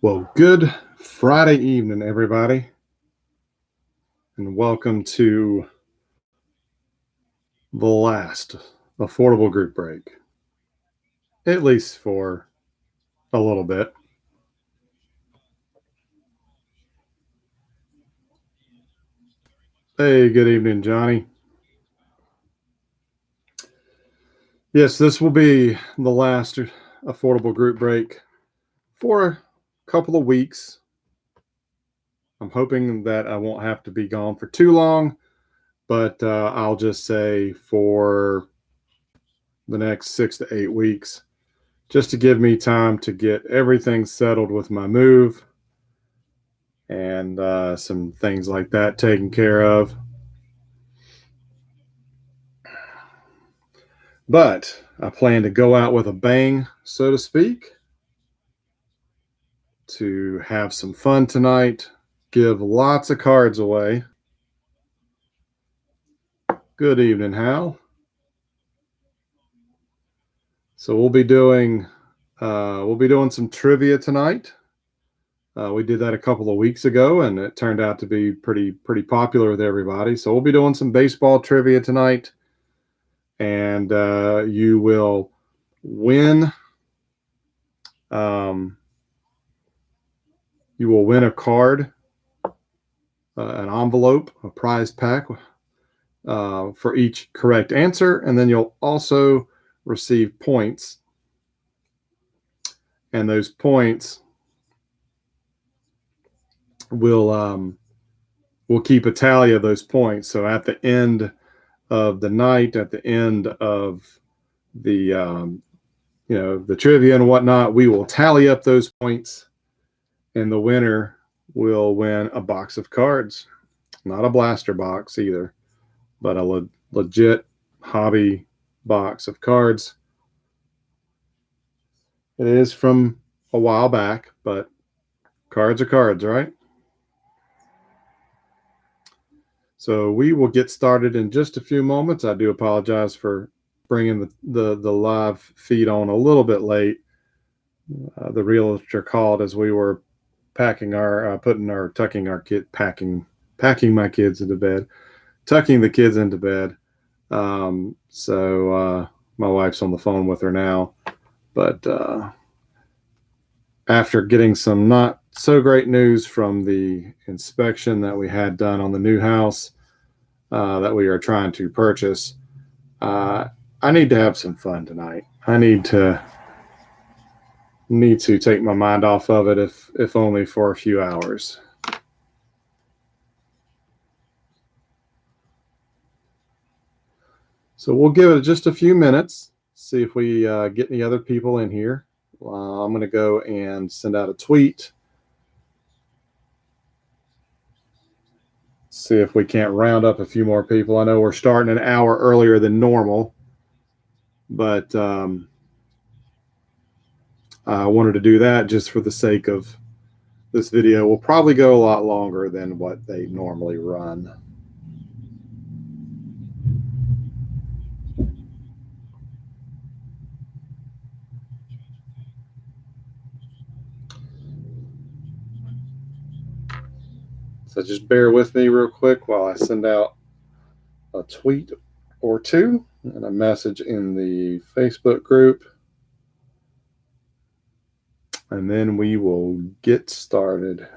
Well, good Friday evening, everybody, and welcome to the last affordable group break, at least for a little bit. Hey, good evening, Johnny. Yes, this will be the last affordable group break for a couple of weeks. I'm hoping that I won't have to be gone for too long, but I'll just say for the next 6 to 8 weeks, just to give me time to get everything settled with my move and some things like that taken care of. But I plan to go out with a bang, so to speak, to have some fun tonight, give lots of cards away. Good evening, Hal. So we'll be doing some trivia tonight. We did that a couple of weeks ago, and it turned out to be pretty popular with everybody. So we'll be doing some baseball trivia tonight, and you will win. You will win a card, an envelope, a prize pack for each correct answer, and then you'll also receive points. And those points will keep a tally of those points. So at the end of the night, at the end of the the trivia and whatnot, we will tally up those points, and the winner will win a box of cards. Not a blaster box either, but a legit hobby box of cards. It is from a while back, but cards are cards, right? So we will get started in just a few moments. I do apologize for bringing the live feed on a little bit late. The realtor called as we were packing our packing my kids into bed, tucking the kids into bed. So my wife's on the phone with her now, but after getting some not so great news from the inspection that we had done on the new house that we are trying to purchase, I need to have some fun tonight. I need to take my mind off of it, if only for a few hours. So we'll give it just a few minutes, see if we get any other people in here. I'm going to go and send out a tweet, see if we can't round up a few more people. I know we're starting an hour earlier than normal, but I wanted to do that just for the sake of this video. Will probably go a lot longer than what they normally run. So just bear with me real quick while I send out a tweet or two and a message in the Facebook group. And then we will get started.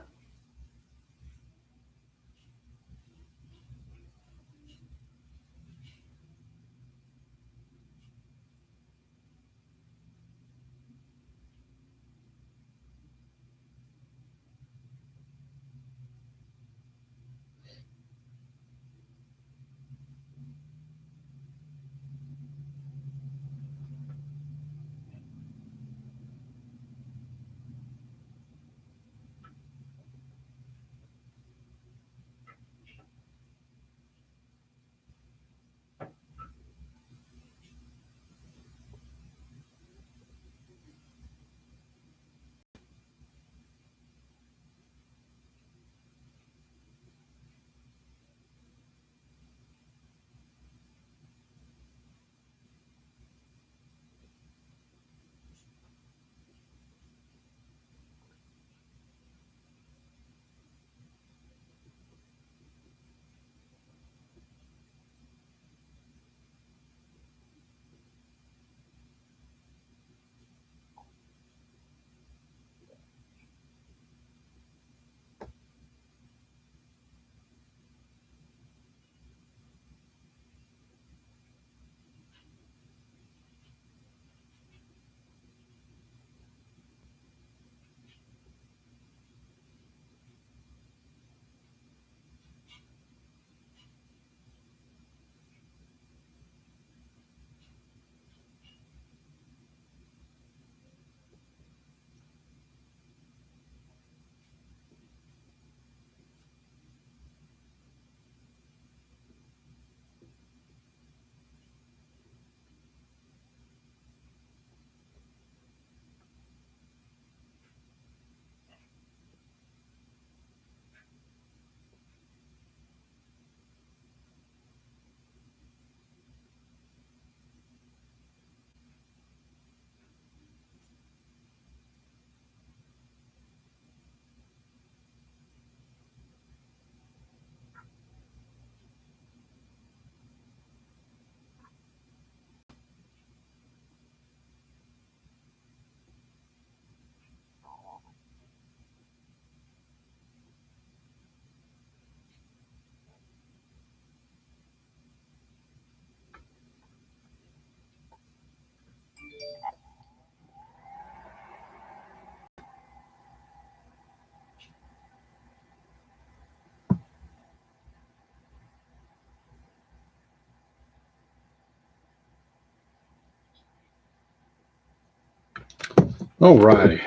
All righty.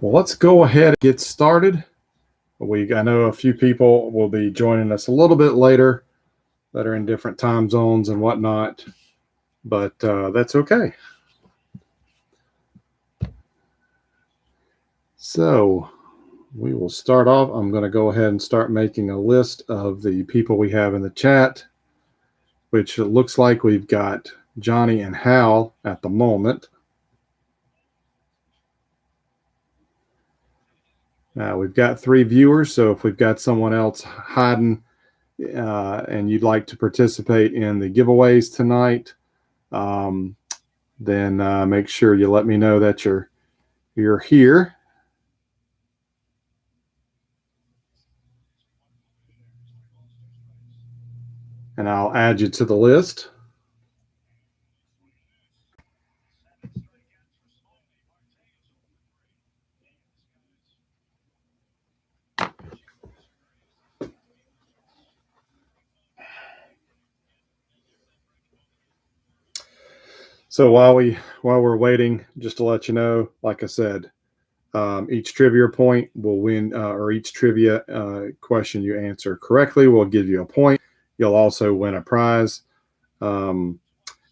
Well, let's go ahead and get started. I know a few people will be joining us a little bit later that are in different time zones and whatnot, but that's okay. So we will start off. I'm going to go ahead and start making a list of the people we have in the chat, which it looks like we've got Johnny and Hal at the moment. We've got 3 viewers, so if we've got someone else hiding and you'd like to participate in the giveaways tonight, then make sure you let me know that you're here. And I'll add you to the list. So while we're waiting, just to let you know, like I said, each trivia point will win, or each trivia question you answer correctly will give you a point. You'll also win a prize. And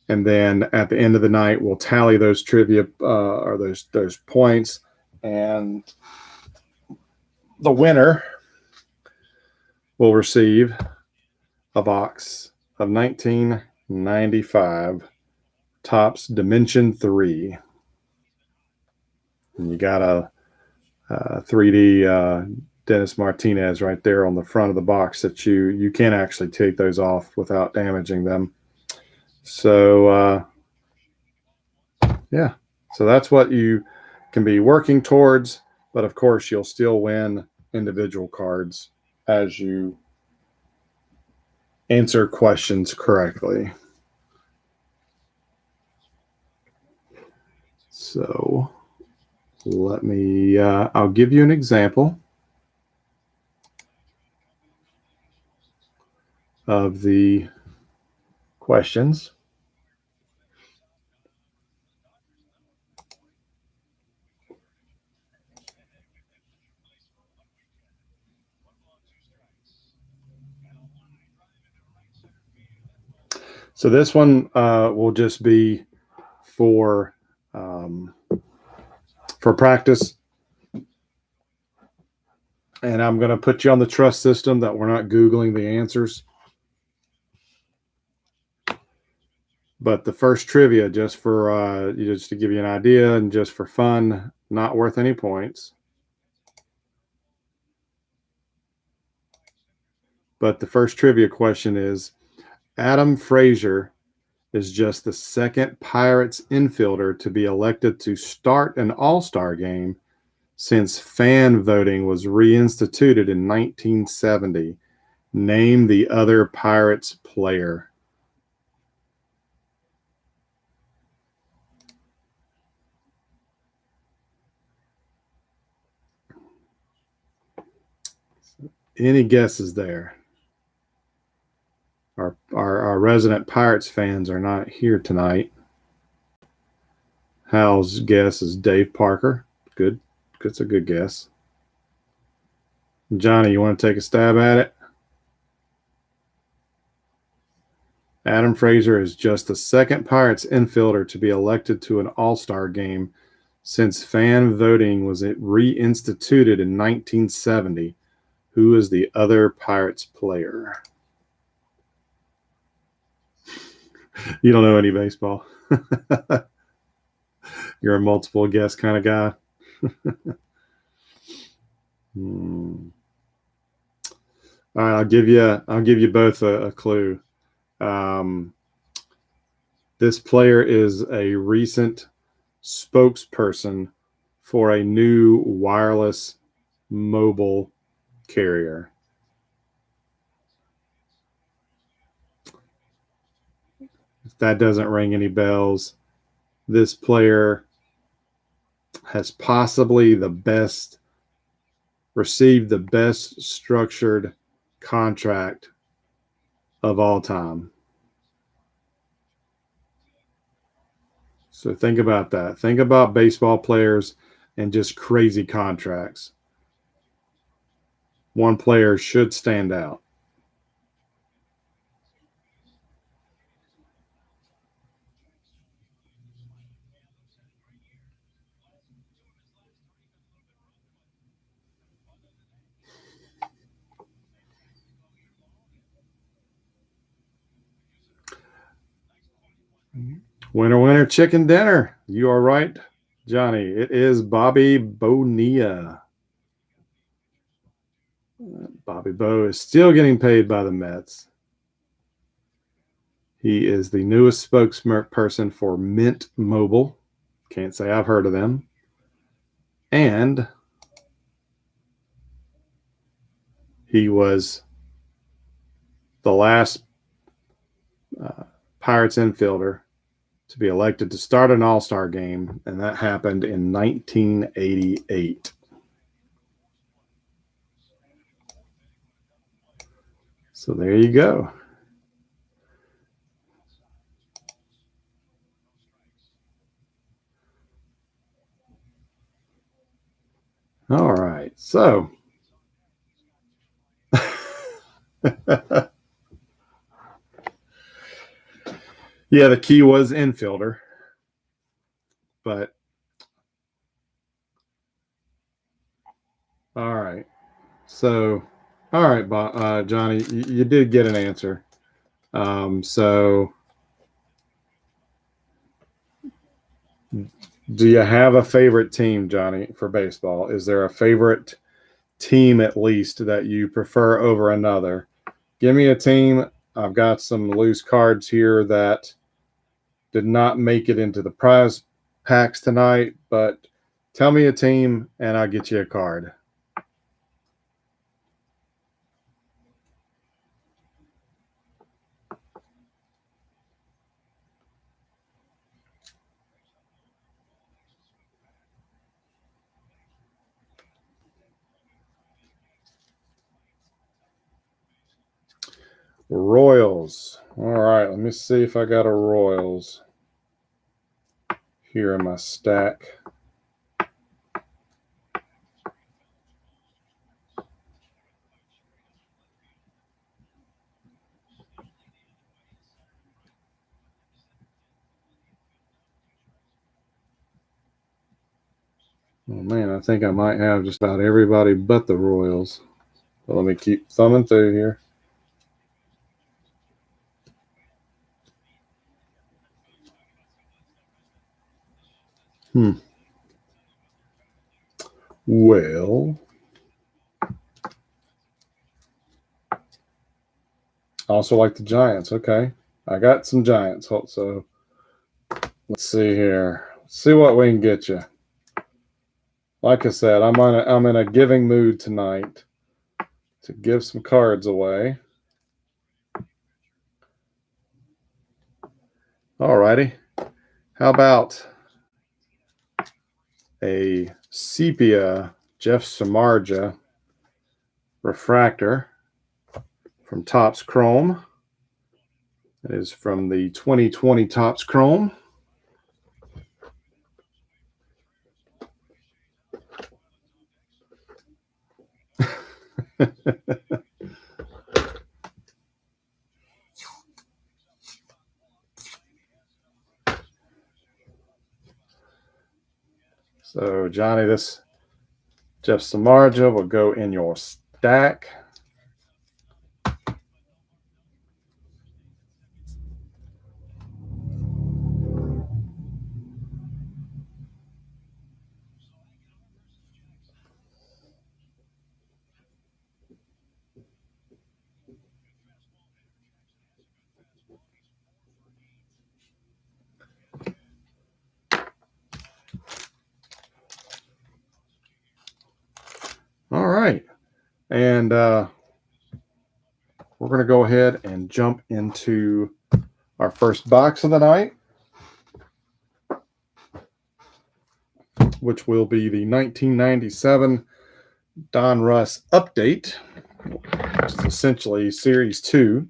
then at the end of the night, we'll tally those trivia or those points, and the winner will receive a box of 1995 Topps Dimension 3. And you got a 3D Dennis Martinez right there on the front of the box that you can actually take those off without damaging them. So yeah, so that's what you can be working towards, but of course you'll still win individual cards as you answer questions correctly. So let me, I'll give you an example of the questions. So this one will just be for practice. And I'm going to put you on the trust system that we're not Googling the answers. But the first trivia, just for just to give you an idea and just for fun, not worth any points. But the first trivia question is, Adam Frazier is just the second Pirates infielder to be elected to start an All-Star game since fan voting was reinstituted in 1970. Name the other Pirates player. Any guesses there? Our resident Pirates fans are not here tonight. Hal's guess is Dave Parker. Good. That's a good guess. Johnny, you want to take a stab at it? Adam Frazier is just the second Pirates infielder to be elected to an All-Star game since fan voting was reinstituted in 1970. Who is the other Pirates player? You don't know any baseball. You're a multiple guess kind of guy. All right, I'll give you both a clue. This player is a recent spokesperson for a new wireless mobile carrier. If that doesn't ring any bells, this player has possibly received the best structured contract of all time. So think about that. Think about baseball players and just crazy contracts. One player should stand out. Winner, winner, chicken dinner. You are right, Johnny. It is Bobby Bonilla. Bobby Bo is still getting paid by the Mets. He is the newest spokesperson for Mint Mobile. Can't say I've heard of them. And he was the last Pirates infielder to be elected to start an All-Star game, and that happened in 1988. So there you go. All right. So yeah, the key was infielder. But all right. So all right, Johnny, you did get an answer. So do you have a favorite team, Johnny, for baseball? Is there a favorite team at least that you prefer over another? Give me a team. I've got some loose cards here that did not make it into the prize packs tonight, but tell me a team and I'll get you a card. Royals. All right, let me see if I got a Royals here in my stack. Oh man, I think I might have just about everybody but the Royals. But let me keep thumbing through here. Well, also like the Giants. Okay, I got some Giants. So let's see here. Let's see what we can get you. Like I said, I'm in a giving mood tonight to give some cards away. All righty. How about a sepia Jeff Samardzija refractor from Topps Chrome? It is from the 2020 Topps Chrome. So, Johnny, this Jeff Samardzija will go in your stack. All right. And we're going to go ahead and jump into our first box of the night, which will be the 1997 Don Russ update. which is essentially Series 2.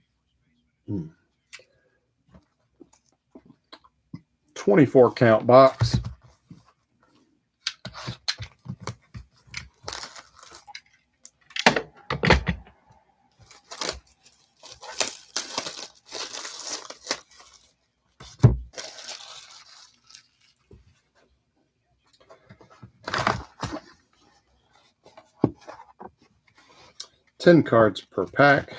24 count box. $10 cards per pack.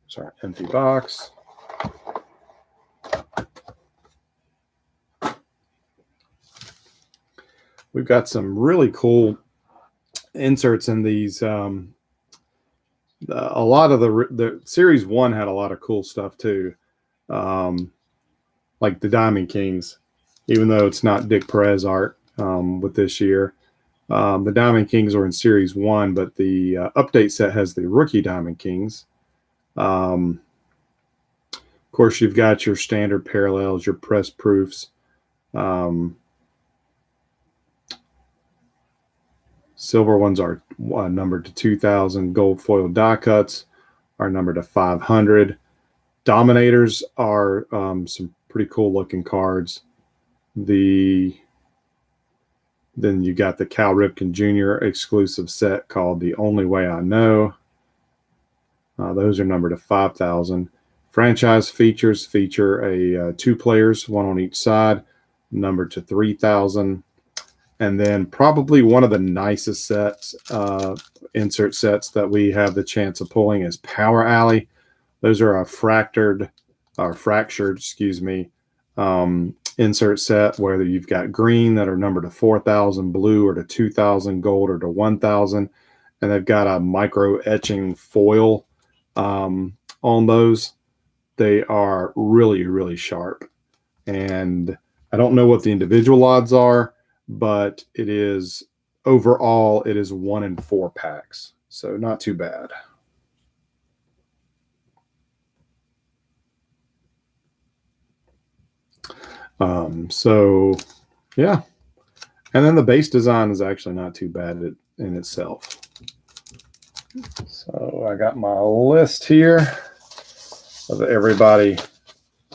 Sorry, empty box. We've got some really cool inserts in these. A lot of the Series 1 had a lot of cool stuff too. Like the Diamond Kings, even though it's not Dick Perez art with this year. The Diamond Kings are in Series 1, but the update set has the rookie Diamond Kings. Of course, you've got your standard parallels, your press proofs. Silver ones are numbered to 2,000. Gold foil die cuts are numbered to 500. Dominators are some pretty cool looking cards. Then you got the Cal Ripken Jr. exclusive set called The Only Way I Know. Those are numbered to 5,000. Franchise features feature a 2 players, one on each side, numbered to 3,000. And then probably one of the nicest sets, insert sets that we have the chance of pulling is Power Alley. Those are a fractured, insert set where you've got green that are numbered to 4,000, blue or to 2,000, gold or to 1,000. And they've got a micro etching foil on those. They are really, really sharp. And I don't know what the individual odds are, but it is overall, it is 1 in 4 packs. So not too bad. So yeah. And then the base design is actually not too bad in itself. So I got my list here of everybody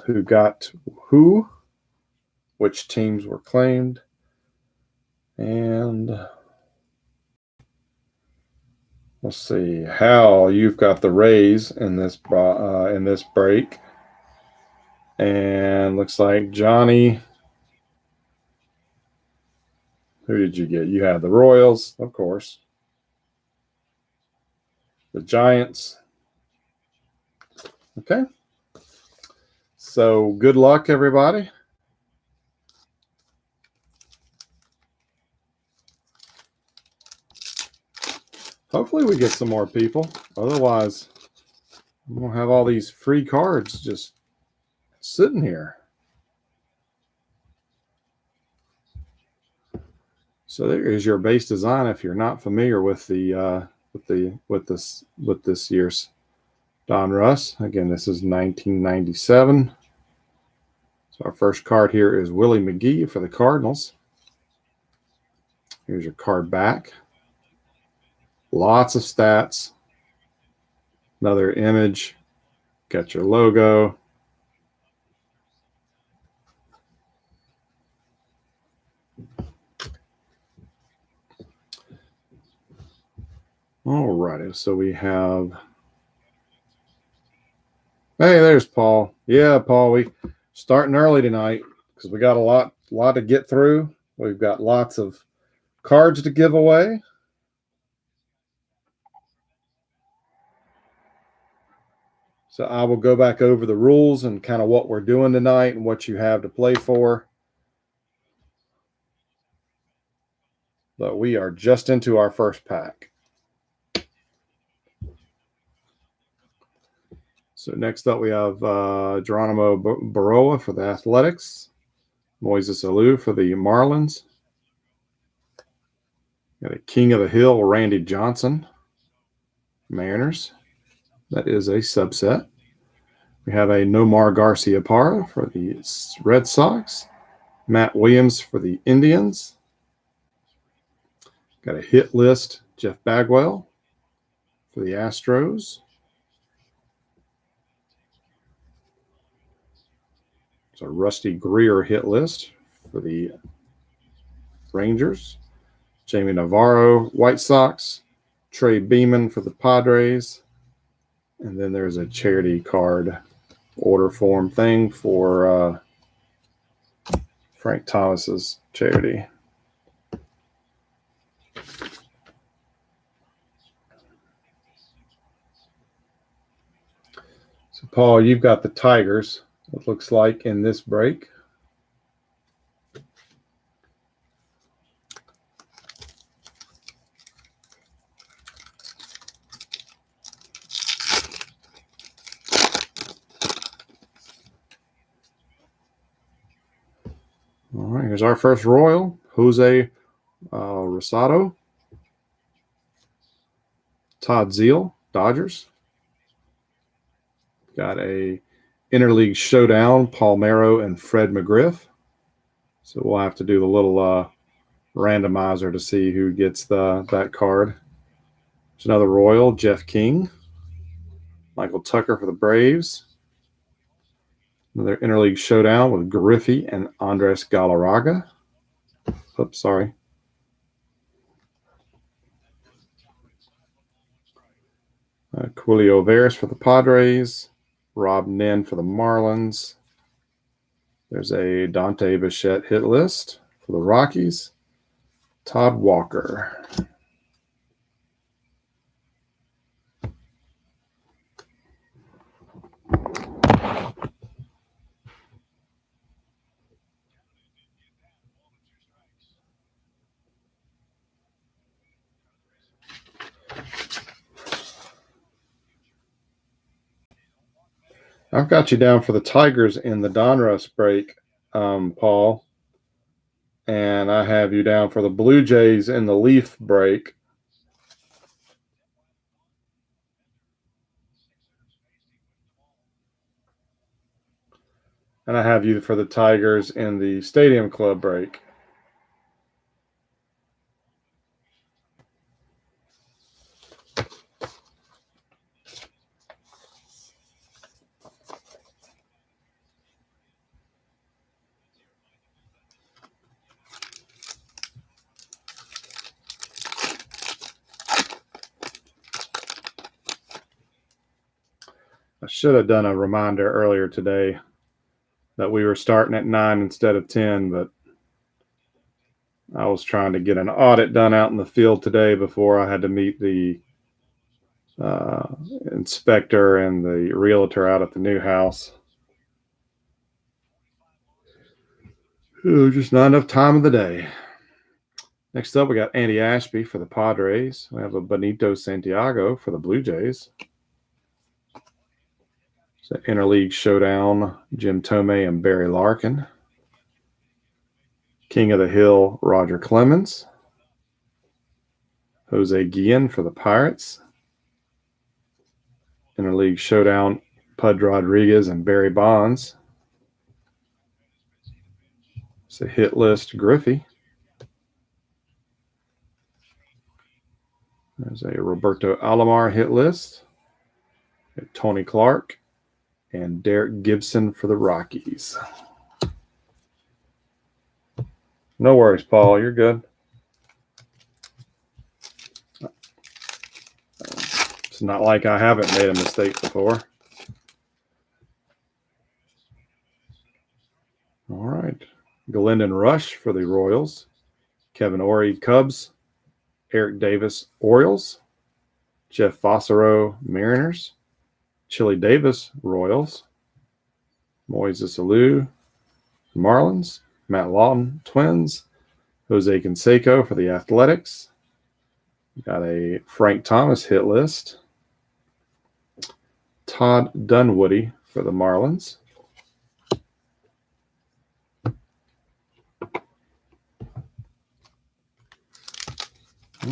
who got which teams were claimed. And let's see, Hal, you've got the Rays in this break. And looks like Johnny, who did you get? You had the Royals, of course. The Giants. Okay. So good luck, everybody. Hopefully we get some more people. Otherwise, we'll have all these free cards just sitting here. So there is your base design. If you're not familiar with this year's Don Russ, again, this is 1997. So our first card here is Willie McGee for the Cardinals. Here's your card back. Lots of stats. Another image. Got your logo. All righty. So we have. Hey, there's Paul. Yeah, Paul, we starting early tonight because we got a lot to get through. We've got lots of cards to give away. So I will go back over the rules and kind of what we're doing tonight and what you have to play for. But we are just into our first pack. So next up we have Geronimo Baroa for the Athletics. Moises Alou for the Marlins. Got a King of the Hill, Randy Johnson. Mariners. That is a subset. We have a Nomar Garciaparra for the Red Sox. Matt Williams for the Indians. Got a hit list, Jeff Bagwell for the Astros. It's a Rusty Greer hit list for the Rangers. Jamie Navarro, White Sox. Trey Beeman for the Padres. And then there's a charity card order form thing for Frank Thomas's charity. So, Paul, you've got the Tigers, it looks like, in this break. All right, here's our first Royal, Jose Rosado. Todd Zeile, Dodgers. Got a interleague showdown, Palmeiro and Fred McGriff. So we'll have to do the little randomizer to see who gets that card. There's another Royal, Jeff King. Michael Tucker for the Braves. Another interleague showdown with Griffey and Andres Galarraga. Oops, sorry. Julio Veras for the Padres. Rob Nen for the Marlins. There's a Dante Bichette hit list for the Rockies. Todd Walker. I've got you down for the Tigers in the Donruss break, Paul. And I have you down for the Blue Jays in the Leaf break. And I have you for the Tigers in the Stadium Club break. I should have done a reminder earlier today that we were starting at 9 instead of 10, but I was trying to get an audit done out in the field today before I had to meet the inspector and the realtor out at the new house. Just not enough time of the day. Next up, we got Andy Ashby for the Padres. We have a Benito Santiago for the Blue Jays. It's an interleague showdown, Jim Tomei and Barry Larkin. King of the Hill, Roger Clemens. Jose Guillen for the Pirates. Interleague showdown, Pud Rodriguez and Barry Bonds. It's a hit list, Griffey. There's a Roberto Alomar hit list. Tony Clark and Derek Gibson for the Rockies. No worries, Paul. You're good. It's not like I haven't made a mistake before. All right. Glendon Rush for the Royals. Kevin Orie, Cubs. Eric Davis, Orioles. Jeff Fossero, Mariners. Chili Davis, Royals. Moises Alou, Marlins. Matt Lawton, Twins. Jose Canseco for the Athletics. Got a Frank Thomas hit list. Todd Dunwoody for the Marlins.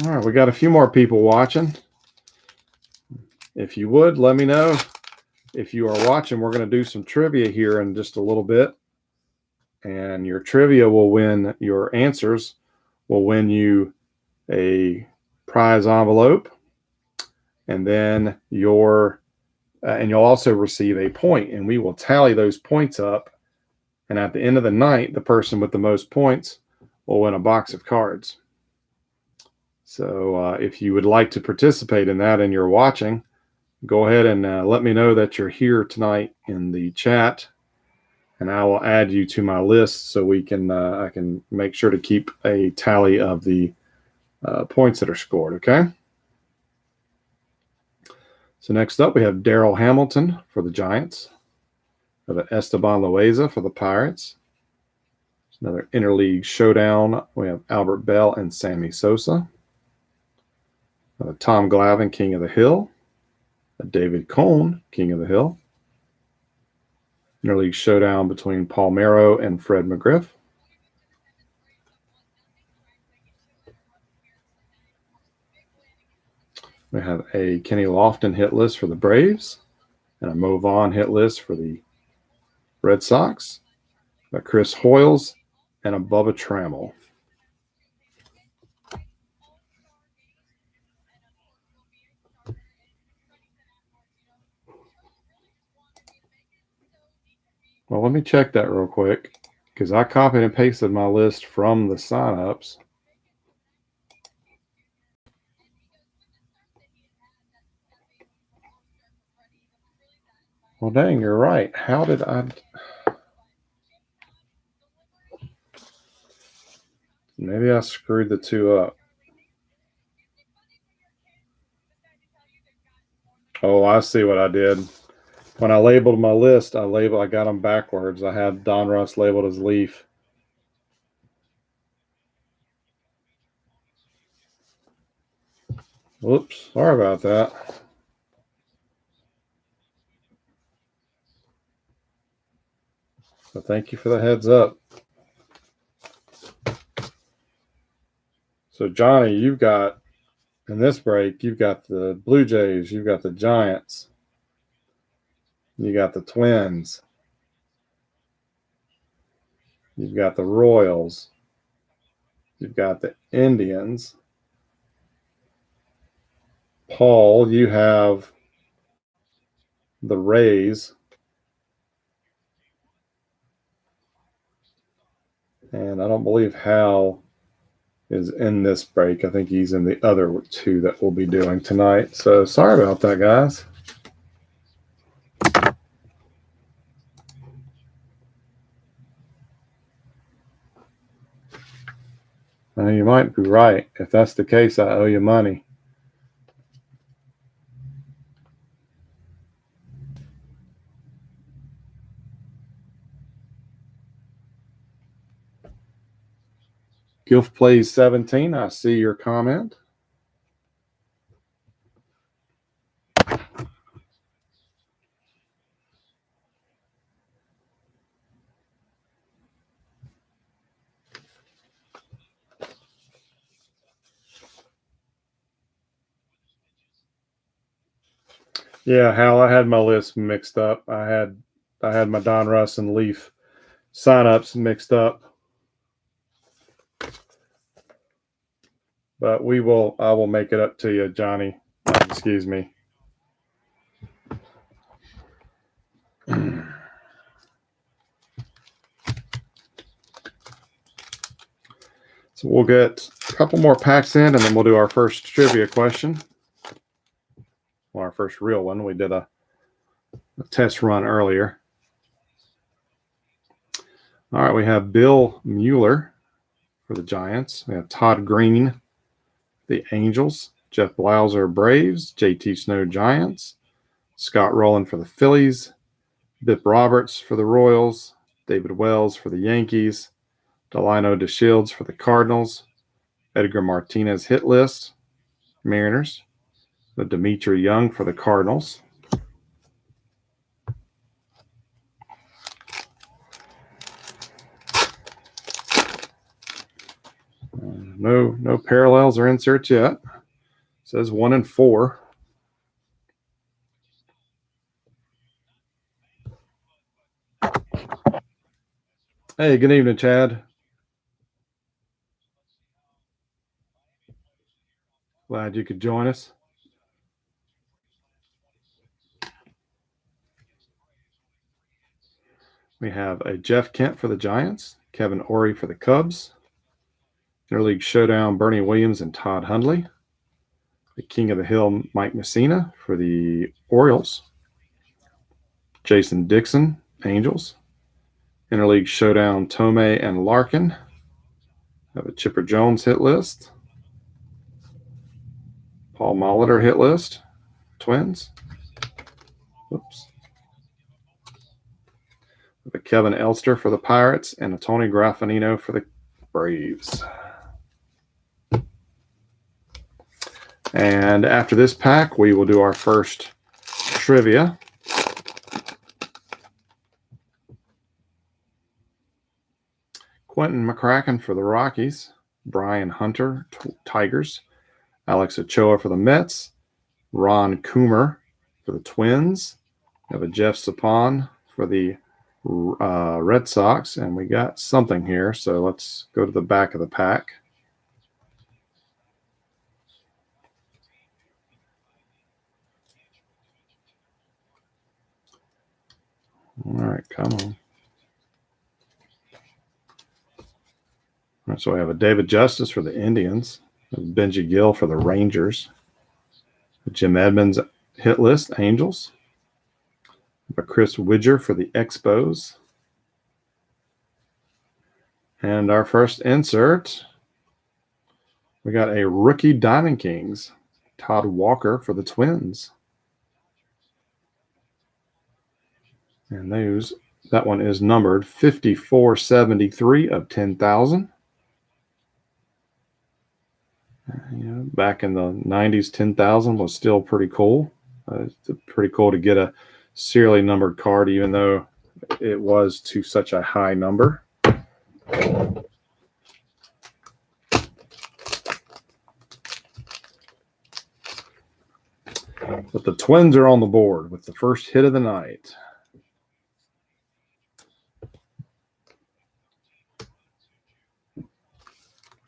All right, we got a few more people watching. If you would, let me know. if you are watching, we're going to do some trivia here in just a little bit. And your trivia will win, your answers will win you a prize envelope. And then and you'll also receive a point, and we will tally those points up. And at the end of the night, the person with the most points will win a box of cards. So if you would like to participate in that and you're watching, go ahead and let me know that you're here tonight in the chat, and I will add you to my list so we can I can make sure to keep a tally of the points that are scored. Okay. So next up, we have Daryl Hamilton for the Giants. We have Esteban Loaiza for the Pirates. Another interleague showdown. We have Albert Bell and Sammy Sosa. Tom Glavine, King of the Hill. David Cone, King of the Hill. Interleague showdown between Paul Merrow and Fred McGriff. We have a Kenny Lofton hit list for the Braves and a Mo Vaughn hit list for the Red Sox. A Chris Hoyles and a Bubba Trammell. Well, let me check that real quick because I copied and pasted my list from the signups. Well, dang, you're right. How did I? Maybe I screwed the two up. Oh, I see what I did. When I labeled my list, I got them backwards. I had Donruss labeled as Leaf. Whoops, sorry about that. So thank you for the heads up. So Johnny, you've got, in this break, you've got the Blue Jays, you've got the Giants, you got the Twins, you've got the Royals, you've got the Indians. Paul, you have the Rays. And I don't believe Hal is in this break. I think he's in the other two that we'll be doing tonight. So sorry about that, guys. You might be right. If that's the case, I owe you money. Gilf plays 17. I see your comment. Yeah, Hal, I had my list mixed up. I had my Donruss and Leaf signups mixed up. But I will make it up to you, Johnny. Excuse me. So we'll get a couple more packs in, and then we'll do our first trivia question. Well, our first real one. We did a test run earlier. All right, we have Bill Mueller for the Giants. We have Todd Green, the Angels. Jeff Blauser, Braves. JT Snow, Giants. Scott Rowland for the Phillies. Bip Roberts for the Royals. David Wells for the Yankees. Delino DeShields for the Cardinals. Edgar Martinez hit list, Mariners. The Dimitri Young for the Cardinals. No parallels or inserts yet. It says 1 and 4. Hey, good evening, Chad. Glad you could join us. We have a Jeff Kent for the Giants, Kevin Ory for the Cubs, Interleague Showdown Bernie Williams and Todd Hundley, the King of the Hill Mike Messina for the Orioles, Jason Dixon, Angels, Interleague Showdown Tomei and Larkin. Have a Chipper Jones hit list, Paul Molitor hit list, Twins. Oops. A Kevin Elster for the Pirates and a Tony Graffinino for the Braves. And after this pack, we will do our first trivia. Quentin McCracken for the Rockies, Brian Hunter, Tigers, Alex Ochoa for the Mets, Ron Coomer for the Twins. We have a Jeff Sapon for the Red Sox, and we got something here, so let's go to the back of the pack. All right, come on. All right, so we have a David Justice for the Indians, Benji Gill for the Rangers, Jim Edmonds hit list, Angels, a Chris Widger for the Expos. And our first insert, we got a rookie Diamond Kings, Todd Walker for the Twins. And that one is numbered 5473 of 10,000. Back in the 90s, 10,000 was still pretty cool. It's pretty cool to get a serially numbered card, even though it was to such a high number. But the Twins are on the board with the first hit of the night.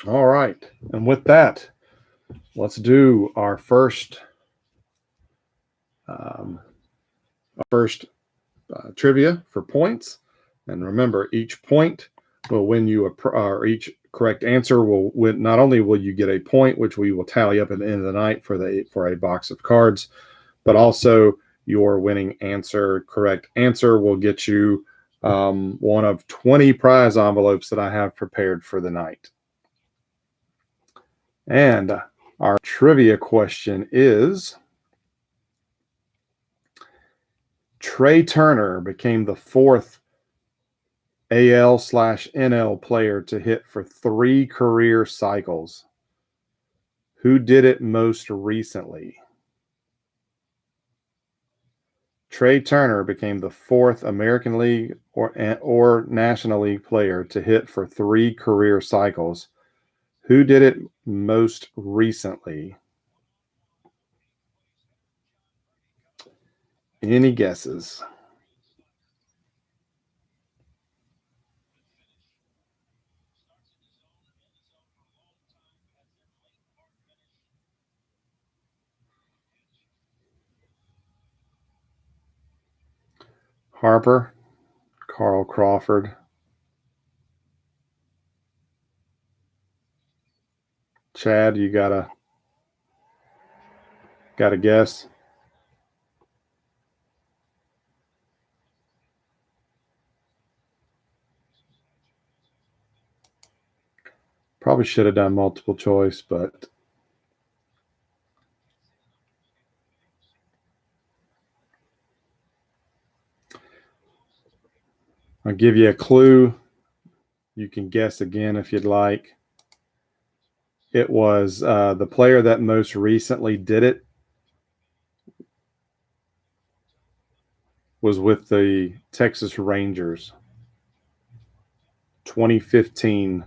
All right. And with that, let's do our first trivia for points. And remember, each point will win you or each correct answer will win. Not only will you get a point, which we will tally up at the end of the night for a box of cards, but also your winning correct answer will get you one of 20 prize envelopes that I have prepared for the night. And our trivia question is, Trey Turner became the fourth AL/NL player to hit for 3 career cycles. Who did it most recently? Trey Turner became the fourth American League or National League player to hit for 3 career cycles. Who did it most recently? Any guesses? Harper, Carl Crawford, Chad, you got a guess? Probably should have done multiple choice, but I'll give you a clue. You can guess again if you'd like. It was the player that most recently did it was with the Texas Rangers. 2015,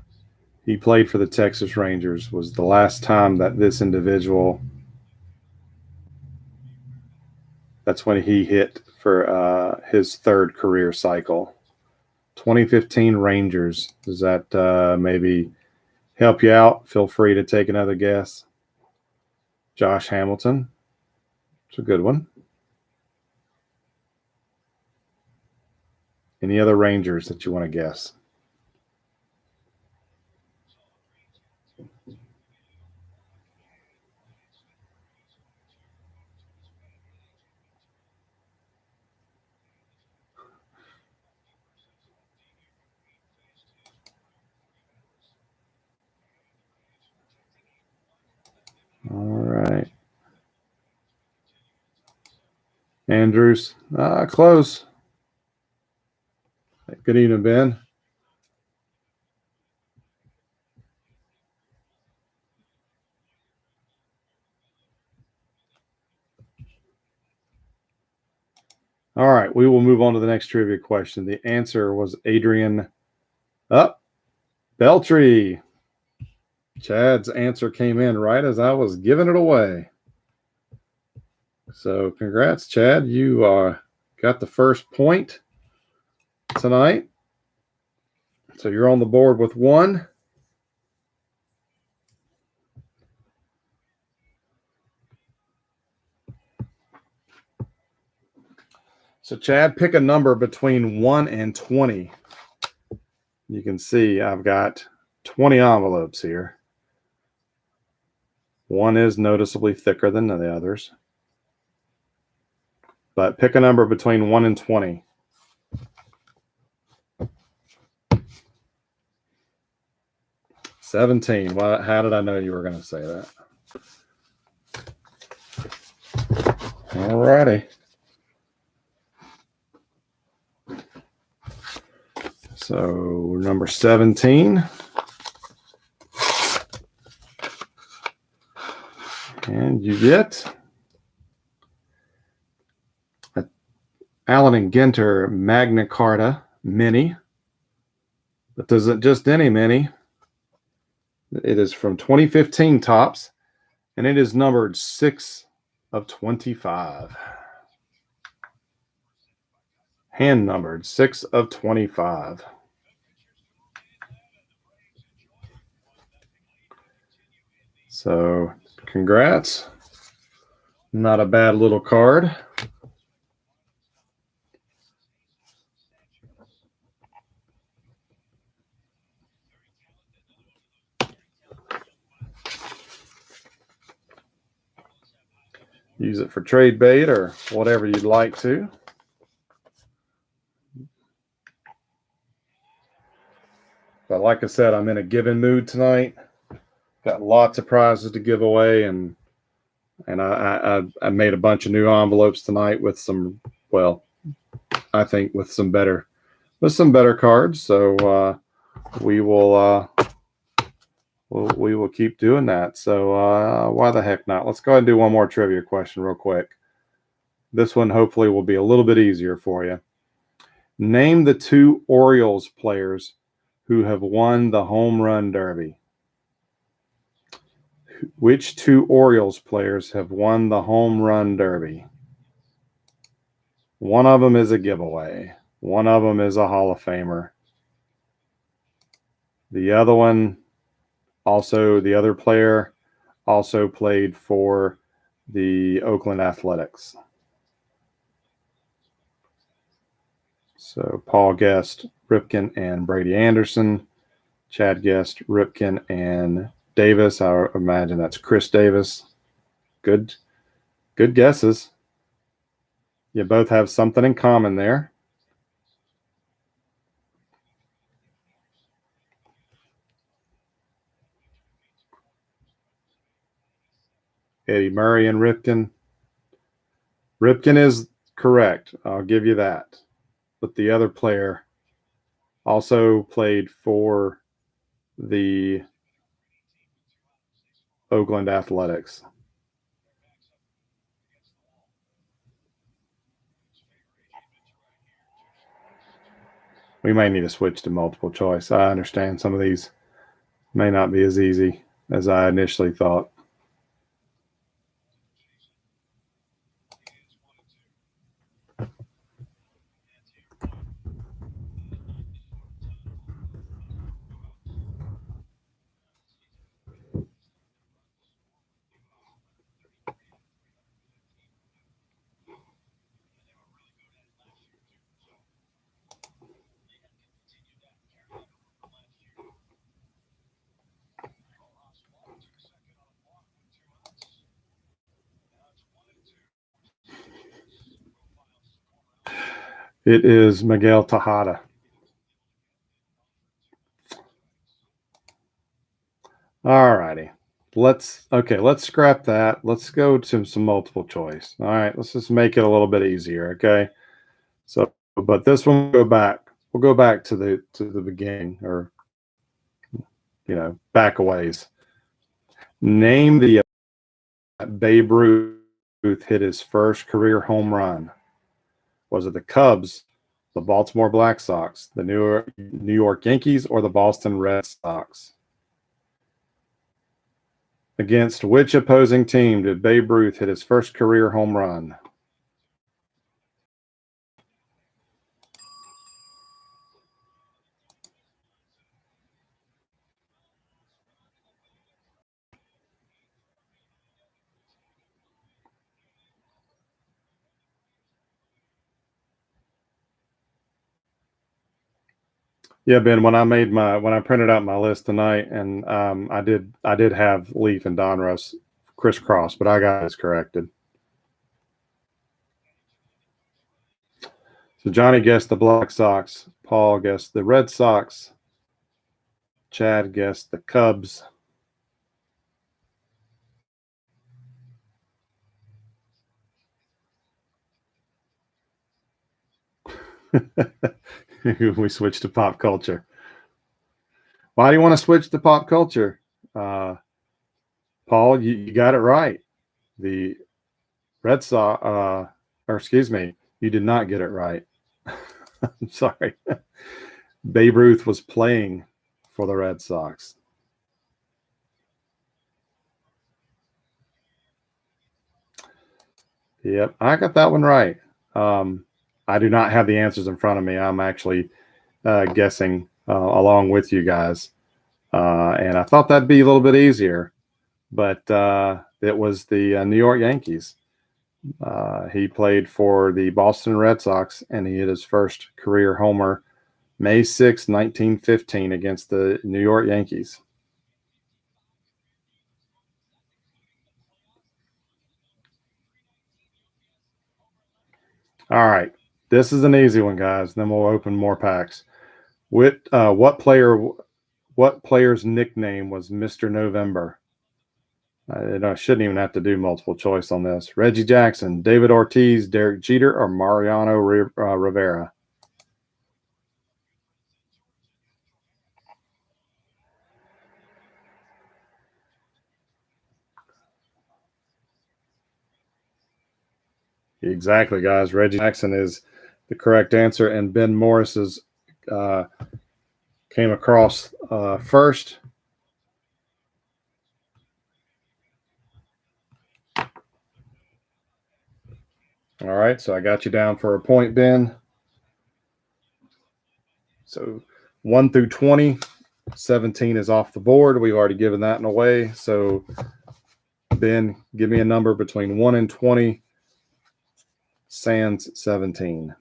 he played for the Texas Rangers, was the last time that this individual, that's when he hit for his third career cycle. 2015 Rangers. Does that maybe help you out? Feel free to take another guess. Josh Hamilton. It's a good one. Any other Rangers that you want to guess? All right. Andrews. Close. Good evening, Ben. All right, we will move on to the next trivia question. The answer was Adrian Beltre. Chad's answer came in right as I was giving it away. So congrats, Chad. You got the first point tonight. So you're on the board with 1. So Chad, pick a number between 1 and 20. You can see I've got 20 envelopes here. One is noticeably thicker than the others. But pick a number between 1 and 20. $17. Well, how did I know you were going to say that? All righty. So number 17. And you get a Allen and Ginter Magna Carta Mini. But isn't just any Mini. It is from 2015 Topps, and it is numbered 6 of 25. Hand numbered 6 of 25. So congrats. Not a bad little card. Use it for trade bait or whatever you'd like to. But like I said, I'm in a giving mood tonight. Got lots of prizes to give away, and I made a bunch of new envelopes tonight with some, well, I think with some better cards. So we will keep doing that. So why the heck not? Let's go ahead and do one more trivia question real quick. This one hopefully will be a little bit easier for you. Name the 2 Orioles players who have won the Home Run Derby. Which 2 Orioles players have won the Home Run Derby? One of them is a giveaway. One of them is a Hall of Famer. The other one, also the other player, also played for the Oakland Athletics. So Paul guessed Ripken and Brady Anderson. Chad guessed Ripken and Davis. I imagine that's Chris Davis. Good guesses. You both have something in common there. Eddie Murray and Ripken. Ripken is correct. I'll give you that. But the other player also played for the Oakland Athletics. We may need to switch to multiple choice. I understand some of these may not be as easy as I initially thought. It is Miguel Tejada. All righty. Let's scrap that. Let's go to some multiple choice. All right, let's just make it a little bit easier, okay? So, but this one we'll go back. We'll go back to the beginning, or back a ways. Name the Babe Ruth hit his first career home run. Was it the Cubs, the Baltimore Black Sox, the New York Yankees, or the Boston Red Sox? Against which opposing team did Babe Ruth hit his first career home run? Yeah, Ben. When I printed out my list tonight, and I did have Leaf and Donruss crisscross, but I got this corrected. So Johnny guessed the Black Sox. Paul guessed the Red Sox. Chad guessed the Cubs. We switched to pop culture. Why do you want to switch to pop culture? Paul, you got it right. The Red Sox, or excuse me, you did not get it right. I'm sorry. Babe Ruth was playing for the Red Sox. Yep, I got that one right. I do not have the answers in front of me. I'm actually guessing along with you guys. And I thought that'd be a little bit easier, but it was the New York Yankees. He played for the Boston Red Sox, and he hit his first career homer May 6, 1915 against the New York Yankees. All right. This is an easy one, guys. Then we'll open more packs. What player's nickname was Mr. November? I shouldn't even have to do multiple choice on this. Reggie Jackson, David Ortiz, Derek Jeter, or Mariano Rivera? Exactly, guys. Reggie Jackson is the correct answer, and Ben Morris's came across first. All right, so I got you down for a point, Ben. So 1 through 20, 17 is off the board. We've already given that away. So Ben, give me a number between 1 and 20. Sans 17.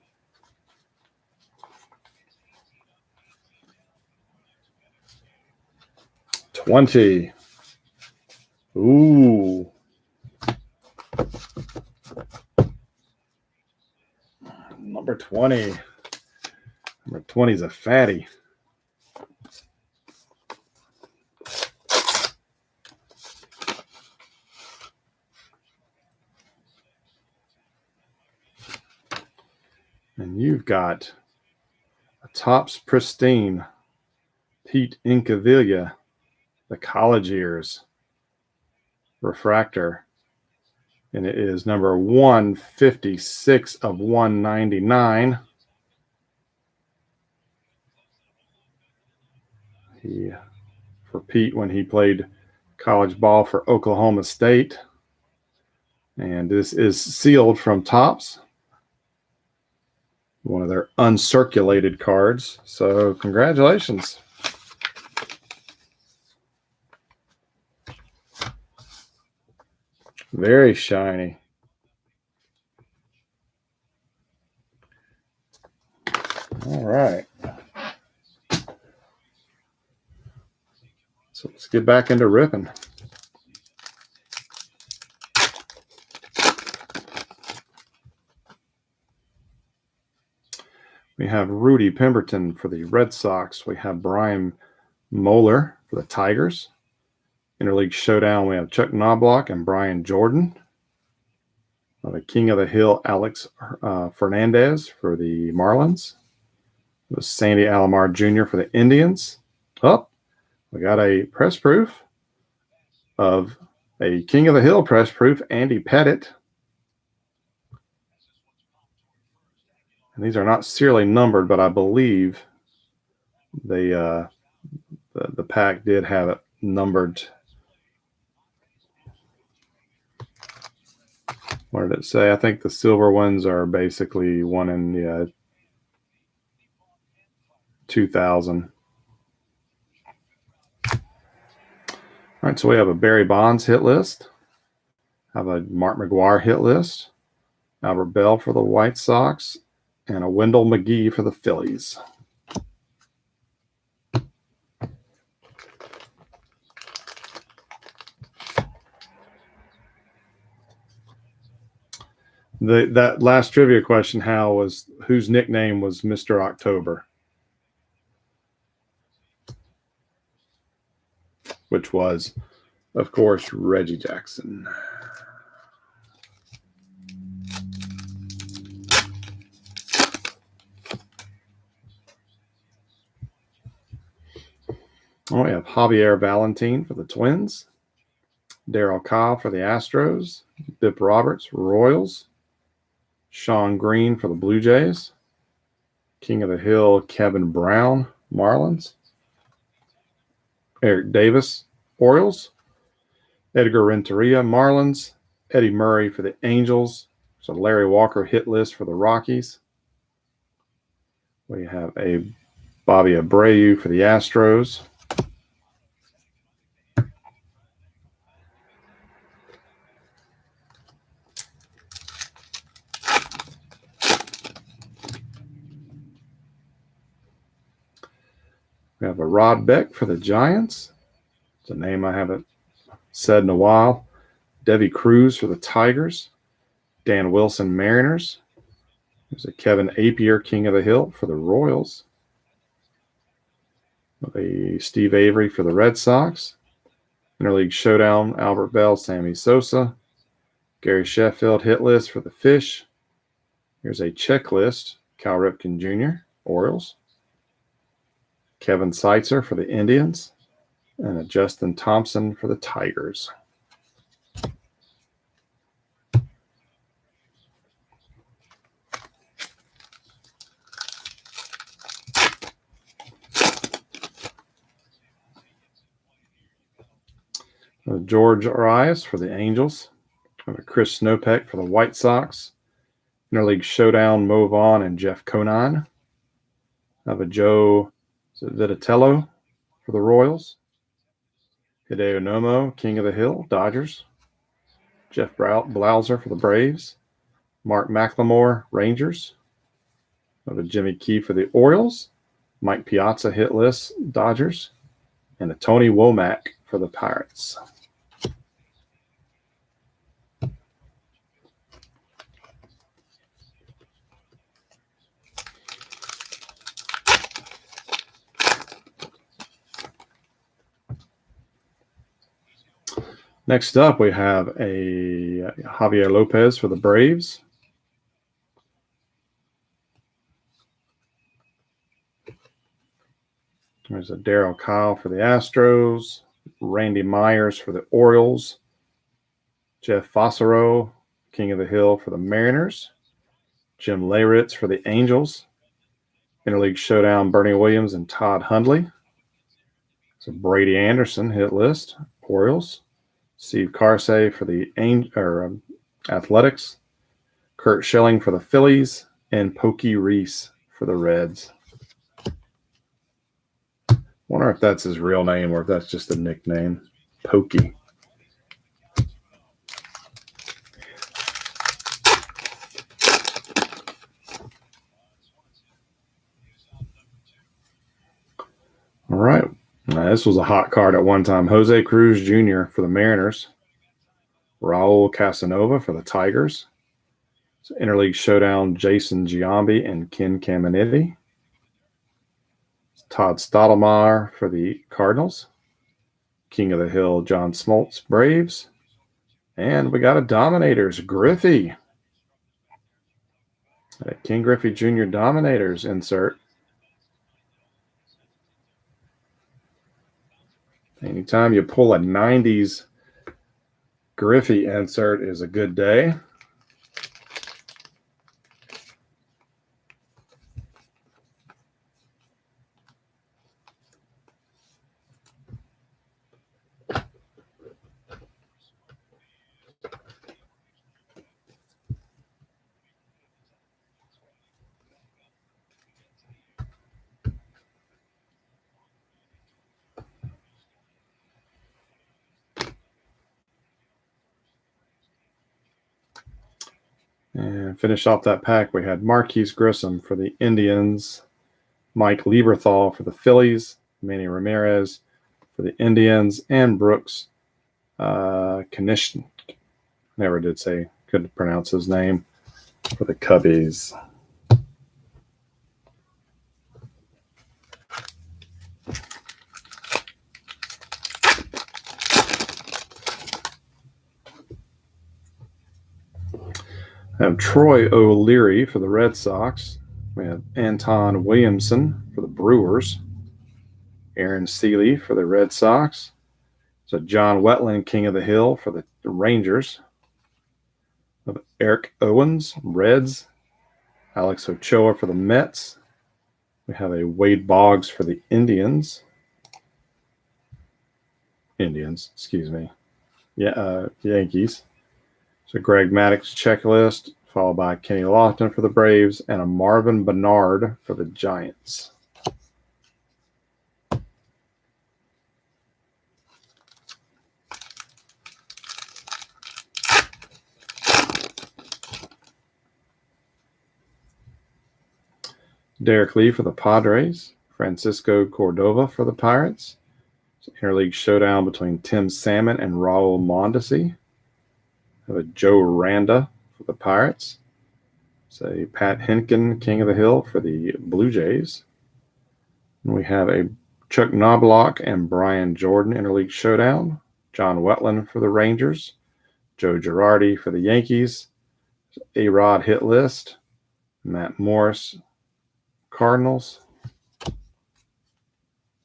20. Ooh. Number 20. Number 20 is a fatty. And you've got a Topps Pristine Pete Incaviglia, the college years refractor. And it is number 156 of 199. For Pete when he played college ball for Oklahoma State. And this is sealed from Topps. One of their uncirculated cards. So congratulations. Very shiny. All right. So let's get back into ripping. We have Rudy Pemberton for the Red Sox. We have Brian Moeller for the Tigers. Interleague Showdown, we have Chuck Knobloch and Brian Jordan. The King of the Hill, Alex Fernandez for the Marlins. It was Sandy Alomar Jr. for the Indians. Oh, we got a press proof of a King of the Hill press proof, Andy Pettit. And these are not serially numbered, but I believe the pack did have it numbered. What did it say? I think the silver ones are basically one in the 2000. All right, so we have a Barry Bonds hit list. Have a Mark McGwire hit list. Albert Bell for the White Sox. And a Wendell McGee for the Phillies. That last trivia question, Hal, was whose nickname was Mr. October? Which was, of course, Reggie Jackson. Oh, we have Javier Valentin for the Twins. Darryl Kyle for the Astros. Bip Roberts, Royals. Sean Green for the Blue Jays. King of the Hill, Kevin Brown, Marlins. Eric Davis, Orioles. Edgar Renteria, Marlins. Eddie Murray for the Angels. So Larry Walker hit list for the Rockies. We have a Bobby Abreu for the Astros. We have a Rod Beck for the Giants. It's a name I haven't said in a while. Debbie Cruz for the Tigers. Dan Wilson, Mariners. There's a Kevin Apier, King of the Hill for the Royals. A Steve Avery for the Red Sox. Interleague Showdown, Albert Bell, Sammy Sosa. Gary Sheffield hit list for the Fish. Here's a checklist, Cal Ripken Jr., Orioles. Kevin Seitzer for the Indians. And a Justin Thompson for the Tigers. George Arias for the Angels. Chris Snopek for the White Sox. Interleague Showdown, Mo Vaughn and Jeff Conine. I have a Joe Vitatello for the Royals. Hideo Nomo, King of the Hill, Dodgers. Jeff Blauser for the Braves. Mark McLemore, Rangers. I have a Jimmy Key for the Orioles. Mike Piazza hit list, Dodgers. And a Tony Womack for the Pirates. Next up, we have a Javier Lopez for the Braves. There's a Darryl Kyle for the Astros. Randy Myers for the Orioles. Jeff Fossero, King of the Hill for the Mariners. Jim Leyritz for the Angels. Interleague Showdown, Bernie Williams and Todd Hundley. So Brady Anderson hit list, Orioles. Steve Carsey for the Athletics. Kurt Schilling for the Phillies. And Pokey Reese for the Reds. Wonder if that's his real name or if that's just a nickname. Pokey. All right. Now, this was a hot card at one time. Jose Cruz Jr. for the Mariners. Raul Casanova for the Tigers. So interleague showdown, Jason Giambi and Ken Caminiti. Todd Stottlemyre for the Cardinals. King of the Hill, John Smoltz, Braves. And we got a Dominators, Griffey. A King Griffey Jr. Dominators insert. Anytime you pull a 90s Griffey insert is a good day. And finish off that pack, we had Marquise Grissom for the Indians, Mike Lieberthal for the Phillies, Manny Ramirez for the Indians, and Brooks Kanish. Never did say, couldn't pronounce his name, for the Cubbies. I have Troy O'Leary for the Red Sox. We have Anton Williamson for the Brewers. Aaron Seeley for the Red Sox. So John Wetland, King of the Hill for the Rangers. Eric Owens, Reds. Alex Ochoa for the Mets. We have a Wade Boggs for the Yankees. So Greg Maddux checklist, followed by Kenny Lofton for the Braves, and a Marvin Bernard for the Giants. Derek Lee for the Padres, Francisco Cordova for the Pirates. Interleague showdown between Tim Salmon and Raul Mondesi. We have a Joe Randa for the Pirates. Say Pat Henkin, King of the Hill for the Blue Jays. And we have a Chuck Knobloch and Brian Jordan interleague showdown. John Wetland for the Rangers. Joe Girardi for the Yankees. A-Rod hit list. Matt Morris, Cardinals.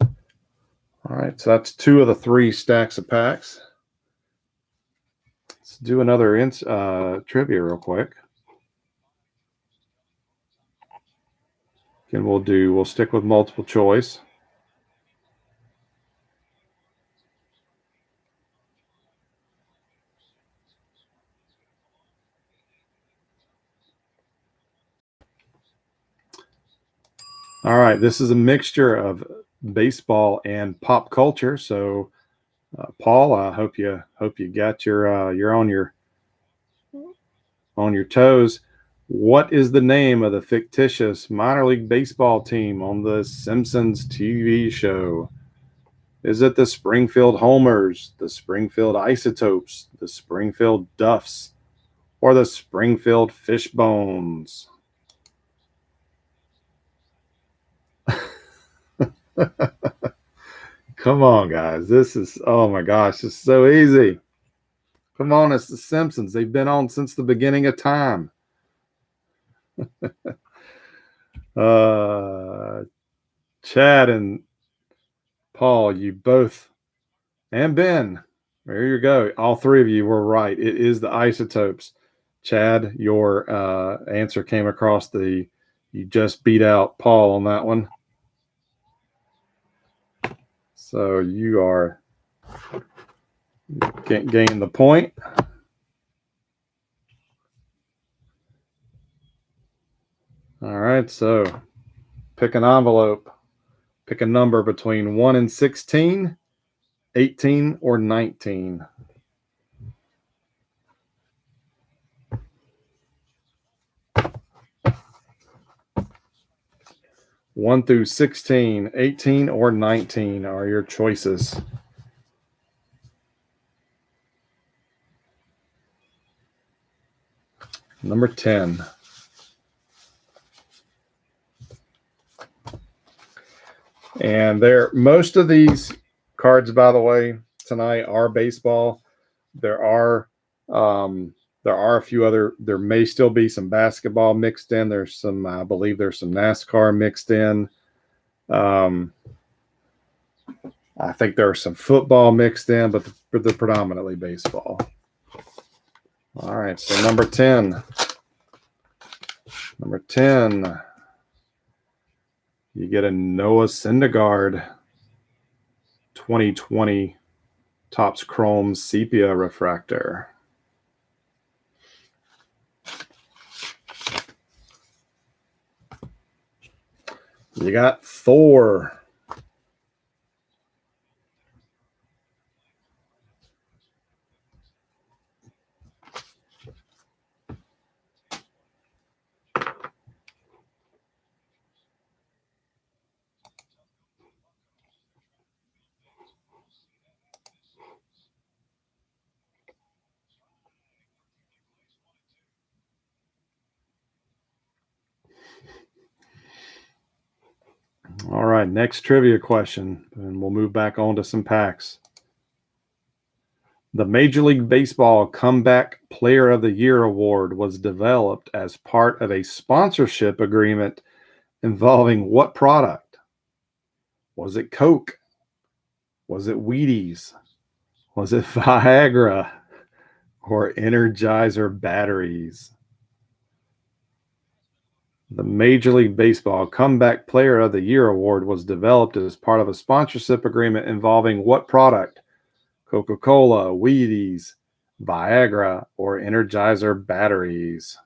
All right, so that's 2 of the 3 stacks of packs. Let's do another trivia real quick. Again, we'll stick with multiple choice. All right, this is a mixture of baseball and pop culture. So, Paul, I hope you got you're on your toes. What is the name of the fictitious minor league baseball team on the Simpsons TV show? Is it the Springfield Homers, the Springfield Isotopes, the Springfield Duffs, or the Springfield Fishbones? Come on, guys. This is, oh my gosh, it's so easy. Come on, it's the Simpsons. They've been on since the beginning of time. Chad and Paul, you both, and Ben, there you go. All 3 of you were right. It is the Isotopes. Chad, your answer came across you just beat out Paul on that one. So you are gain the point. All right, so pick an envelope. Pick a number between 1 and 16, 18, or 19. One through 16, 18, or 19 are your choices. Number 10. And most of these cards, by the way, tonight are baseball. There are a few other. There may still be some basketball mixed in. There's some, I believe, there's some NASCAR mixed in. I think there's some football mixed in, but they're predominantly baseball. All right, so number 10. Number 10. You get a Noah Syndergaard 2020 Topps Chrome Sepia Refractor. You got Thor. All right, next trivia question, and we'll move back on to some packs. The Major League Baseball Comeback Player of the Year award was developed as part of a sponsorship agreement involving what product? Was it Coke? Was it Wheaties? Was it Viagra? Or Energizer batteries? The Major League Baseball Comeback Player of the Year award was developed as part of a sponsorship agreement involving what product? Coca-Cola, Wheaties, Viagra, or Energizer batteries?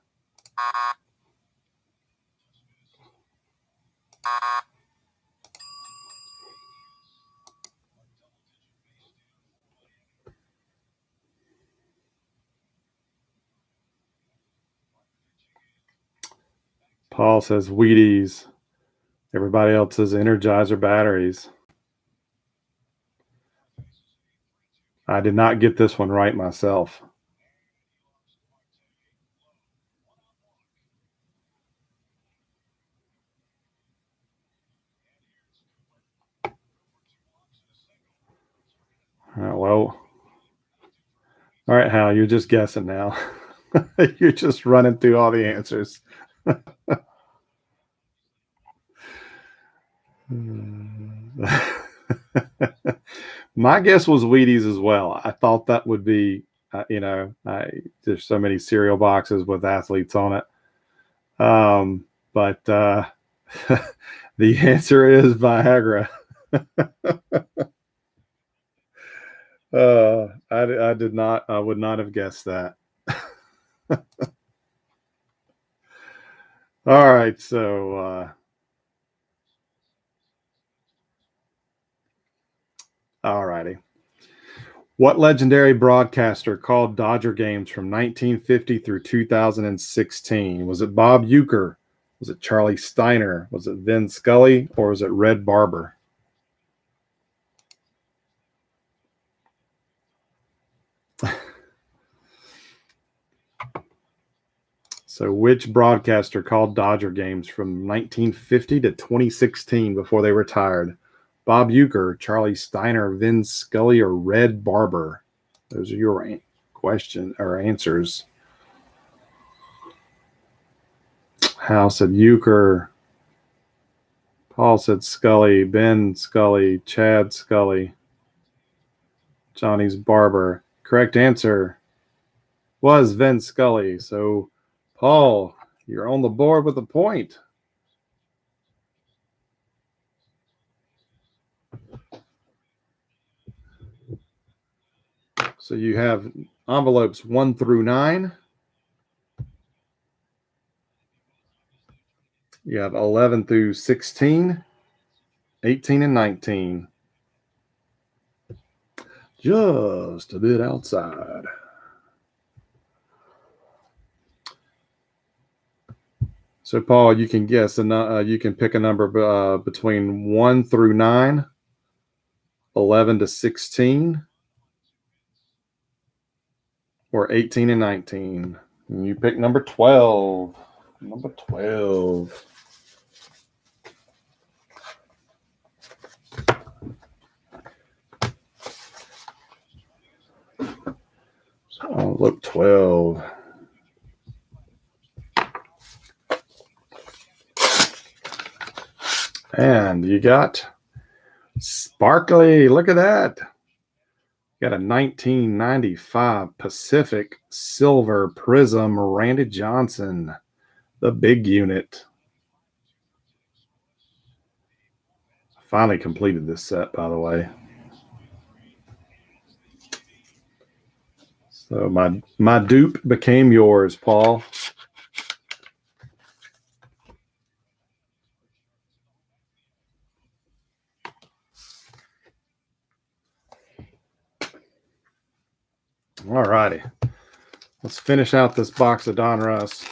Paul says Wheaties. Everybody else says Energizer batteries. I did not get this one right myself. Well, all right, Hal, you're just guessing now. You're just running through all the answers. My guess was Wheaties as well. I thought that would be, there's so many cereal boxes with athletes on it. But the answer is Viagra. I would not have guessed that. All right, so all righty. What legendary broadcaster called Dodger games from 1950 through 2016? Was it Bob Uecker? Was it Charlie Steiner? Was it Vin Scully? Or was it Red Barber? So which broadcaster called Dodger games from 1950 to 2016 before they retired? Bob Uecker, Charlie Steiner, Vin Scully, or Red Barber? Those are your question or answers. Hal said Uecker. Paul said Scully. Ben Scully. Chad Scully. Johnny's Barber. Correct answer was Vin Scully. So, Paul, you're on the board with a point. So you have envelopes 1 through 9. You have 11 through 16, 18, and 19. Just a bit outside. So, Paul, you can guess, and you can pick a number between 1 through 9, 11 to 16, or 18 and 19. And you pick number 12. Number 12. So look, 12. And you got Sparkly. Look at that. You got a 1995 Pacific Silver Prism Randy Johnson, the big unit. Finally completed this set, by the way. So my dupe became yours, Paul. All righty. Let's finish out this box of Donruss.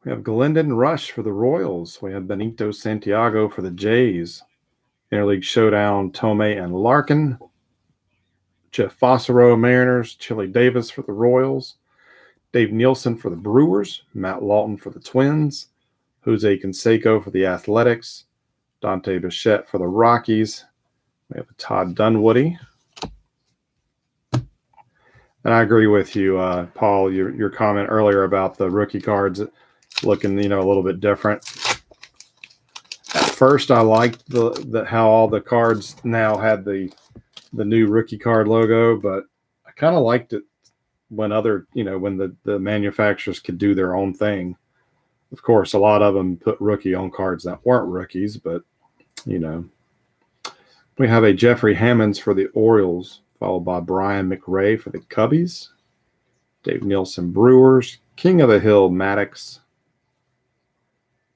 We have Glendon Rush for the Royals. We have Benito Santiago for the Jays. Interleague Showdown, Tomei and Larkin. Jeff Fossero, Mariners. Chili Davis for the Royals. Dave Nielsen for the Brewers. Matt Lawton for the Twins. Jose Canseco for the Athletics. Dante Bichette for the Rockies. We have a Todd Dunwoody. And I agree with you, Paul, your comment earlier about the rookie cards looking, a little bit different. At first, I liked the how all the cards now had the new rookie card logo, but I kind of liked it when when the manufacturers could do their own thing. Of course, a lot of them put rookie on cards that weren't rookies, but we have a Jeffrey Hammonds for the Orioles, followed by Brian McRae for the Cubbies, Dave Nielsen Brewers, King of the Hill Maddox.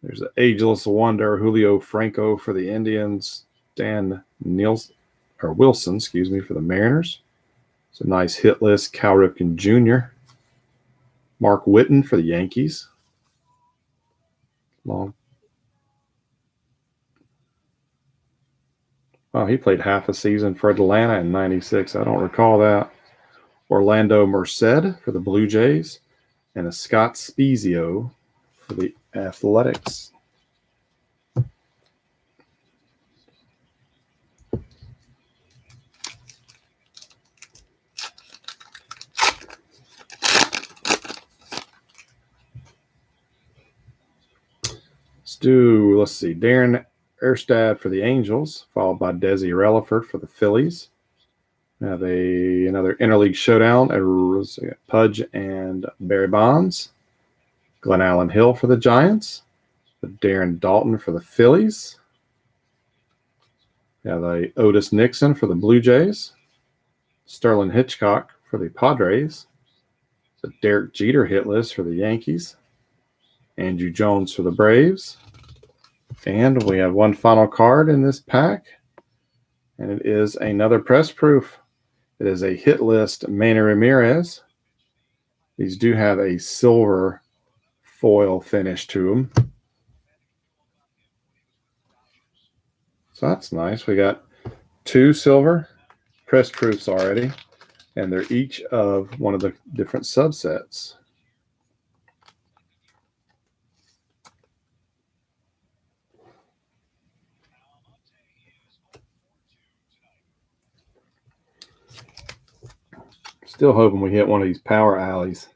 There's an ageless wonder, Julio Franco for the Indians, Dan Wilson, for the Mariners. It's a nice hit list, Cal Ripken Jr., Mark Whitten for the Yankees. Oh, he played half a season for Atlanta in '96. I don't recall that. Orlando Merced for the Blue Jays, and a Scott Spezio for the Athletics. Let's see, Darren Erstad for the Angels, followed by Desi Relaford for the Phillies. We have another interleague showdown, Pudge and Barry Bonds. Glenn Allen Hill for the Giants. Darren Dalton for the Phillies. We have a Otis Nixon for the Blue Jays. Sterling Hitchcock for the Padres. The Derek Jeter hit list for the Yankees. Andrew Jones for the Braves. And we have one final card in this pack, and it is another press proof. It is a hit list Manny Ramirez. These do have a silver foil finish to them. So that's nice. We got 2 silver press proofs already, and they're each of one of the different subsets. Still hoping we hit one of these power alleys.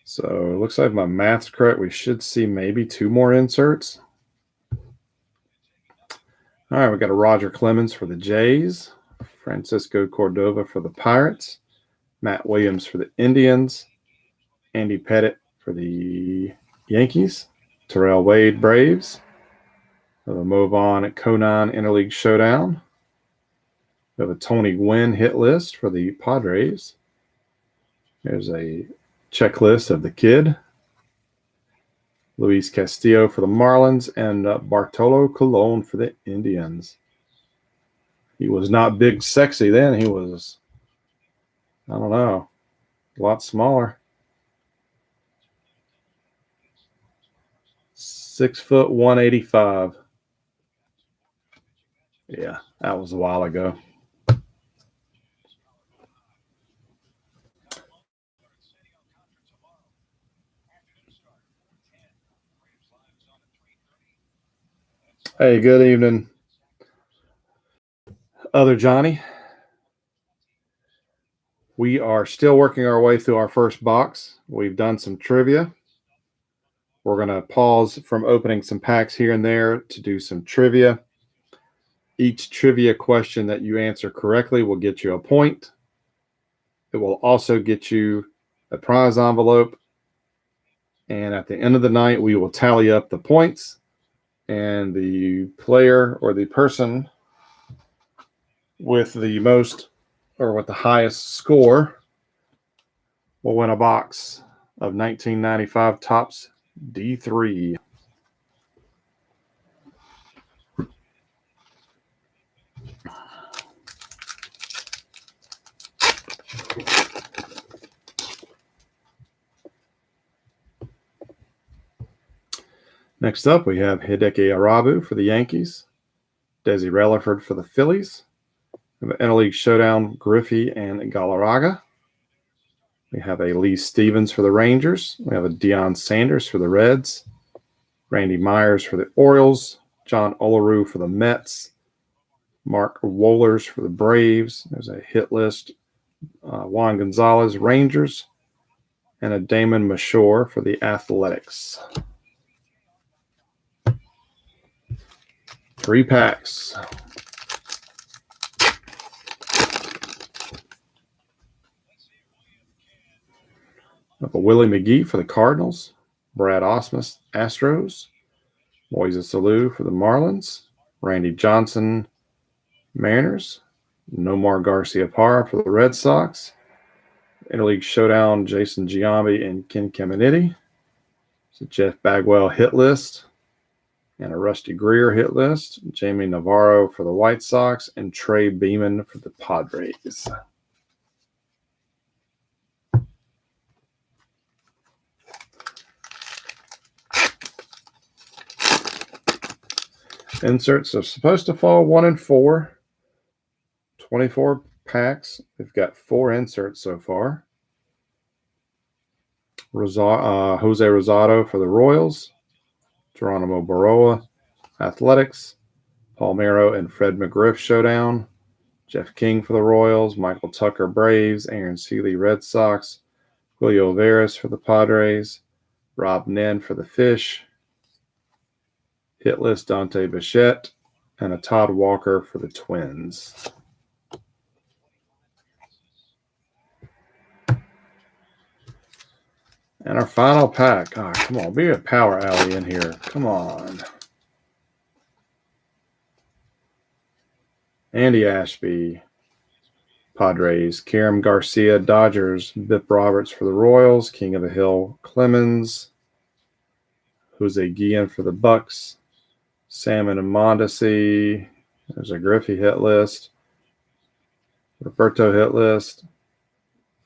So it looks like my math's correct. We should see maybe 2 more inserts. All right, we got a Roger Clemens for the Jays, Francisco Cordova for the Pirates, Matt Williams for the Indians, Andy Pettitte for the Yankees, Terrell Wade Braves. We'll move on at Conan Interleague Showdown. We have a Tony Gwynn hit list for the Padres. There's a checklist of the kid. Luis Castillo for the Marlins, and Bartolo Colon for the Indians. He was not big sexy then. He was, I don't know, a lot smaller. 6 foot 185. Yeah, that was a while ago. Hey, good evening, other Johnny. We are still working our way through our first box. We've done some trivia. We're going to pause from opening some packs here and there to do some trivia. Each trivia question that you answer correctly will get you a point. It will also get you a prize envelope. And at the end of the night, we will tally up the points. And the player or the person with the most or with the highest score will win a box of 1995 Topps D3. Next up, we have Hideki Arabu for the Yankees, Desi Relaford for the Phillies, we have an Interleague Showdown Griffey and Galarraga. We have a Lee Stevens for the Rangers. We have a Deion Sanders for the Reds, Randy Myers for the Orioles, John Olerud for the Mets, Mark Wohlers for the Braves. There's a hit list, Juan Gonzalez, Rangers, and a Damon Mashore for the Athletics. 3 packs. Up a Willie McGee for the Cardinals, Brad Ausmus, Astros, Moises Alou for the Marlins, Randy Johnson, Mariners, Nomar Garciaparra for the Red Sox, Interleague Showdown, Jason Giambi and Ken Caminiti. It's a Jeff Bagwell hit list and a Rusty Greer hit list, Jamie Navarro for the White Sox, and Trey Beeman for the Padres. Inserts are supposed to fall 1 and 4. 24 packs. We've got 4 inserts so far. Jose Rosado for the Royals, Geronimo Baroa, Athletics, Palmeiro and Fred McGriff Showdown, Jeff King for the Royals, Michael Tucker Braves, Aaron Seeley Red Sox, Julio Veras for the Padres, Rob Nen for the Fish, hit list Dante Bichette, and a Todd Walker for the Twins. And our final pack. Oh, come on, be a power alley in here. Come on. Andy Ashby, Padres. Karam Garcia, Dodgers. Bip Roberts for the Royals. King of the Hill, Clemens. Jose Guillen for the Bucks. Salmon and Mondesi. There's a Griffey hit list. Roberto hit list.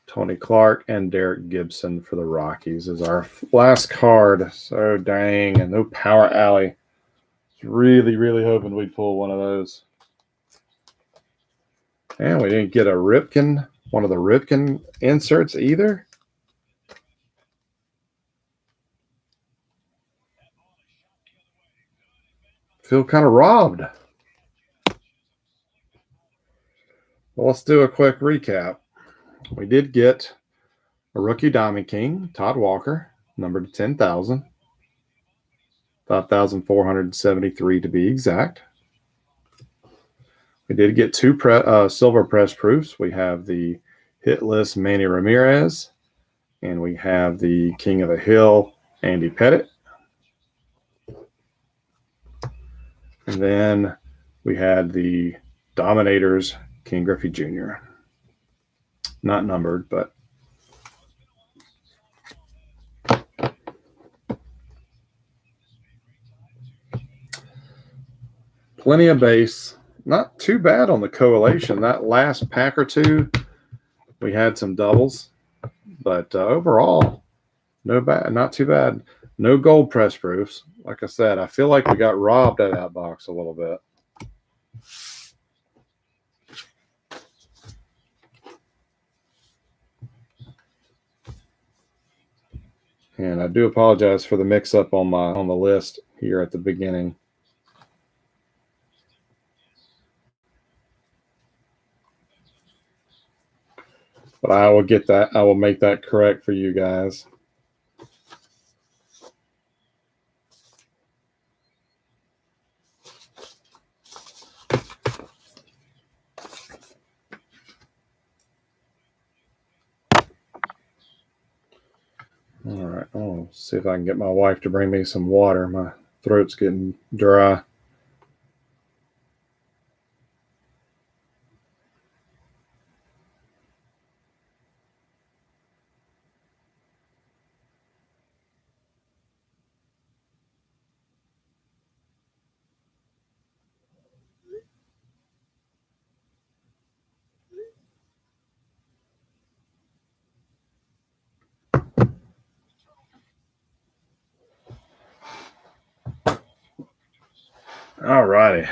Tony Clark and Derek Gibson for the Rockies is our last card. So dang, and no power alley. Really, really hoping we'd pull one of those. And we didn't get a Ripken, one of the Ripken inserts either. Feel kind of robbed. Well, let's do a quick recap. We did get a rookie Diamond King, Todd Walker, numbered to 10,000. 5,473 to be exact. We did get 2 silver press proofs. We have the hit list Manny Ramirez, and we have the King of the Hill, Andy Pettitte. And then we had the Dominators, King Griffey Jr. Not numbered, but plenty of base. Not too bad on the collation. That last pack or two, we had some doubles, but overall, no bad, not too bad. No gold press proofs. Like I said, I feel like we got robbed of that box a little bit. And I do apologize for the mix-up on the list here at the beginning. But I will get that. I will make that correct for you guys. All right. I'll see if I can get my wife to bring me some water. My throat's getting dry. All righty.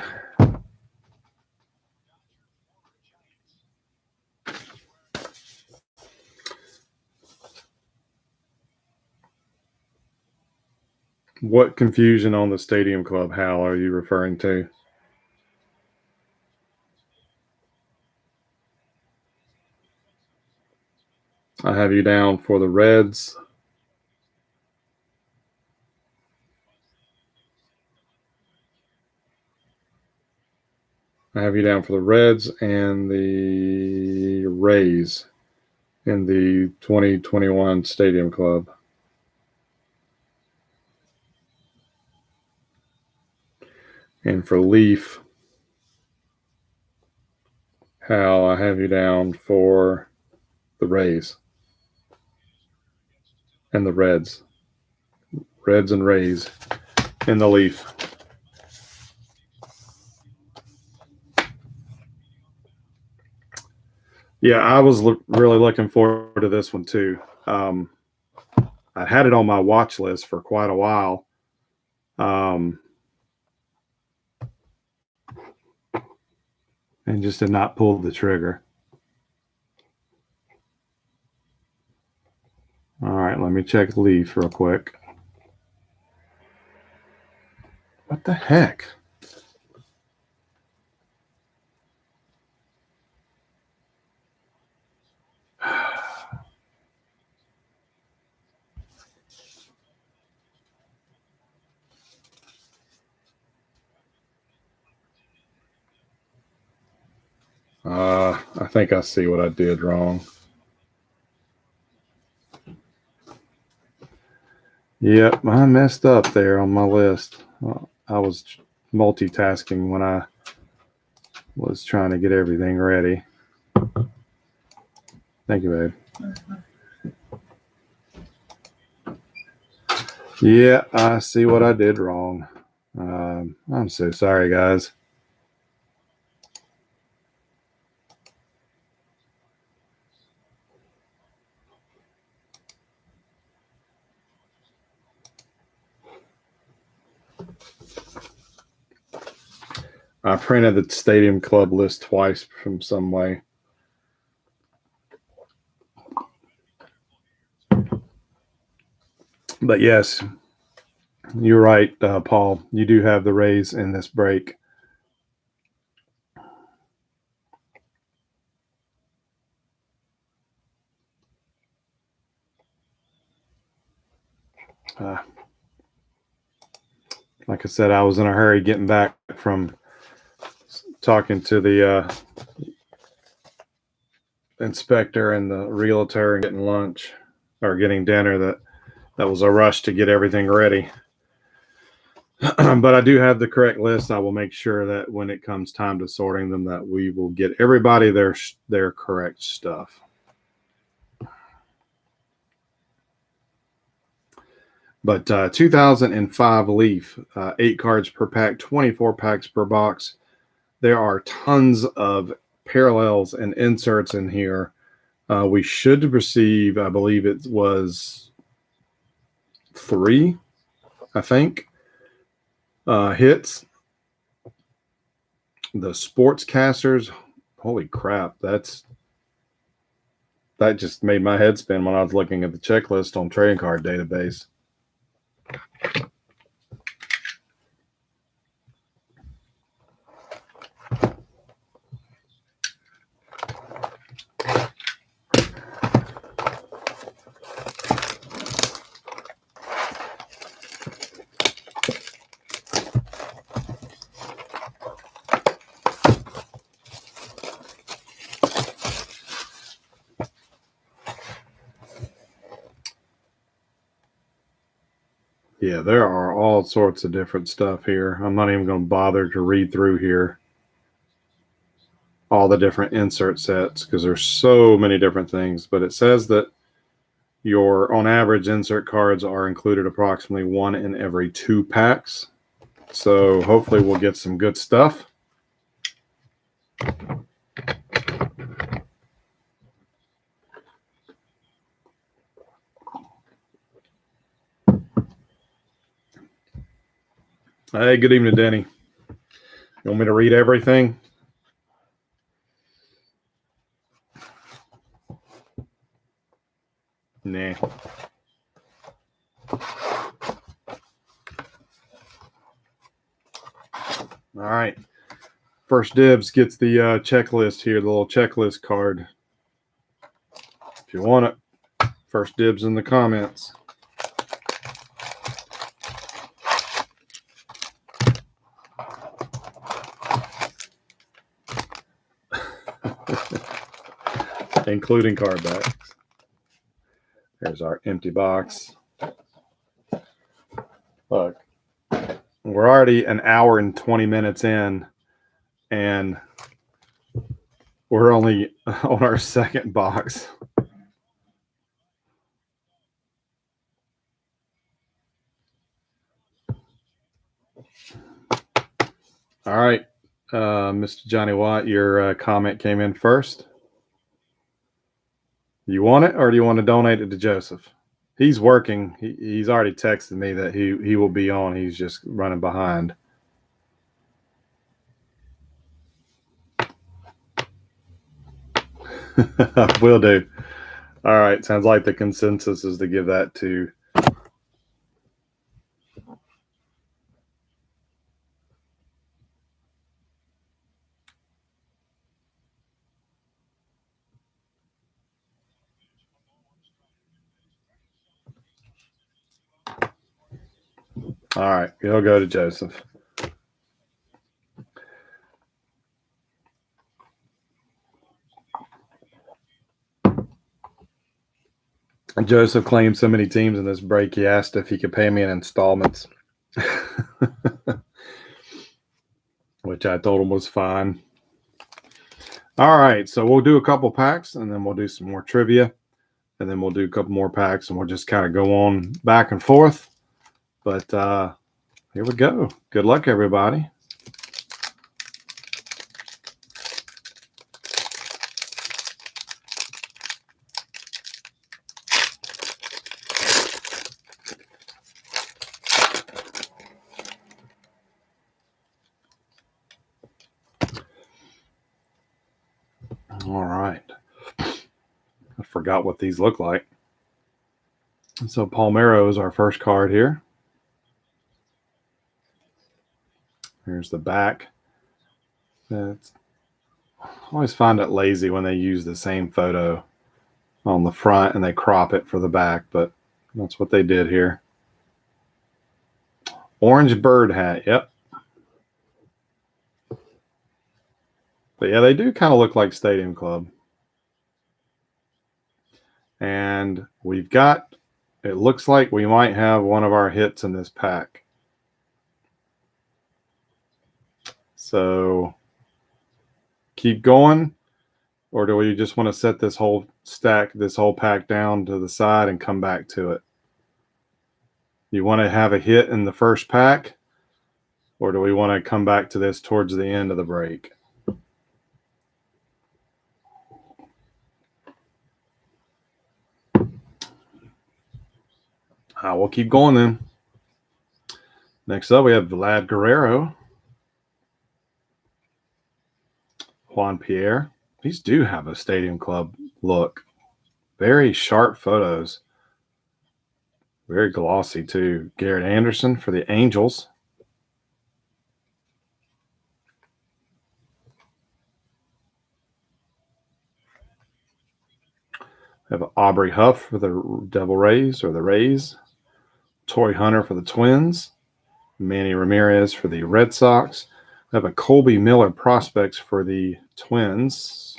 What confusion on the Stadium Club, Hal, are you referring to? I have you down for the Reds. I have you down for the Reds and the Rays in the 2021 Stadium Club. And for Leaf, Hal, I have you down for the Rays and the Reds. Reds and Rays in the Leaf. Yeah, I was really looking forward to this one too. I had it on my watch list for quite a while. And just did not pull the trigger. All right, let me check Leaf real quick. What the heck? I think I see what I did wrong. Yep, I messed up there on my list. I was multitasking when I was trying to get everything ready. Thank you, babe. Yeah, I see what I did wrong. I'm so sorry, guys. I printed the Stadium Club list twice from some way. But yes, you're right, Paul. You do have the Rays in this break. Like I said, I was in a hurry getting back from talking to the inspector and the realtor and getting lunch or getting dinner. That was a rush to get everything ready. But I do have the correct list. I will make sure that when it comes time to sorting them, that we will get everybody their correct stuff. But 2005 Leaf, 8 cards per pack, 24 packs per box. There are tons of parallels and inserts in here. We should receive, I believe it was 3 I think. Hits. The sportscasters. Holy crap. That just made my head spin when I was looking at the checklist on trading card database. Yeah, there are all sorts of different stuff here. I'm not even going to bother to read through here all the different insert sets because there's so many different things. But it says that your, on average, insert cards are included approximately 1 in every 2 packs. So hopefully we'll get some good stuff. Hey, good evening, Denny. You want me to read everything? Nah. All right. First dibs gets the checklist here, the little checklist card. If you want it, first dibs in the comments. Including card backs. There's our empty box. Look, we're already an hour and 20 minutes in, and we're only on our second box. All right, Mr. Johnny Watt, your comment came in first. You want it, or do you want to donate it to Joseph? He's working. He's already texted me that he will be on. He's just running behind. Will do. All right. Sounds like the consensus is to give that to. All right. He'll go to Joseph. Joseph claimed so many teams in this break, he asked if he could pay me in installments, which I told him was fine. All right, so we'll do a couple packs, and then we'll do some more trivia, and then we'll do a couple more packs, and we'll just kind of go on back and forth. But here we go. Good luck, everybody. All right. I forgot what these look like. So Palmeiro is our first card here. Here's the back. I always find it lazy when they use the same photo on the front and they crop it for the back, but that's what they did here. Orange bird hat. Yep. But yeah, they do kind of look like Stadium Club. And we've got, it looks like we might have one of our hits in this pack. So keep going, or do we just want to set this whole stack, this whole pack down to the side and come back to it? You want to have a hit in the first pack, or do we want to come back to this towards the end of the break? We'll keep going then. Next up, we have Vlad Guerrero, Juan Pierre. These do have a Stadium Club look. Very sharp photos. Very glossy, too. Garrett Anderson for the Angels. We have Aubrey Huff for the Devil Rays or the Rays. Torrey Hunter for the Twins. Manny Ramirez for the Red Sox. We have a Colby Miller prospects for the Twins.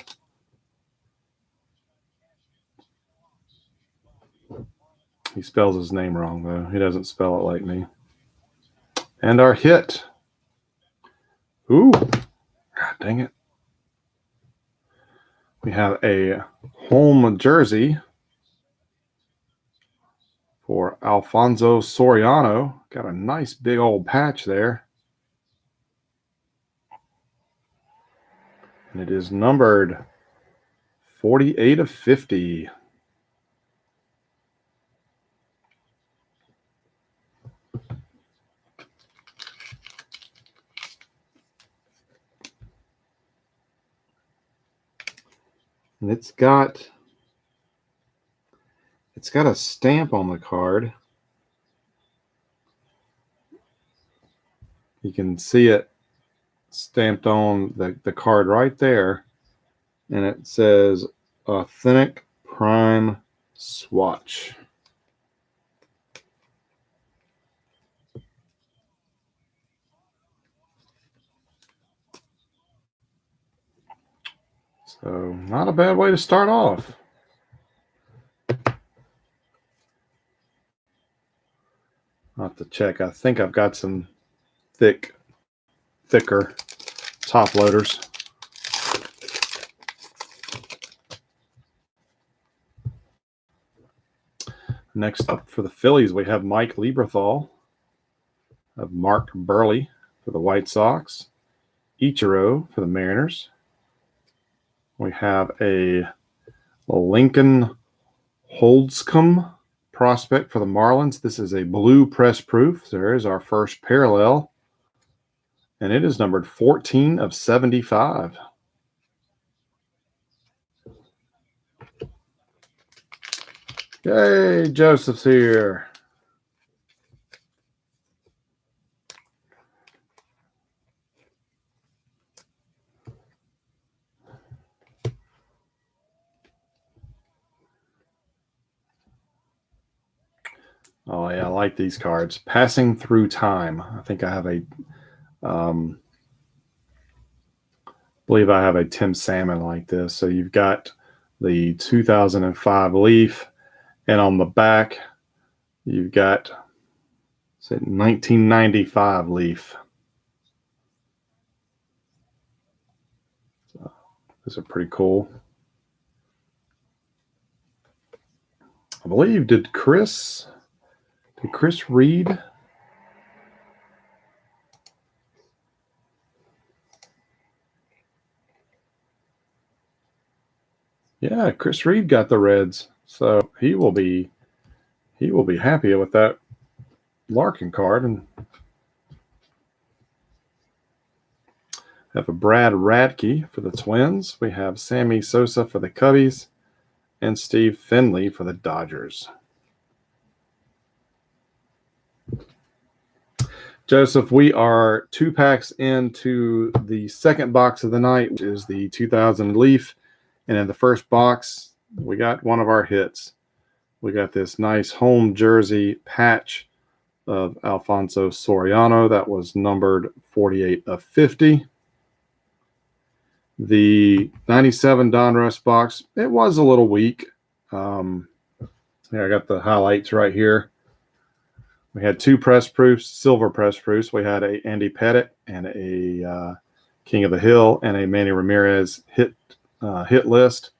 He spells his name wrong, though. He doesn't spell it like me. And our hit. Ooh. God dang it. We have a home jersey for Alfonso Soriano. Got a nice big old patch there. And it is numbered 48 of 50. And it's got a stamp on the card. You can see it stamped on the card right there. And it says Authentic Prime Swatch. So not a bad way to start off. I'll have to check. I think I've got some thicker top loaders. Next up for the Phillies, we have Mike Lieberthal, of Mark Burley for the White Sox, Ichiro for the Mariners. We have a Lincoln Holdscomb prospect for the Marlins. This is a blue press proof. There is our first parallel. And it is numbered 14 of 75. Yay, Joseph's here. Oh, yeah, I like these cards. Passing Through Time. I think I have a believe I have a Tim Salmon like this. So you've got the 2005 Leaf, and on the back, you've got 1995 Leaf. So those are pretty cool. I believe, did Chris Reed? Yeah, Chris Reed got the Reds, so he will be happy with that Larkin card. And have a Brad Radke for the Twins. We have Sammy Sosa for the Cubbies, and Steve Finley for the Dodgers. Joseph, we are 2 packs into the second box of the night, which is the 2000 Leaf. And in the first box, we got one of our hits. We got this nice home jersey patch of Alfonso Soriano that was numbered 48 of 50. The 97 Donruss box, it was a little weak. Here, I got the highlights right here. We had 2 press proofs, silver press proofs. We had a Andy Pettitte and a King of the Hill and a Manny Ramirez hit list.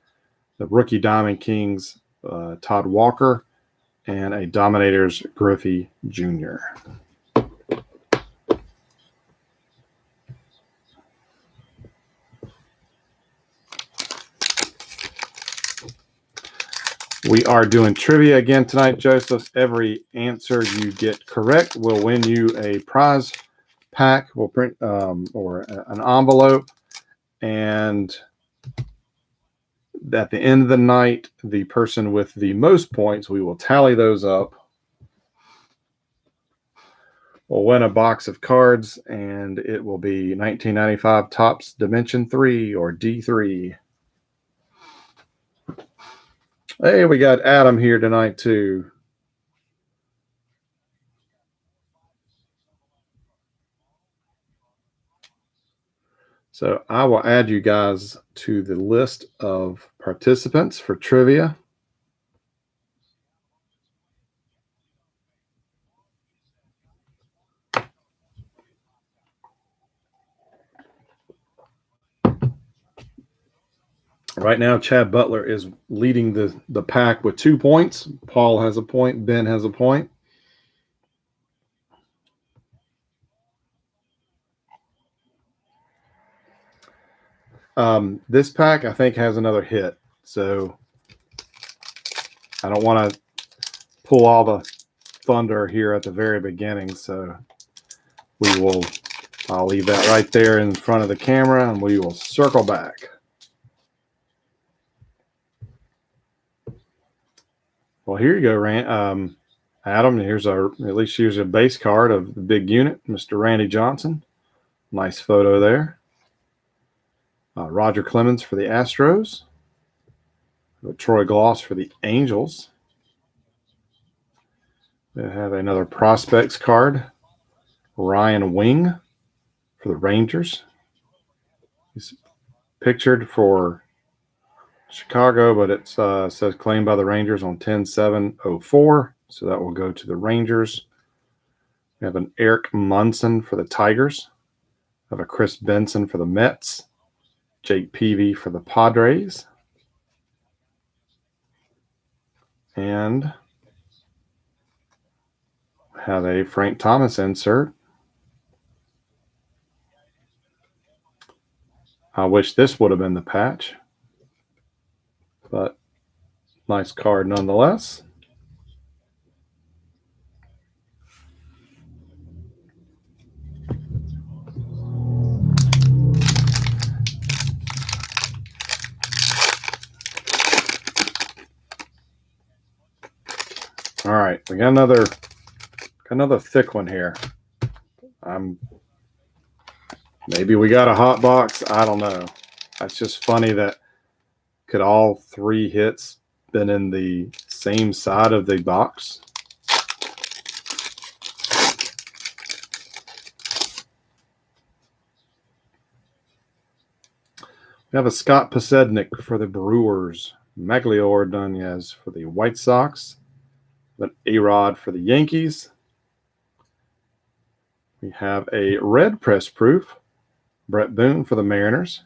The rookie Diamond Kings, Todd Walker, and a Dominators Griffey Jr. We are doing trivia again tonight, Joseph. Every answer you get correct will win you a prize pack. We'll print or an envelope, and at the end of the night, the person with the most points, we will tally those up. Will win a box of cards, and it will be 1995 Topps Dimension 3 or D3. Hey, we got Adam here tonight too. So I will add you guys to the list of participants for trivia. Right now, Chad Butler is leading the pack with 2 points. Paul has a point. Ben has a point. This pack, I think, has another hit. So I don't want to pull all the thunder here at the very beginning. So I'll leave that right there in front of the camera, and we will circle back. Well, here you go, Adam. Here's a base card of the big unit, Mr. Randy Johnson. Nice photo there. Roger Clemens for the Astros. Troy Gloss for the Angels. We have another prospects card. Ryan Wing for the Rangers. He's pictured for Chicago, but it says claimed by the Rangers on 10/7/04. So that will go to the Rangers. We have an Eric Munson for the Tigers. We have a Chris Benson for the Mets. Jake Peavy for the Padres. And have a Frank Thomas insert. I wish this would have been the patch, but nice card nonetheless. All right, we got another thick one here. Maybe we got a hot box. I don't know. That's just funny that could all 3 hits been in the same side of the box. We have a Scott Posednik for the Brewers. Maglio Ordonez for the White Sox. An A-Rod for the Yankees. We have a red press proof. Brett Boone for the Mariners.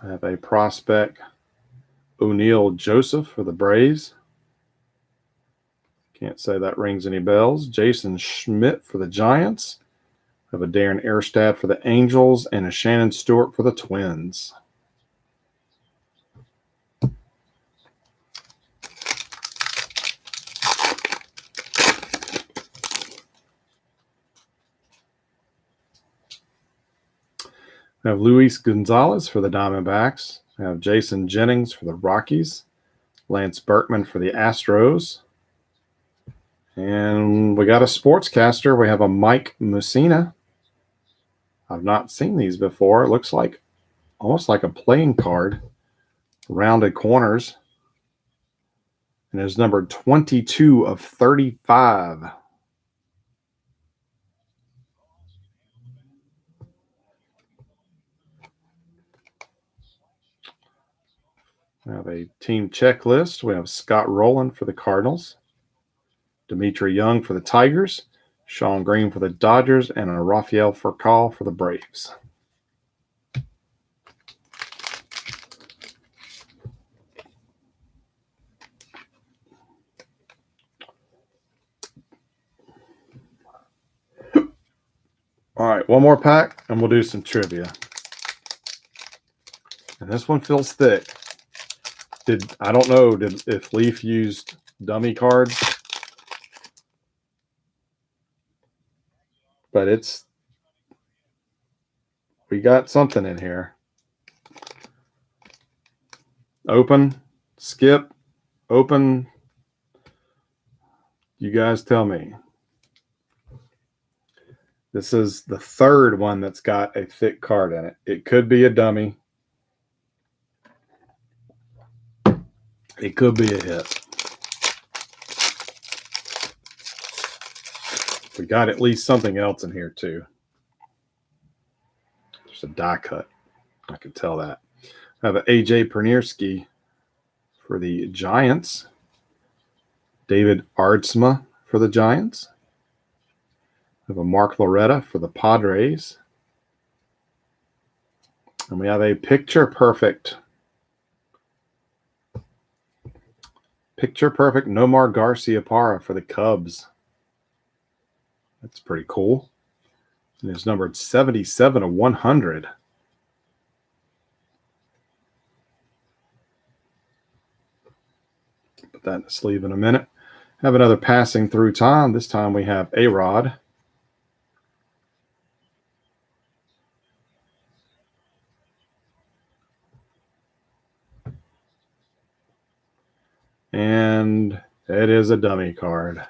I have a prospect, O'Neal Joseph for the Braves. Can't say that rings any bells. Jason Schmidt for the Giants. I have a Darren Erstad for the Angels and a Shannon Stewart for the Twins. I have Luis Gonzalez for the Diamondbacks. I have Jason Jennings for the Rockies. Lance Berkman for the Astros. And we got a sportscaster. We have a Mike Mussina. I've not seen these before. It looks like almost like a playing card. Rounded corners. And it's numbered 22/35. We have a team checklist. We have Scott Rowland for the Cardinals, Dimitri Young for the Tigers, Sean Green for the Dodgers, and a Rafael Furcal for the Braves. All right, one more pack, and we'll do some trivia. this one feels thick. I don't know if Leaf used dummy cards, but we got something in here. Open, skip, open. You guys tell me. This is the third one that's got a thick card in it. It could be a dummy. It could be a hit. We got at least something else in here too. There's a die cut. I can tell that. I have an AJ Perniersky for the Giants. David Ardsma for the Giants. We have a Mark Loretta for the Padres. And we have a picture perfect Nomar Garciaparra for the Cubs. That's pretty cool. And it's numbered 77 of 100. Put that in the sleeve in a minute. Have another passing through time. This time we have A-Rod. And it is a dummy card.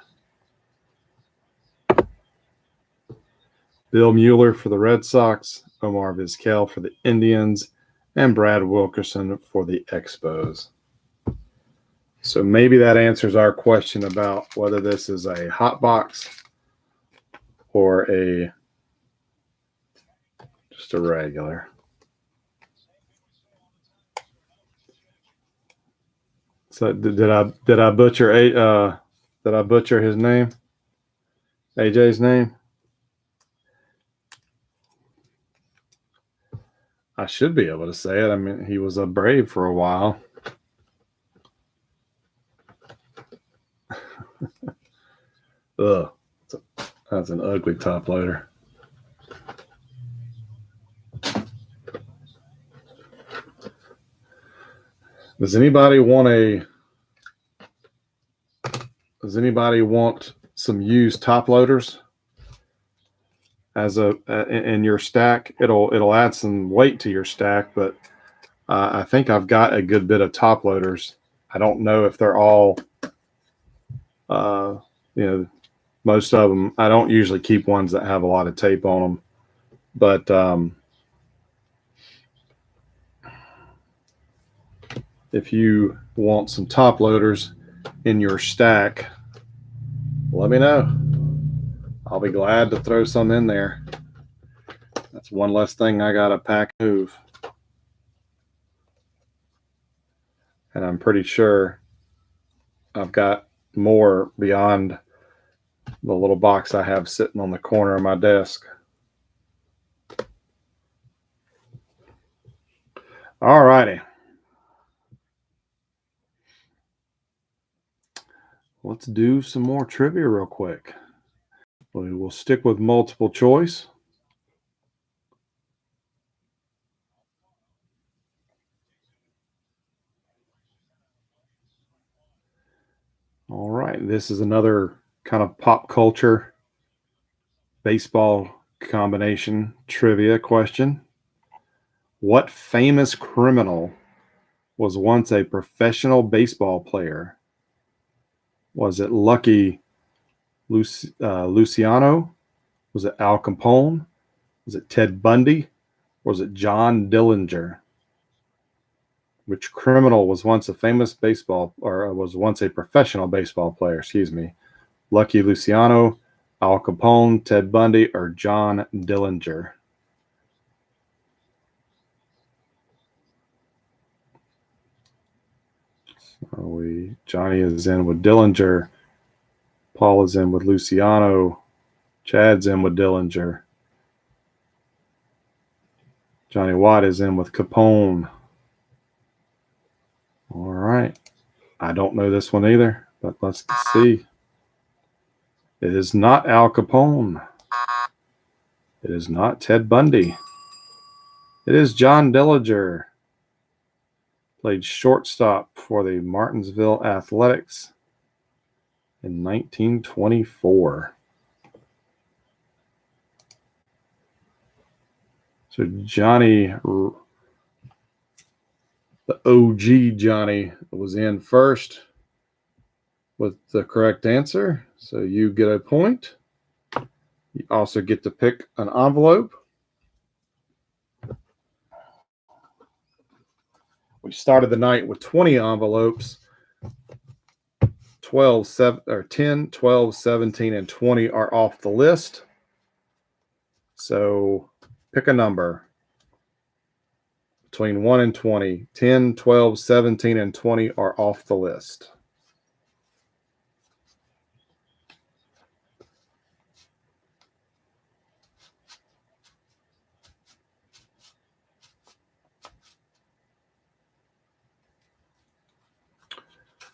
Bill Mueller for the Red Sox, Omar Vizquel for the Indians, and Brad Wilkerson for the Expos. So maybe that answers our question about whether this is a hot box or just a regular. So did I butcher his name? AJ's name? I should be able to say it. I mean, he was a Brave for a while. Ugh, that's an ugly top loader. Does anybody want some used top loaders as in your stack? It'll add some weight to your stack, but I think I've got a good bit of top loaders. I don't know if they're all, most of them. I don't usually keep ones that have a lot of tape on them, but if you want some top loaders in your stack, let me know. I'll be glad to throw some in there. That's one less thing I got to pack move. And I'm pretty sure I've got more beyond the little box I have sitting on the corner of my desk. All righty. Let's do some more trivia real quick. We will stick with multiple choice. All right, this is another kind of pop culture baseball combination trivia question. What famous criminal was once a professional baseball player? Was it Lucky Luciano? Was it Al Capone? Was it Ted Bundy? Or was it John Dillinger? Which criminal was once a professional baseball player? Excuse me. Lucky Luciano, Al Capone, Ted Bundy, or John Dillinger? Johnny is in with Dillinger. Paul is in with Luciano. Chad's in with Dillinger. Johnny Watt is in with Capone. All right. I don't know this one either, but let's see. It is not Al Capone. It is not Ted Bundy. It is John Dillinger. Played shortstop for the Martinsville Athletics in 1924. So Johnny, the OG Johnny, was in first with the correct answer. So you get a point. You also get to pick an envelope. We started the night with 20 envelopes. 10, 12, 17, and 20 are off the list. So pick a number between 1 and 20. 10, 12, 17, and 20 are off the list.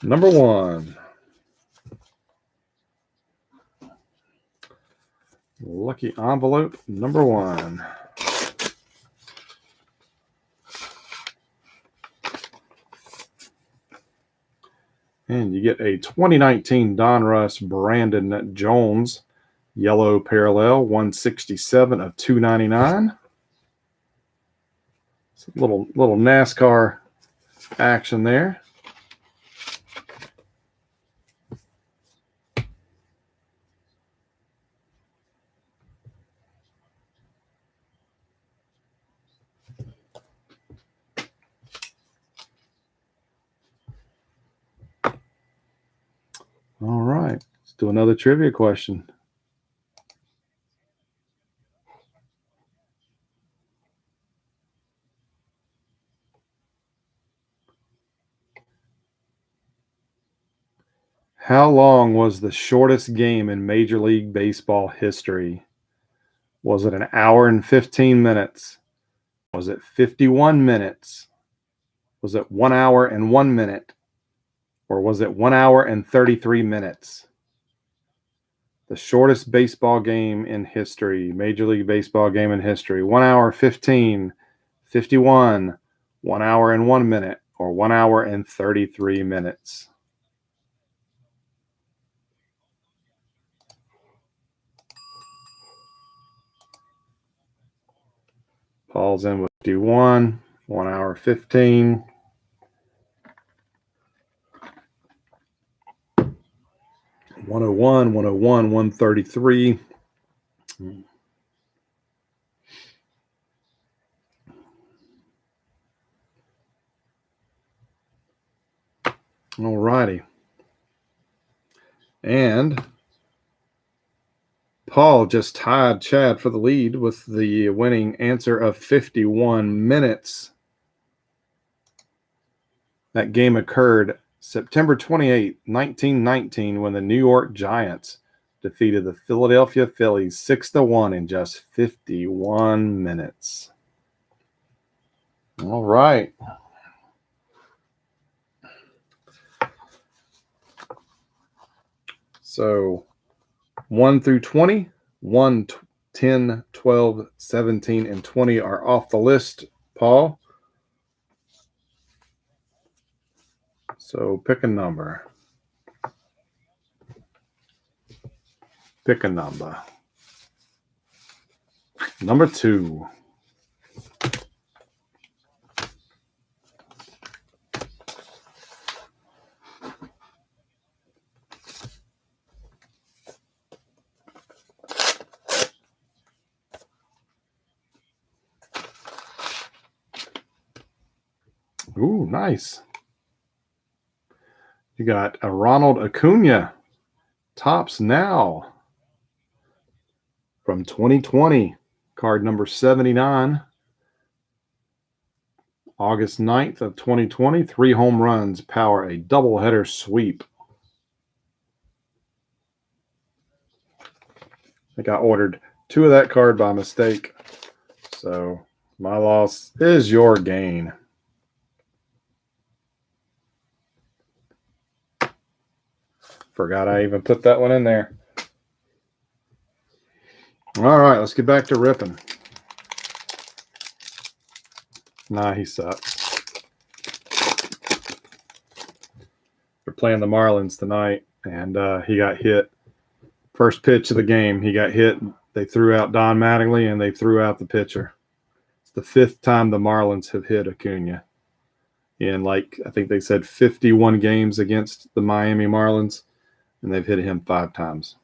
Number 1. Lucky envelope number 1. And you get a 2019 Donruss Brandon Jones yellow parallel, 167 of 299. It's a little NASCAR action there. All right, let's do another trivia question. How long was the shortest game in Major League Baseball history? Was it an hour and 15 minutes? Was it 51 minutes? Was it 1 hour and 1 minute? Or was it 1 hour and 33 minutes? The shortest baseball game in history, Major League Baseball game in history. 1 hour, 15, 51, 1 hour and 1 minute, or 1 hour and 33 minutes. Paul's in with 51, 1 hour, 15. (101, 101, 133). All righty. And Paul just tied Chad for the lead with the winning answer of 51 minutes. That game occurred September 28, 1919, when the New York Giants defeated the Philadelphia Phillies 6-1 in just 51 minutes. All right. So 1 through 20, 1, 10, 12, 17, and 20 are off the list, Paul. So pick a number. Pick a number. Number 2. Ooh, nice. You got a Ronald Acuna, Topps Now, from 2020, card number 79. August 9th of 2020, 3 home runs power a doubleheader sweep. I think I ordered 2 of that card by mistake. So my loss is your gain. Forgot I even put that one in there. All right, let's get back to ripping. Nah, he sucks. playing the Marlins tonight, and he got hit. First pitch of the game, he got hit. They threw out Don Mattingly, and they threw out the pitcher. It's the 5th time the Marlins have hit Acuna in, like, I think they said 51 games against the Miami Marlins, and they've hit him 5 times.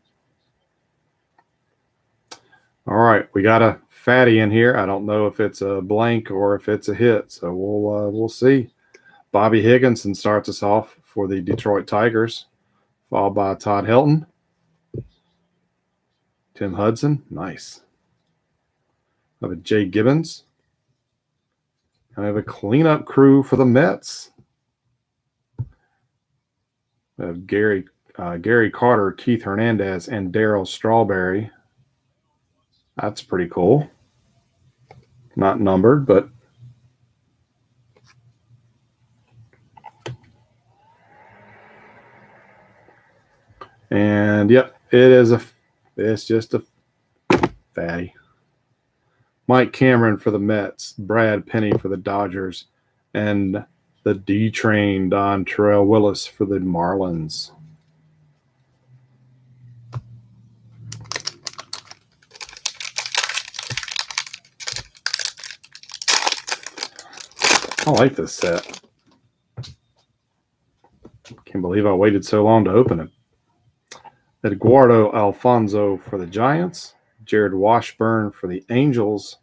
All right, we got a fatty in here. I don't know if it's a blank or if it's a hit, so we'll see. Bobby Higginson starts us off for the Detroit Tigers, followed by Todd Helton. Tim Hudson, nice. I have a Jay Gibbons. I have a cleanup crew for the Mets. I have Gary Carter, Keith Hernandez, and Darryl Strawberry. That's pretty cool. Not numbered, but and yep, it's just a fatty. Mike Cameron for the Mets, Brad Penny for the Dodgers, and the D-Train Don Terrell Willis for the Marlins. I like this set. Can't believe I waited so long to open it. Eduardo Alfonso for the Giants, Jared Washburn for the Angels,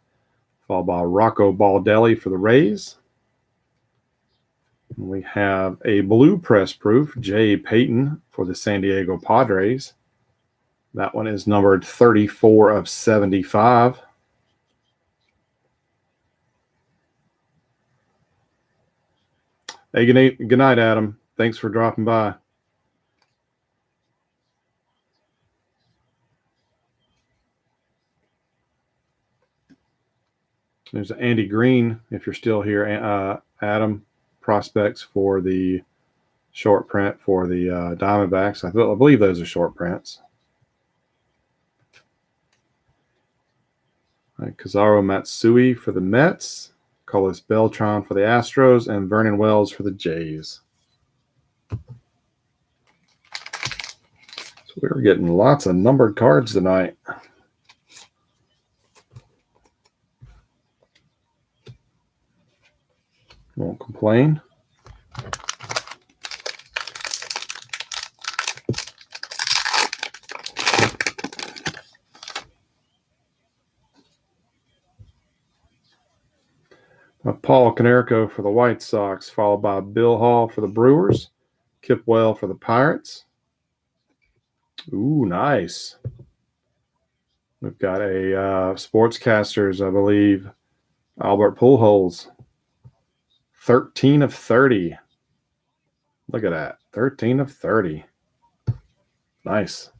followed by Rocco Baldelli for the Rays. We have a blue press proof, Jay Payton for the San Diego Padres. That one is numbered 34 of 75. Hey, good night, Adam. Thanks for dropping by. There's Andy Green, if you're still here, Adam, prospects for the short print for the Diamondbacks. I believe those are short prints. Kizaru Matsui for the Mets, Carlos Beltran for the Astros, and Vernon Wells for the Jays. So we're getting lots of numbered cards tonight. Won't complain. Paul Konerko for the White Sox, followed by Bill Hall for the Brewers, Kip Well for the Pirates. Ooh, nice. We've got a Sportscasters, I believe, Albert Pujols. 13 of 30. Look at that. 13 of 30. Nice.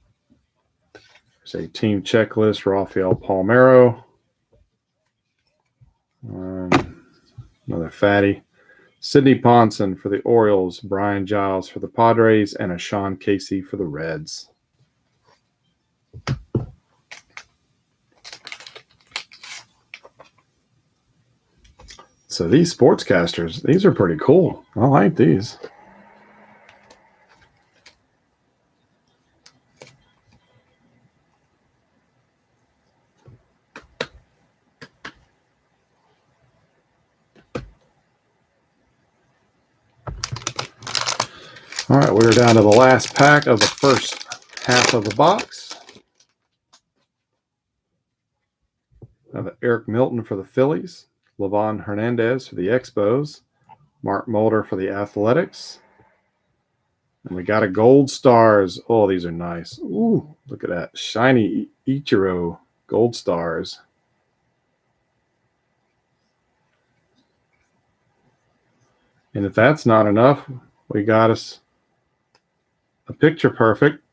There's a team checklist, Rafael Palmeiro. Another fatty. Sidney Ponson for the Orioles, Brian Giles for the Padres, and a Sean Casey for the Reds. So these Sportscasters, these are pretty cool. I like these. All right, we're down to the last pack of the first half of the box. I have Eric Milton for the Phillies, Levon Hernandez for the Expos, Mark Mulder for the Athletics. And we got a Gold Stars. Oh, these are nice. Ooh, look at that. Shiny Ichiro Gold Stars. And if that's not enough, we got us a picture perfect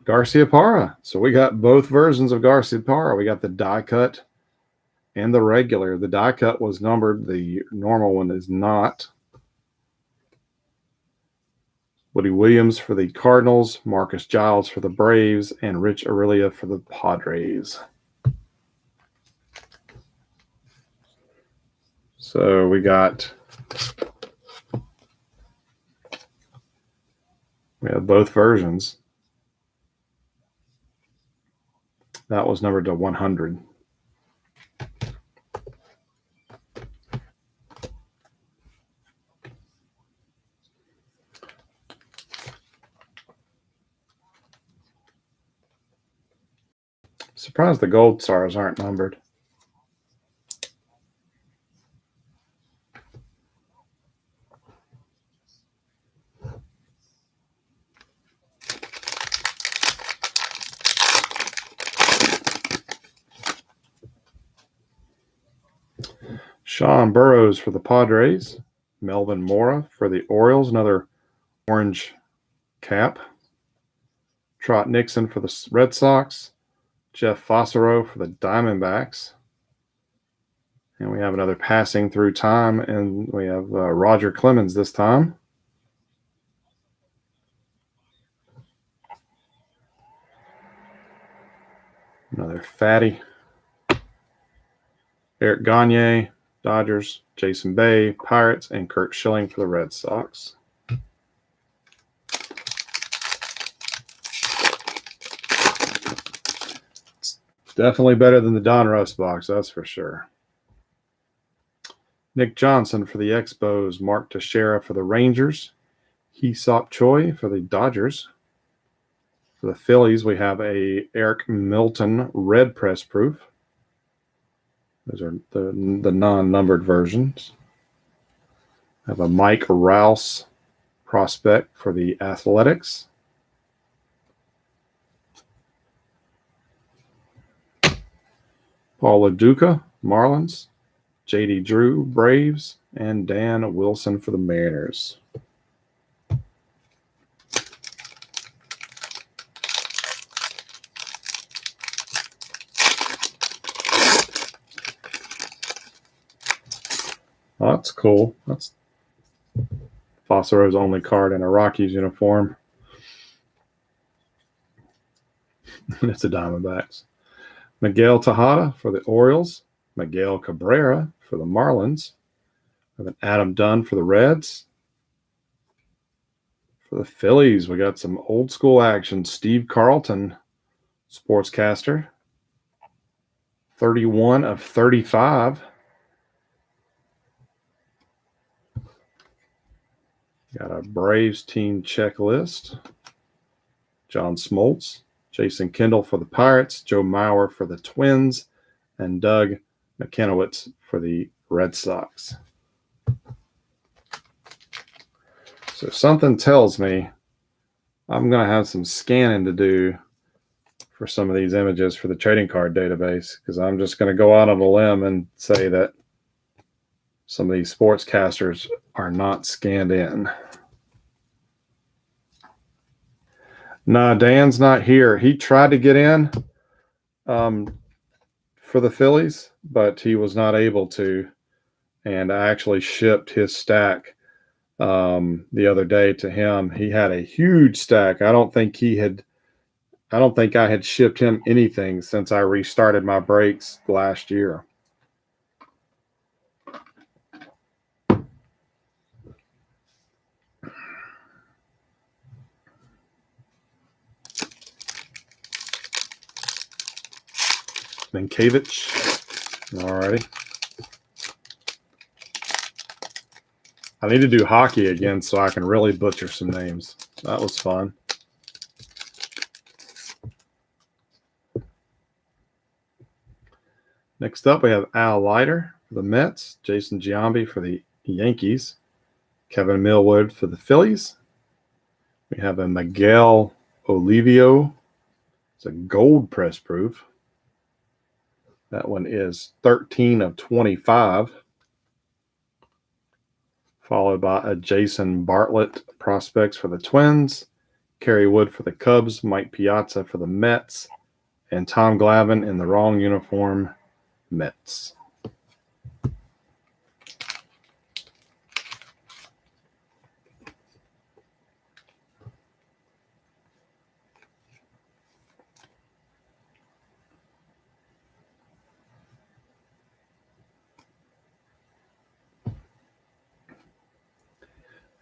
Garciaparra. So we got both versions of Garciaparra. We got the die cut and the regular. The die cut was numbered. The normal one is not. Woody Williams for the Cardinals, Marcus Giles for the Braves, and Rich Aurelia for the Padres. So we got We have both versions. That was numbered to 100. Surprised the gold stars aren't numbered. Sean Burrows for the Padres. Melvin Mora for the Orioles, another orange cap. Trot Nixon for the Red Sox. Jeff Fossero for the Diamondbacks. And we have another passing through time, and we have Roger Clemens this time. Another fatty. Eric Gagne, Dodgers. Jason Bay, Pirates, and Kurt Schilling for the Red Sox. It's definitely better than the Don Russ box, that's for sure. Nick Johnson for the Expos. Mark Teixeira for the Rangers. Hee-Seop Choi for the Dodgers. For the Phillies, we have a Eric Milton red press proof. Those are the non-numbered versions. I have a Mike Rouse prospect for the Athletics. Paul LaDuca, Marlins. J.D. Drew, Braves. And Dan Wilson for the Mariners. Oh, that's cool. That's Fossero's only card in a Rockies uniform. It's the Diamondbacks. Miguel Tejada for the Orioles. Miguel Cabrera for the Marlins. And then Adam Dunn for the Reds. For the Phillies, we got some old school action. Steve Carlton, sportscaster. 31 of 35. Got a Braves team checklist. John Smoltz, Jason Kendall for the Pirates, Joe Mauer for the Twins, and Doug McKenowitz for the Red Sox. So something tells me I'm going to have some scanning to do for some of these images for the trading card database, because I'm just going to go out on a limb and say that some of these sportscasters are not scanned in. No, Dan's not here. He tried to get in for the Phillies, but he was not able to. And I actually shipped his stack the other day to him. He had a huge stack. I don't think I had shipped him anything since I restarted my breaks last year. Minkiewicz. Alrighty. I need to do hockey again so I can really butcher some names. That was fun. Next up, we have Al Leiter for the Mets, Jason Giambi for the Yankees, Kevin Millwood for the Phillies. We have a Miguel Olivio. It's a gold press proof. That one is 13 of 25. Followed by a Jason Bartlett prospects for the Twins, Kerry Wood for the Cubs, Mike Piazza for the Mets, and Tom Glavine in the wrong uniform, Mets.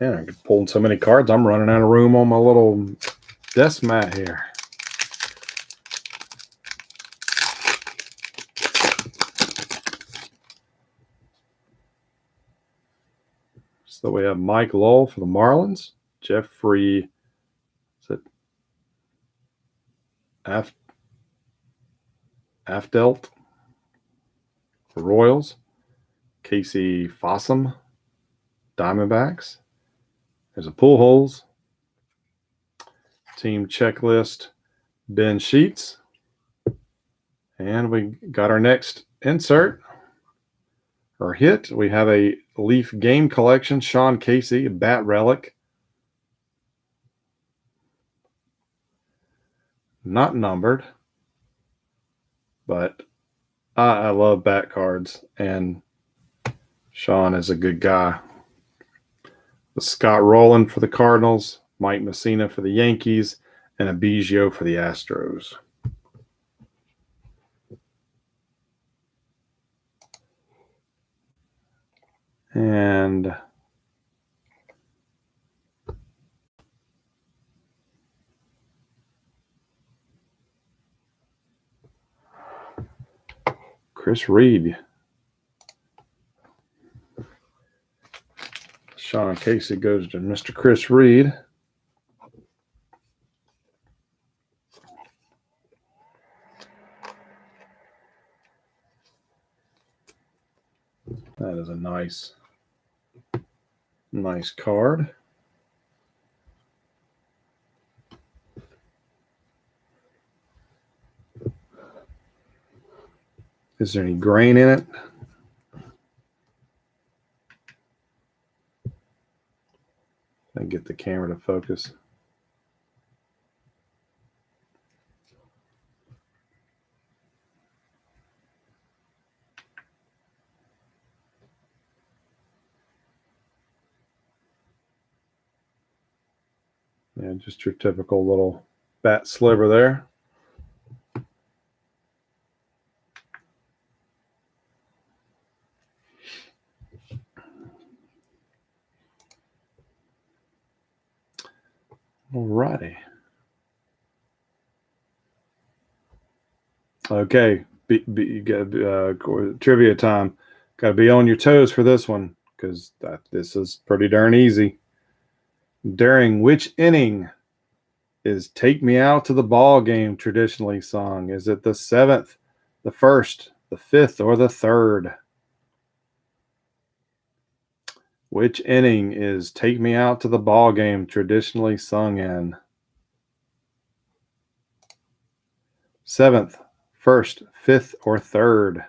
Man, I pulled so many cards, I'm running out of room on my little desk mat here. So we have Mike Lowell for the Marlins. Jeffrey, is it Afdelt for Royals. Casey Fossum, Diamondbacks. There's a pool holes. Team checklist, Ben Sheets. And we got our next insert or hit. We have a Leaf game collection, Sean Casey, a bat relic. Not numbered, but I love bat cards, and Sean is a good guy. Scott Rowland for the Cardinals, Mike Messina for the Yankees, and a Biggio for the Astros. And Chris Reed. Sean Casey goes to Mr. Chris Reed. That is a nice card. Is there any grain in it? I get the camera to focus. Yeah, just your typical little bat sliver there. All righty. Okay, trivia time. Got to be on your toes for this one because this is pretty darn easy. During which inning is "Take Me Out to the Ball Game" traditionally sung? Is it the 7th, the 1st, the 5th, or the 3rd? Which inning is "Take Me Out to the Ball Game" traditionally sung in? 7th, 1st, 5th, or 3rd?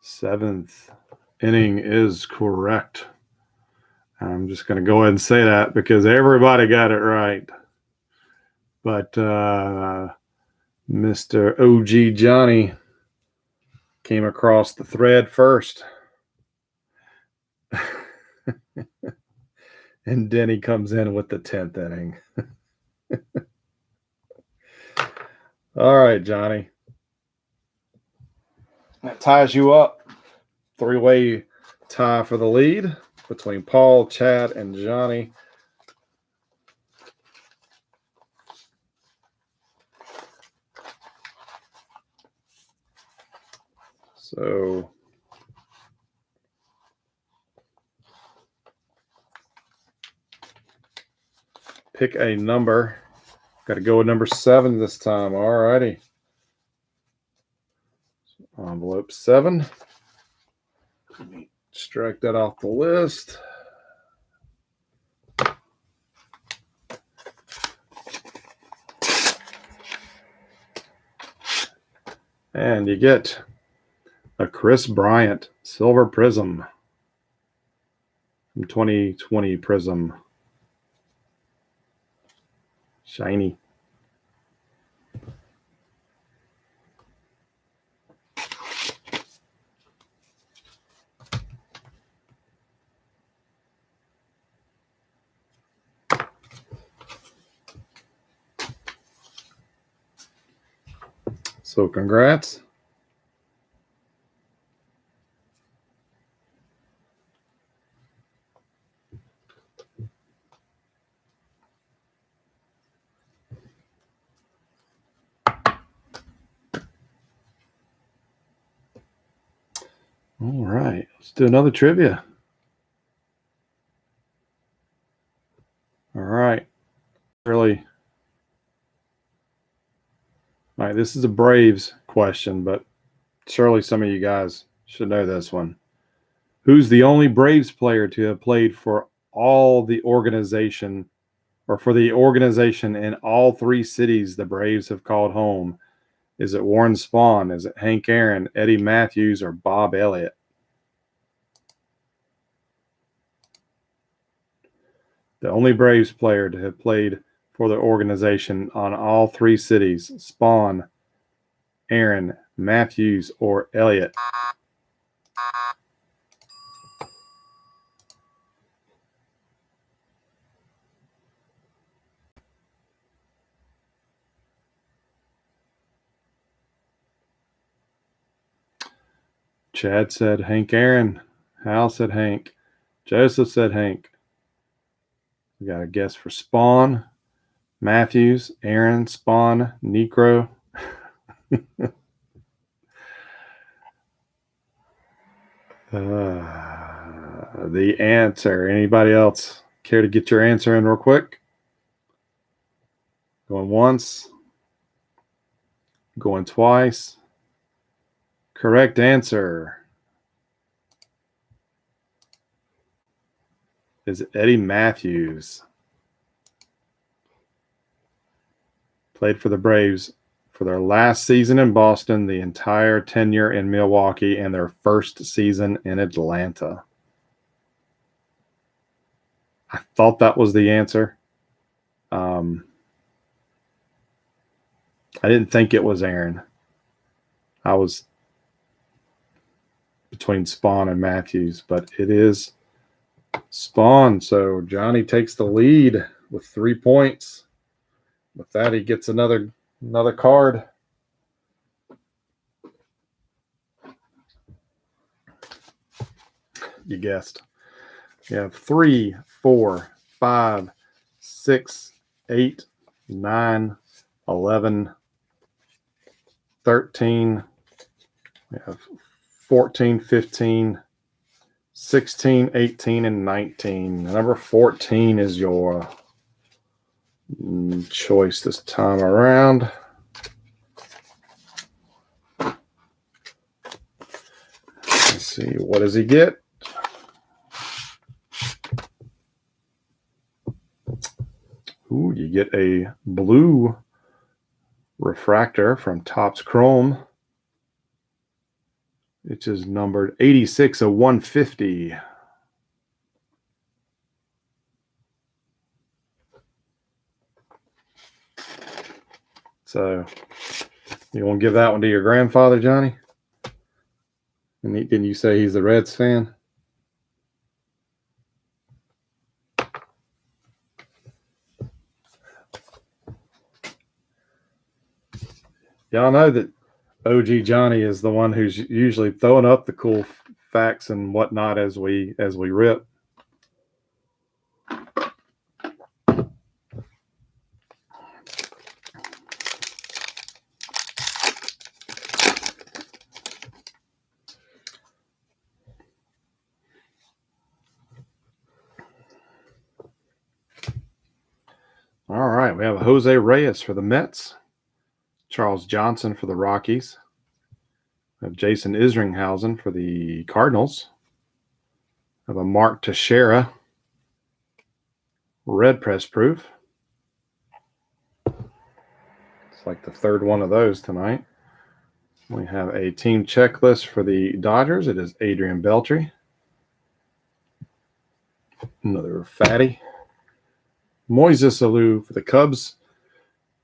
7th inning is correct. I'm just going to go ahead and say that because everybody got it right. But Mr. OG Johnny came across the thread first. And Denny comes in with the 10th inning. All right, Johnny. That ties you up. 3-way tie for the lead between Paul, Chad, and Johnny. So pick a number. Got to go with number 7 this time. All righty. Envelope 7. Let me strike that off the list. And you get a Chris Bryant Silver Prism from 2020 Prism. Shiny. So congrats. All right, let's do another trivia. All right, really. All right, this is a Braves question, but surely some of you guys should know this one. Who's the only Braves player to have played for all the organization, or for the organization in all three cities the Braves have called home? Is it Warren Spahn? Is it Hank Aaron, Eddie Matthews, or Bob Elliott? The only Braves player to have played for the organization on all three cities: Spahn, Aaron, Matthews, or Elliott. Chad said Hank Aaron. Hal said Hank. Joseph said Hank. We got a guess for Spahn, Matthews, Aaron, Spahn, Necro. The answer. Anybody else care to get your answer in real quick? Going once. Going twice. Correct answer is Eddie Matthews. Played for the Braves for their last season in Boston, the entire tenure in Milwaukee, and their first season in Atlanta. I thought that was the answer. I didn't think it was Aaron. I was between Spahn and Matthews, but it is Spahn. So Johnny takes the lead with 3 points. With that, he gets another card. You guessed. You have 3, 4, 5, 6, 8, 9, 11, 13. We have 14, 15, 16, 18, and 19. Number 14 is your choice this time around. Let's see, what does he get? Ooh, you get a blue refractor from Topps Chrome, which is numbered 86 of 150. So you want to give that one to your grandfather, Johnny? And didn't you say he's a Reds fan? Y'all know that OG Johnny is the one who's usually throwing up the cool facts and whatnot as we rip. All right, we have Jose Reyes for the Mets, Charles Johnson for the Rockies. We have Jason Isringhausen for the Cardinals. We have a Mark Teixeira, red press proof. It's like the third one of those tonight. We have a team checklist for the Dodgers. It is Adrian Beltre. Another fatty. Moises Alou for the Cubs.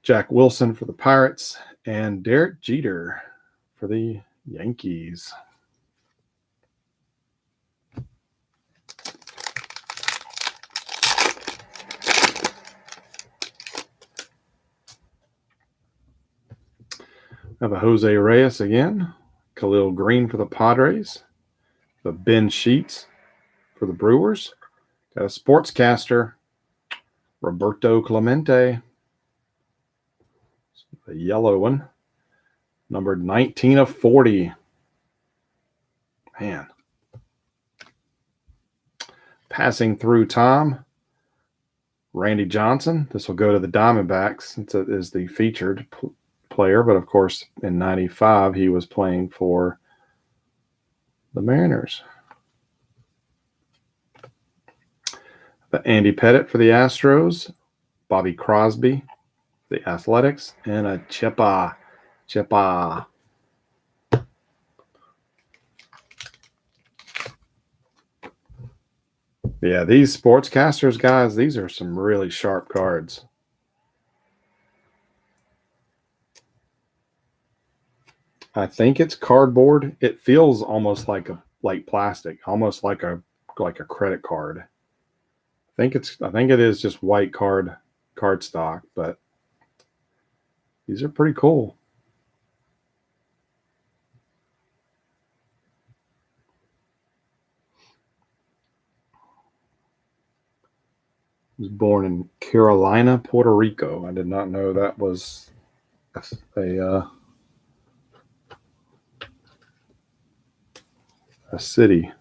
Jack Wilson for the Pirates. And Derek Jeter for the Yankees. I have a Jose Reyes again. Khalil Green for the Padres. The Ben Sheets for the Brewers. Got a sportscaster, Roberto Clemente. The yellow one. Numbered 19 of 40. Man. Passing through time, Randy Johnson. This will go to the Diamondbacks since it is the featured player. But, of course, in 95, he was playing for the Mariners. But Andy Pettitte for the Astros, Bobby Crosby, the Athletics, and a Chippa. Yeah, these sportscasters, guys, these are some really sharp cards. I think it's cardboard. It feels almost like plastic, almost like a credit card. I think it is just white cardstock, but these are pretty cool. He was born in Carolina, Puerto Rico. I did not know that was a city.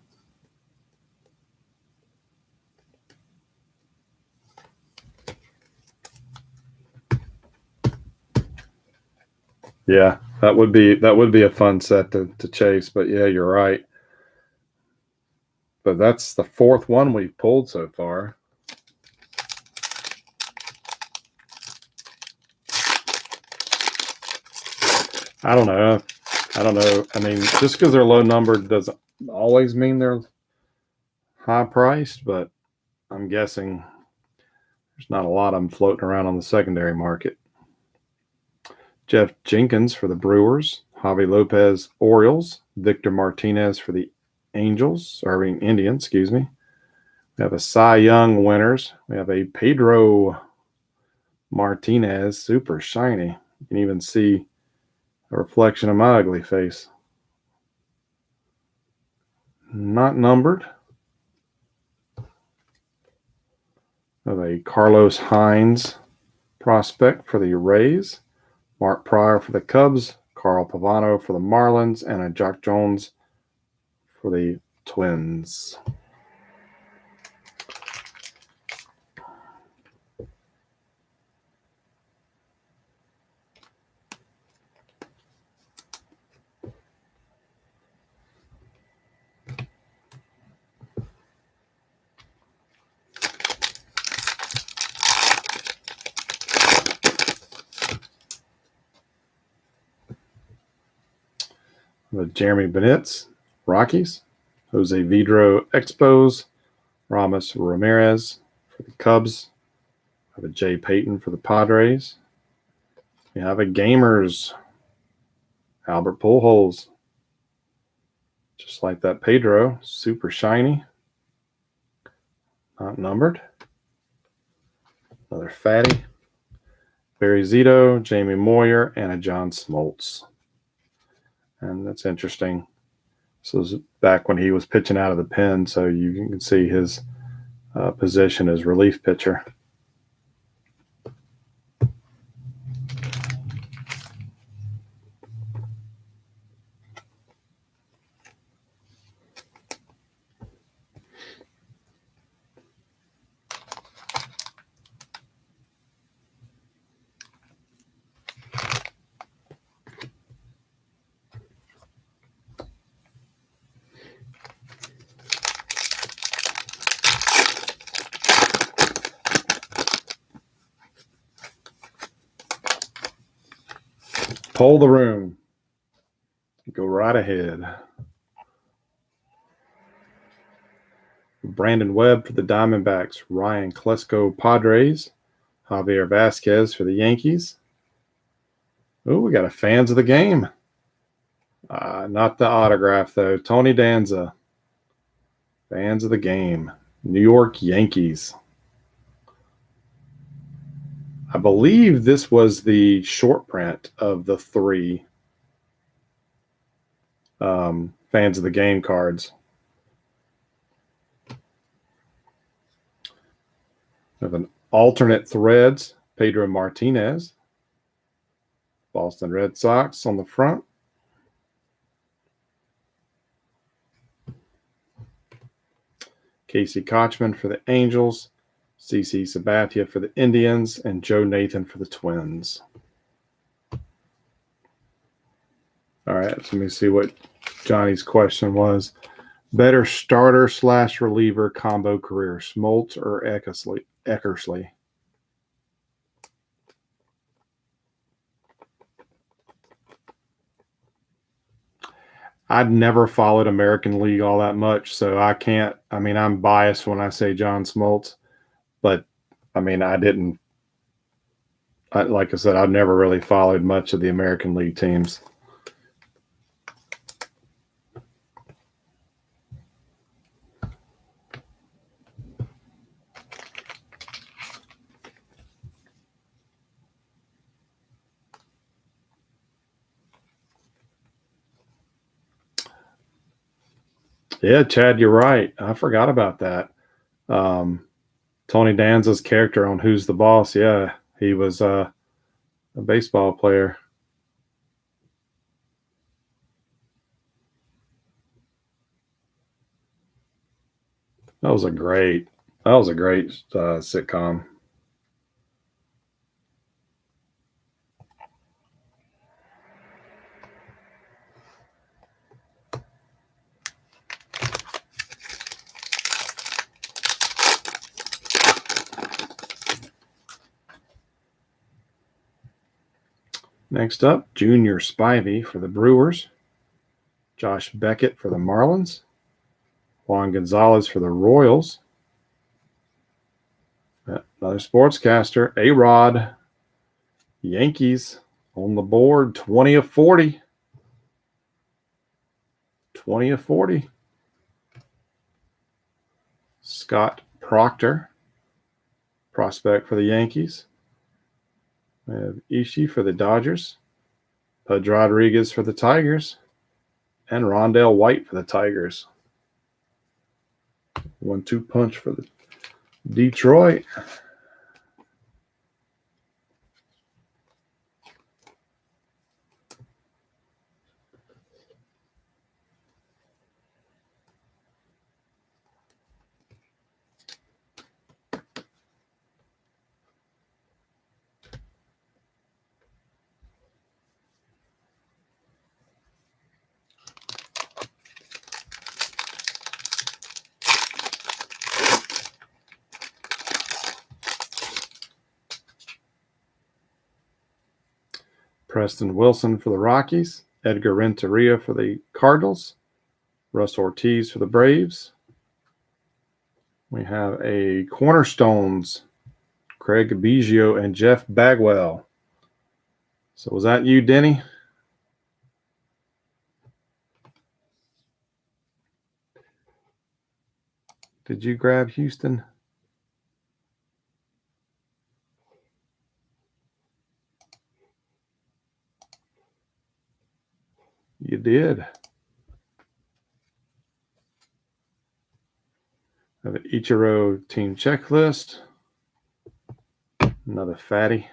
Yeah, that would be a fun set to chase. But yeah, you're right. But that's the fourth one we've pulled so far. I don't know. I mean, just because they're low numbered doesn't always mean they're high priced, but I'm guessing there's not a lot of them floating around on the secondary market. Jeff Jenkins for the Brewers, Javi Lopez, Orioles, Victor Martinez for the Indians, excuse me. We have a Cy Young winners. We have a Pedro Martinez, super shiny. You can even see a reflection of my ugly face. Not numbered. We have a Carlos Hines prospect for the Rays, Mark Pryor for the Cubs, Carl Pavano for the Marlins, and a Jock Jones for the Twins. With Jeremy Benitez, Rockies, Jose Vidro, Expos, Ramos Ramirez for the Cubs, we have a Jay Payton for the Padres. We have a Gamers, Albert Pujols, just like that Pedro, super shiny, not numbered. Another fatty, Barry Zito, Jamie Moyer, and a John Smoltz. And that's interesting. So this is back when he was pitching out of the pen, so you can see his position as relief pitcher. Poll the room. Go right ahead. Brandon Webb for the Diamondbacks, Ryan Klesko, Padres, Javier Vasquez for the Yankees. Oh, we got a fans of the game. Not the autograph, though. Tony Danza. Fans of the game. New York Yankees. I believe this was the short print of the three fans of the game cards. We have an alternate threads, Pedro Martinez, Boston Red Sox on the front. Casey Kochman for the Angels, CC Sabathia for the Indians, and Joe Nathan for the Twins. All right, so let me see what Johnny's question was. Better starter/reliever combo career, Smoltz or Eckersley? I'd never followed American League all that much, so I can't. I mean, I'm biased when I say John Smoltz, but I mean, like I said, I've never really followed much of the American League teams. Yeah, Chad, you're right. I forgot about that. Tony Danza's character on Who's the Boss? Yeah, he was a baseball player. That was a great sitcom. Next up, Junior Spivey for the Brewers, Josh Beckett for the Marlins, Juan Gonzalez for the Royals, another sportscaster, A-Rod, Yankees on the board, 20 of 40. 20 of 40. Scott Proctor, prospect for the Yankees. We have Ishii for the Dodgers, Pudge Rodriguez for the Tigers, and Rondell White for the Tigers. 1-2 punch for the Detroit. Preston Wilson for the Rockies, Edgar Renteria for the Cardinals, Russ Ortiz for the Braves. We have a Cornerstones, Craig Biggio and Jeff Bagwell. So was that you, Denny? Did you grab Houston? You did. Have an Ichiro team checklist. Another fatty.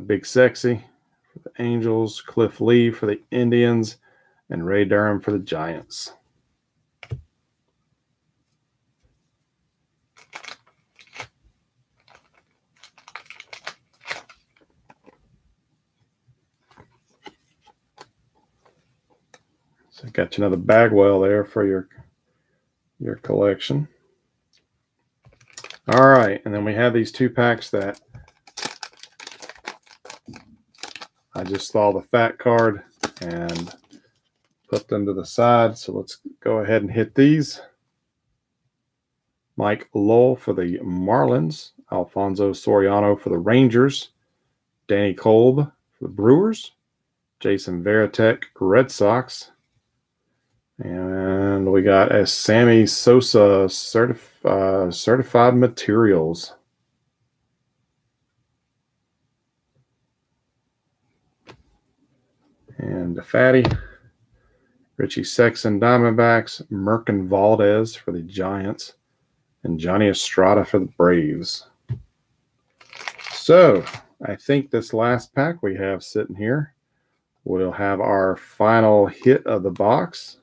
Big Sexy for the Angels, Cliff Lee for the Indians, and Ray Durham for the Giants. So got you another Bagwell there for your collection. All right, and then we have these 2 packs that I just saw the fat card and put them to the side. So let's go ahead and hit these. Mike Lowell for the Marlins, Alfonso Soriano for the Rangers, Danny Kolb for the Brewers, Jason Varitek, Red Sox, and we got a Sammy Sosa certified materials. And the fatty, Richie Sexson Diamondbacks, Merkin Valdez for the Giants, and Johnny Estrada for the Braves. So I think this last pack we have sitting here, we'll have our final hit of the box.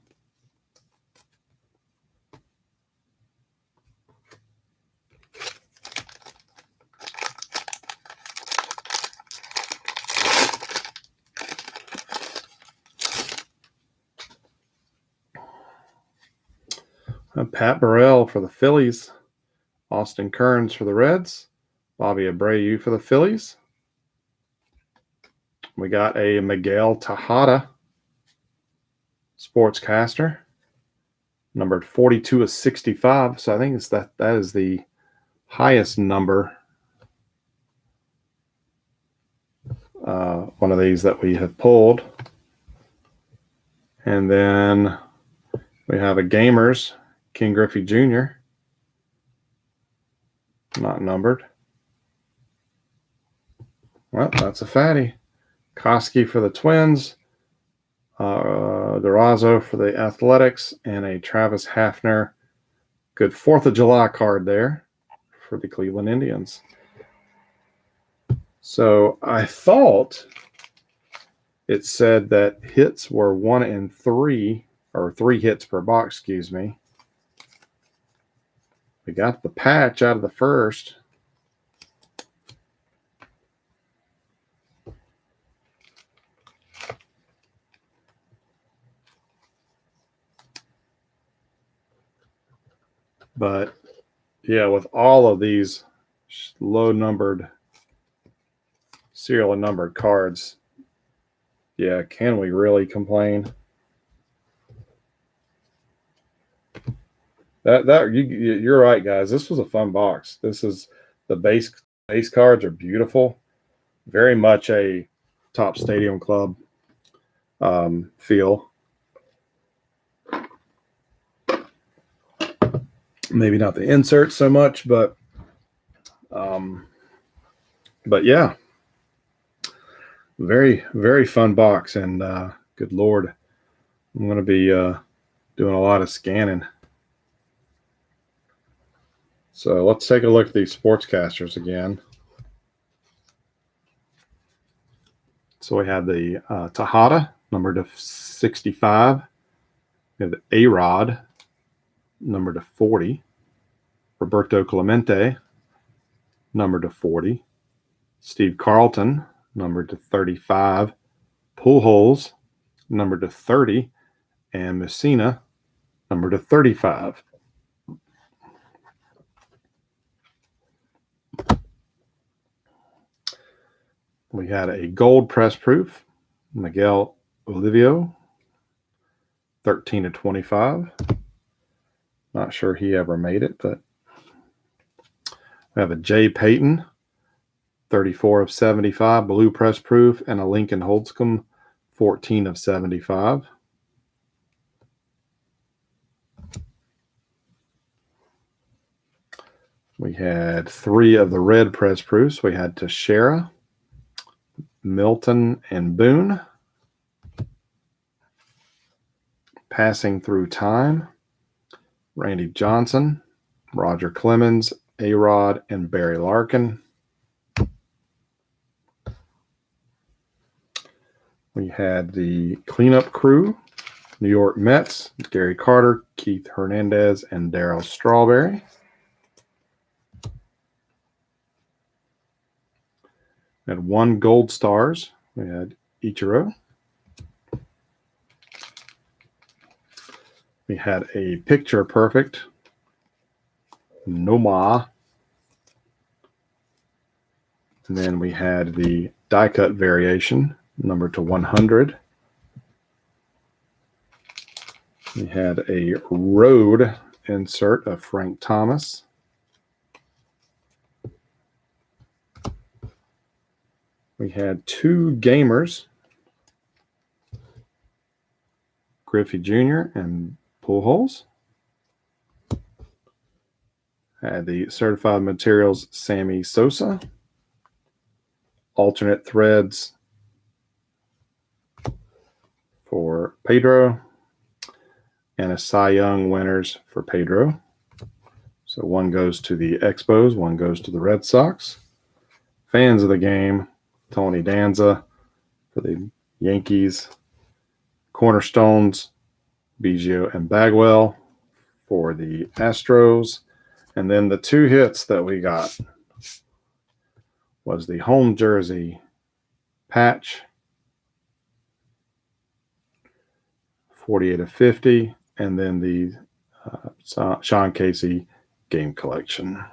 Pat Burrell for the Phillies. Austin Kearns for the Reds. Bobby Abreu for the Phillies. We got a Miguel Tejada sportscaster, numbered 42 of 65. So I think that is the highest number. One of these that we have pulled. And then we have a Gamers, King Griffey Jr., not numbered. Well, that's a fatty. Koski for the Twins, Durazo for the Athletics, and a Travis Hafner. Good 4th of July card there for the Cleveland Indians. So I thought it said that hits were 1 and 3, or 3 hits per box, excuse me. We got the patch out of the first. But yeah, with all of these low numbered, serial numbered cards, yeah, can we really complain? You're right, guys. This was a fun box. This is the base cards are beautiful. Very much a Top Stadium Club feel. Maybe not the insert so much, but yeah, very, very fun box. And good Lord, I'm going to be doing a lot of scanning. So let's take a look at these sportscasters again. So we have the Tejada, numbered to 65. We have the A-Rod, numbered to 40. Roberto Clemente, numbered to 40. Steve Carlton, numbered to 35. Pujols, numbered to 30. And Messina, numbered to 35. We had a gold press proof, Miguel Olivio, 13 to 25. Not sure he ever made it, but we have a Jay Payton, 34 of 75, blue press proof, and a Lincoln Holtzcomb, 14 of 75. We had 3 of the red press proofs. We had Teixeira, Milton, and Boone. Passing Through Time, Randy Johnson, Roger Clemens, A-Rod, and Barry Larkin. We had the Cleanup Crew, New York Mets, Gary Carter, Keith Hernandez, and Darryl Strawberry. We had 1 Gold Stars. We had Ichiro. We had a Picture Perfect, Noma. And then we had the die cut variation, numbered to 100. We had a road insert of Frank Thomas. We had 2 Gamers, Griffey Jr. and Pujols. Had the Certified Materials Sammy Sosa. Alternate threads for Pedro. And a Cy Young winners for Pedro. So 1 goes to the Expos, 1 goes to the Red Sox. Fans of the game, Tony Danza for the Yankees. Cornerstones, Biggio and Bagwell for the Astros. And then the 2 hits that we got was the home jersey patch, 48 of 50, and then the Sean Casey game collection.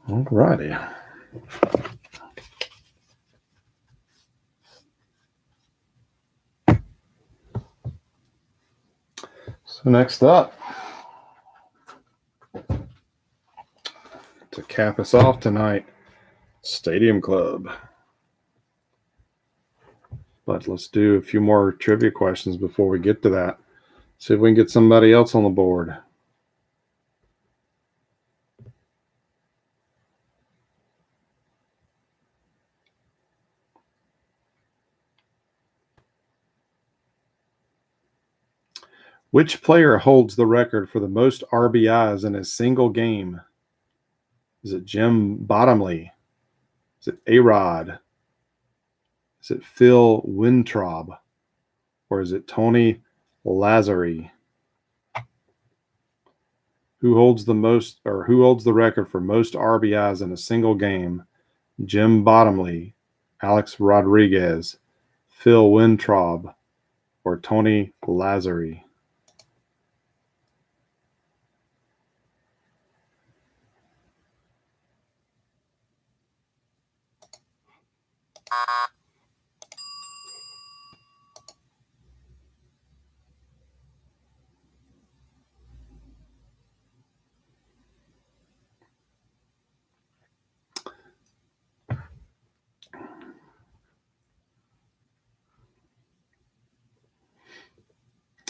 All righty. So next up, to cap us off tonight, Stadium Club. But let's do a few more trivia questions before we get to that. See if we can get somebody else on the board. Which player holds the record for the most RBIs in a single game? Is it Jim Bottomley? Is it A-Rod? Is it Phil Weintraub? Or is it Tony Lazzari? Who holds the record for most RBIs in a single game? Jim Bottomley, Alex Rodriguez, Phil Weintraub, or Tony Lazzari?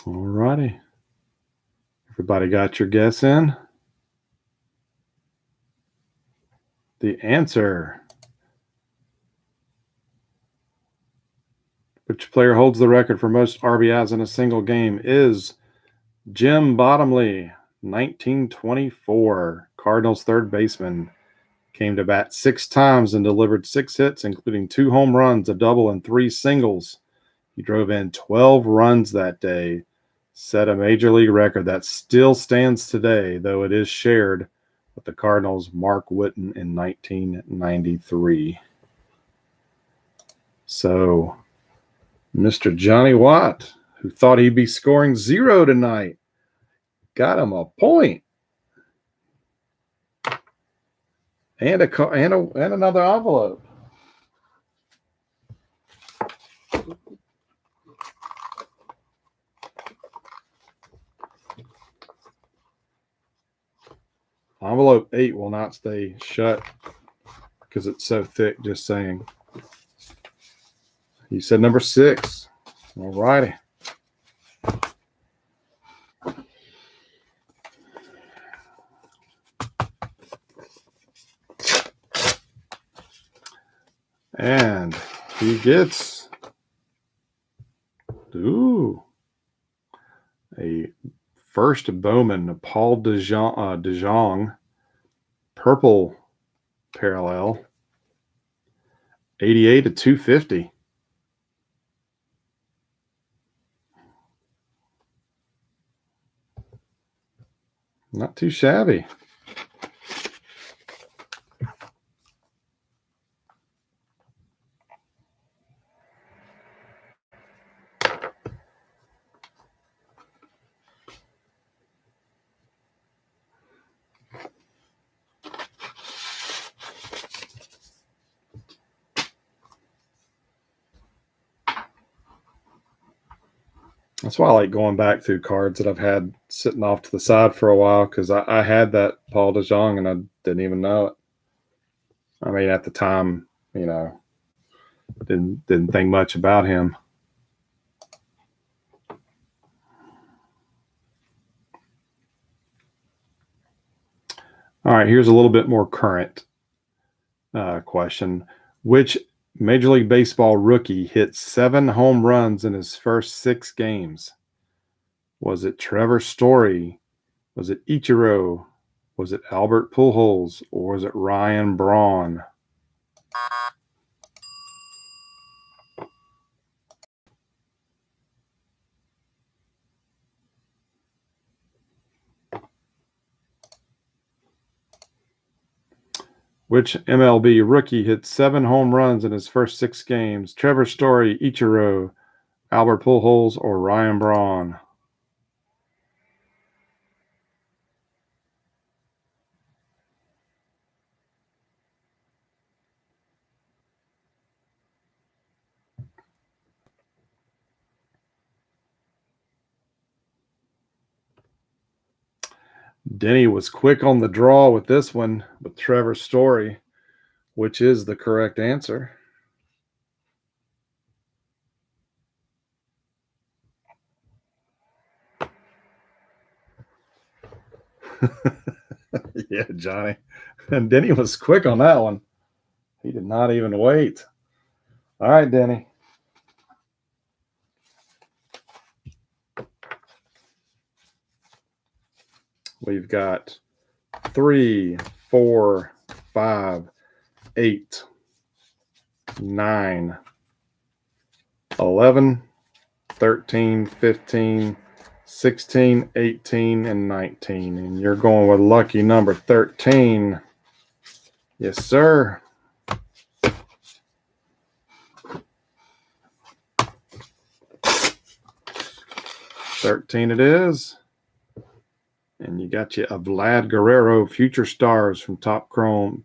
All righty. Everybody got your guess in? The answer. Which player holds the record for most RBIs in a single game is Jim Bottomley, 1924. Cardinals third baseman. Came to bat 6 times and delivered 6 hits, including 2 home runs, a double, and 3 singles. He drove in 12 runs that day, set a major league record that still stands today, though it is shared with the Cardinals' Mark Whitten in 1993. So, Mr. Johnny Watt, who thought he'd be scoring 0 tonight, got him a point. And another envelope. Envelope 8 will not stay shut because it's so thick, just saying. You said number 6. All righty. And he gets a first Bowman, Paul DeJong, purple parallel, 88/250. Not too shabby. That's why I like going back through cards that I've had sitting off to the side for a while, because I had that Paul DeJong and I didn't even know it. I mean, at the time, didn't think much about him. All right, here's a little bit more current question. Which Major League Baseball rookie hit 7 home runs in his first 6 games? Was it Trevor Story? Was it Ichiro? Was it Albert Pujols? Or was it Ryan Braun? Which MLB rookie hit 7 home runs in his first 6 games? Trevor Story, Ichiro, Albert Pujols or Ryan Braun? Denny was quick on the draw with this one with Trevor Story, which is the correct answer. Yeah, Johnny. And Denny was quick on that one. He did not even wait. All right, Denny. We've got 3, 4, 5, 8, 9, 11, 13, 15, 16, 18, and 19. And you're going with lucky number 13. Yes, sir. 13 it is. And you got you a Vlad Guerrero Future Stars from Topps Chrome.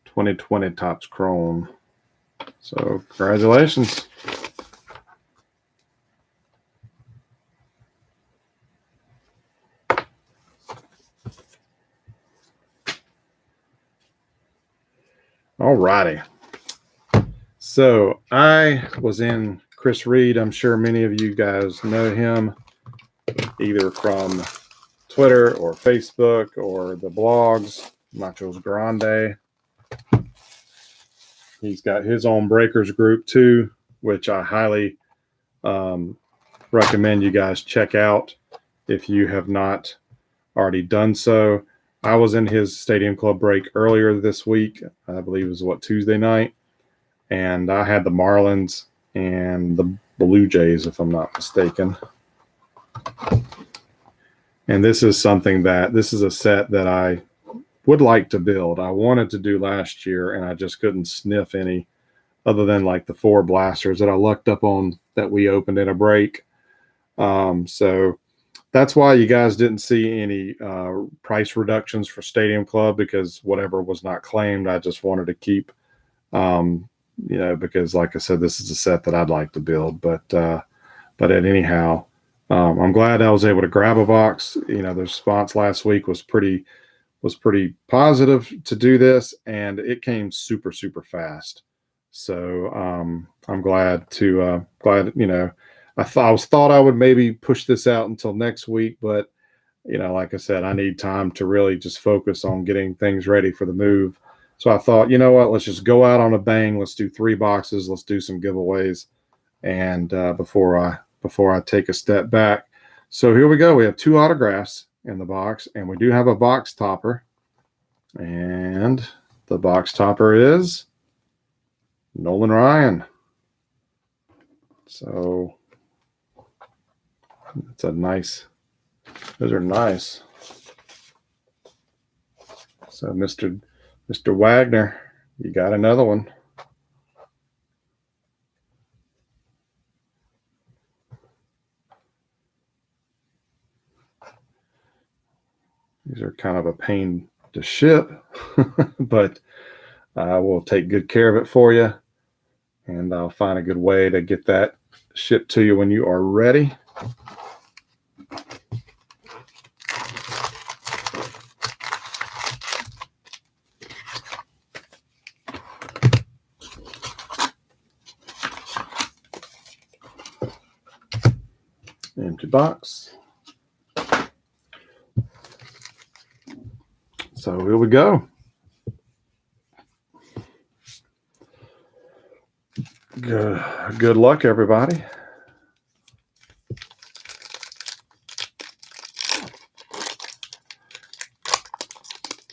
2020 Topps Chrome. So congratulations. All righty. So I was in Chris Reed. I'm sure many of you guys know him either from Twitter or Facebook or the blogs, Nachos Grande. He's got his own breakers group too, which I highly recommend you guys check out if you have not already done so. I was in his Stadium Club break earlier this week. I believe it was Tuesday night. And I had the Marlins and the Blue Jays, if I'm not mistaken. And this is a set that I would like to build. I wanted to do last year, and I just couldn't sniff any other than like the 4 blasters that I lucked up on that we opened in a break. So that's why you guys didn't see any price reductions for Stadium Club, because whatever was not claimed, I just wanted to keep, because like I said, this is a set that I'd like to build. But anyhow, I'm glad I was able to grab a box. The response last week was pretty positive to do this, and it came super, super fast. So I'm glad to I thought I would maybe push this out until next week, but like I said, I need time to really just focus on getting things ready for the move. So I thought, you know what, let's just go out on a bang. Let's do 3 boxes. Let's do some giveaways, and before I take a step back. So here we go. We have 2 autographs in the box, and we do have a box topper. And the box topper is Nolan Ryan. So it's a nice, those are nice. So Mr. Wagner, you got another one. These are kind of a pain to ship, but I will take good care of it for you, and I'll find a good way to get that shipped to you when you are ready. Empty box. So here we go. Good luck, everybody.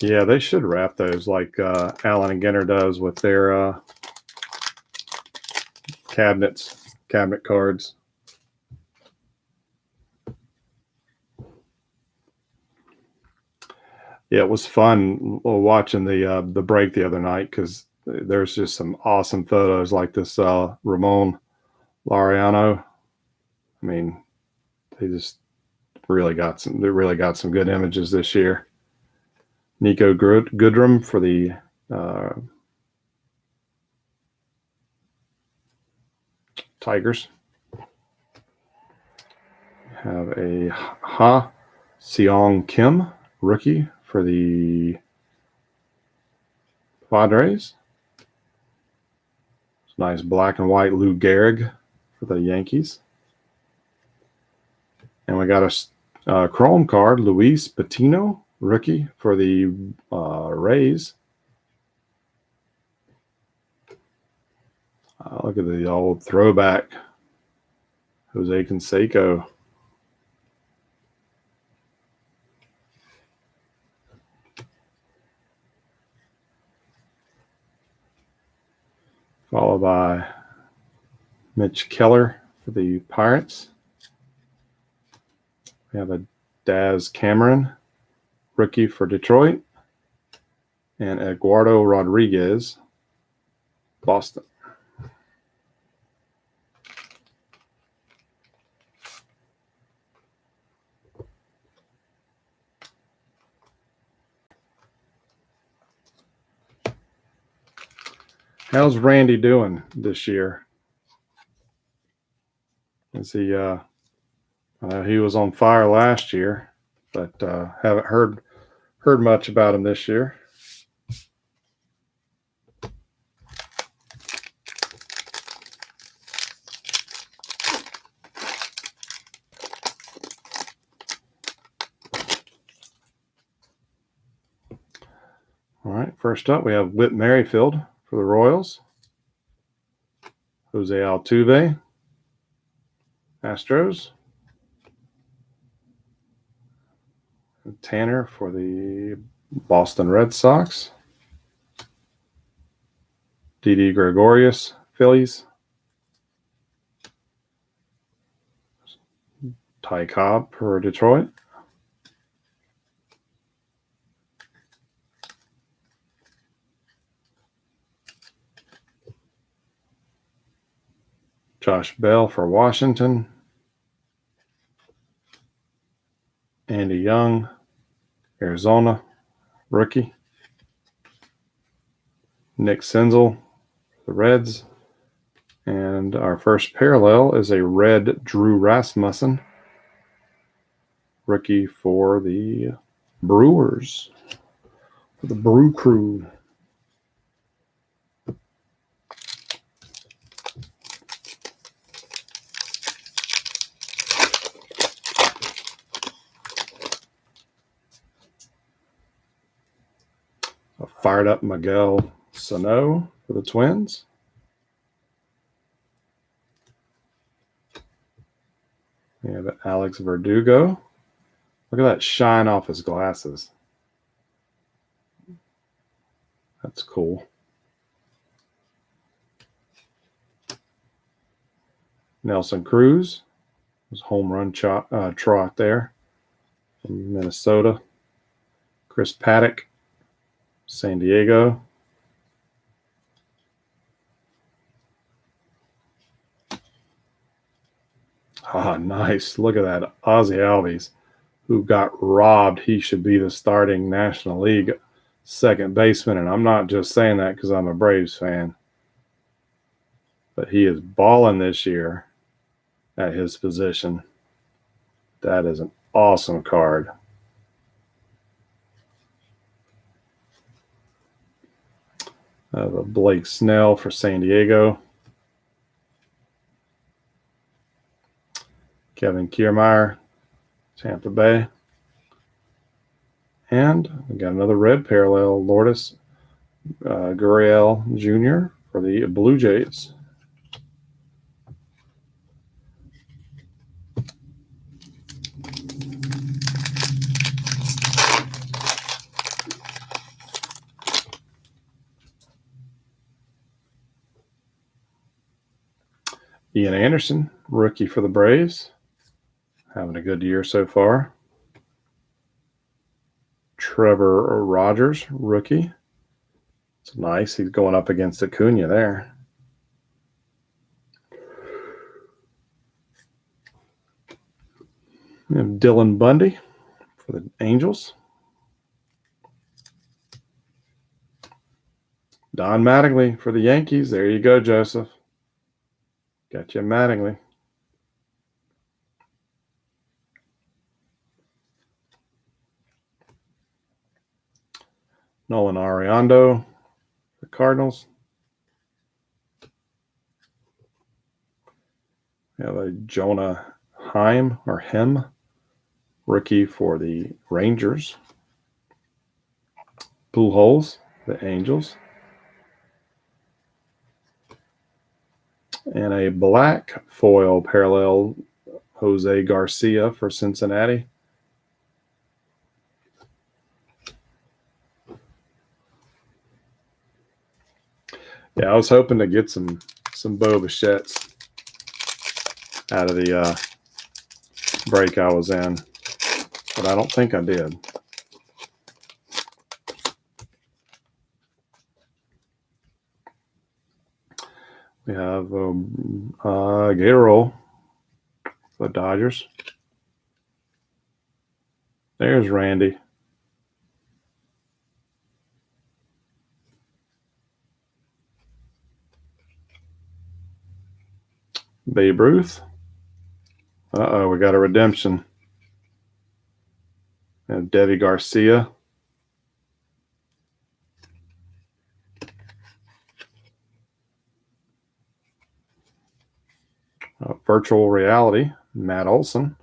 Yeah, they should wrap those like Allen and Ginter does with their cabinet cards. Yeah, it was fun watching the break the other night, because there's just some awesome photos like this Ramon Laureano. I mean, they just really got some good images this year. Nico Goodrum for the Tigers. Have a Ha Seong Kim, rookie for the Padres. Nice black and white Lou Gehrig for the Yankees. And we got a chrome card, Luis Patino, rookie for the Rays. Look at the old throwback, Jose Canseco. Followed by Mitch Keller for the Pirates. We have a Daz Cameron, rookie for Detroit. And Eduardo Rodriguez, Boston. How's Randy doing this year? Is he? He was on fire last year, but haven't heard much about him this year. All right, first up we have Whit Merrifield for the Royals. Jose Altuve, Astros. Tanner for the Boston Red Sox. Didi Gregorius, Phillies. Ty Cobb for Detroit. Josh Bell for Washington. Andy Young, Arizona, rookie. Nick Senzel, the Reds. And our first parallel is a red Drew Rasmussen, rookie for the Brewers, for the Brew Crew. A fired up Miguel Sano for the Twins. We have Alex Verdugo. Look at that shine off his glasses. That's cool. Nelson Cruz, his home run trot there from Minnesota. Chris Paddock, San Diego. Ah, nice. Look at that. Ozzie Albies, who got robbed. He should be the starting National League second baseman. And I'm not just saying that because I'm a Braves fan. But he is balling this year at his position. That is an awesome card. I have a Blake Snell for San Diego. Kevin Kiermaier, Tampa Bay. And we got another red parallel, Lourdes Gurriel Jr. for the Blue Jays. Ian Anderson, rookie for the Braves. Having a good year so far. Trevor Rogers, rookie. It's nice. He's going up against Acuna there. We have Dylan Bundy for the Angels. Don Mattingly for the Yankees. There you go, Joseph. Got you Mattingly. Nolan Ariando, the Cardinals. We have a Jonah Heim, rookie for the Rangers. Pujols, the Angels. And a black foil parallel, Jose Garcia for Cincinnati. Yeah, I was hoping to get some Bo Bichettes out of the break I was in, but I don't think I did. We have Gatorol for the Dodgers. There's Randy. Babe Ruth. Uh-oh, we got a redemption. And Devi Garcia. Virtual reality, Matt Olson.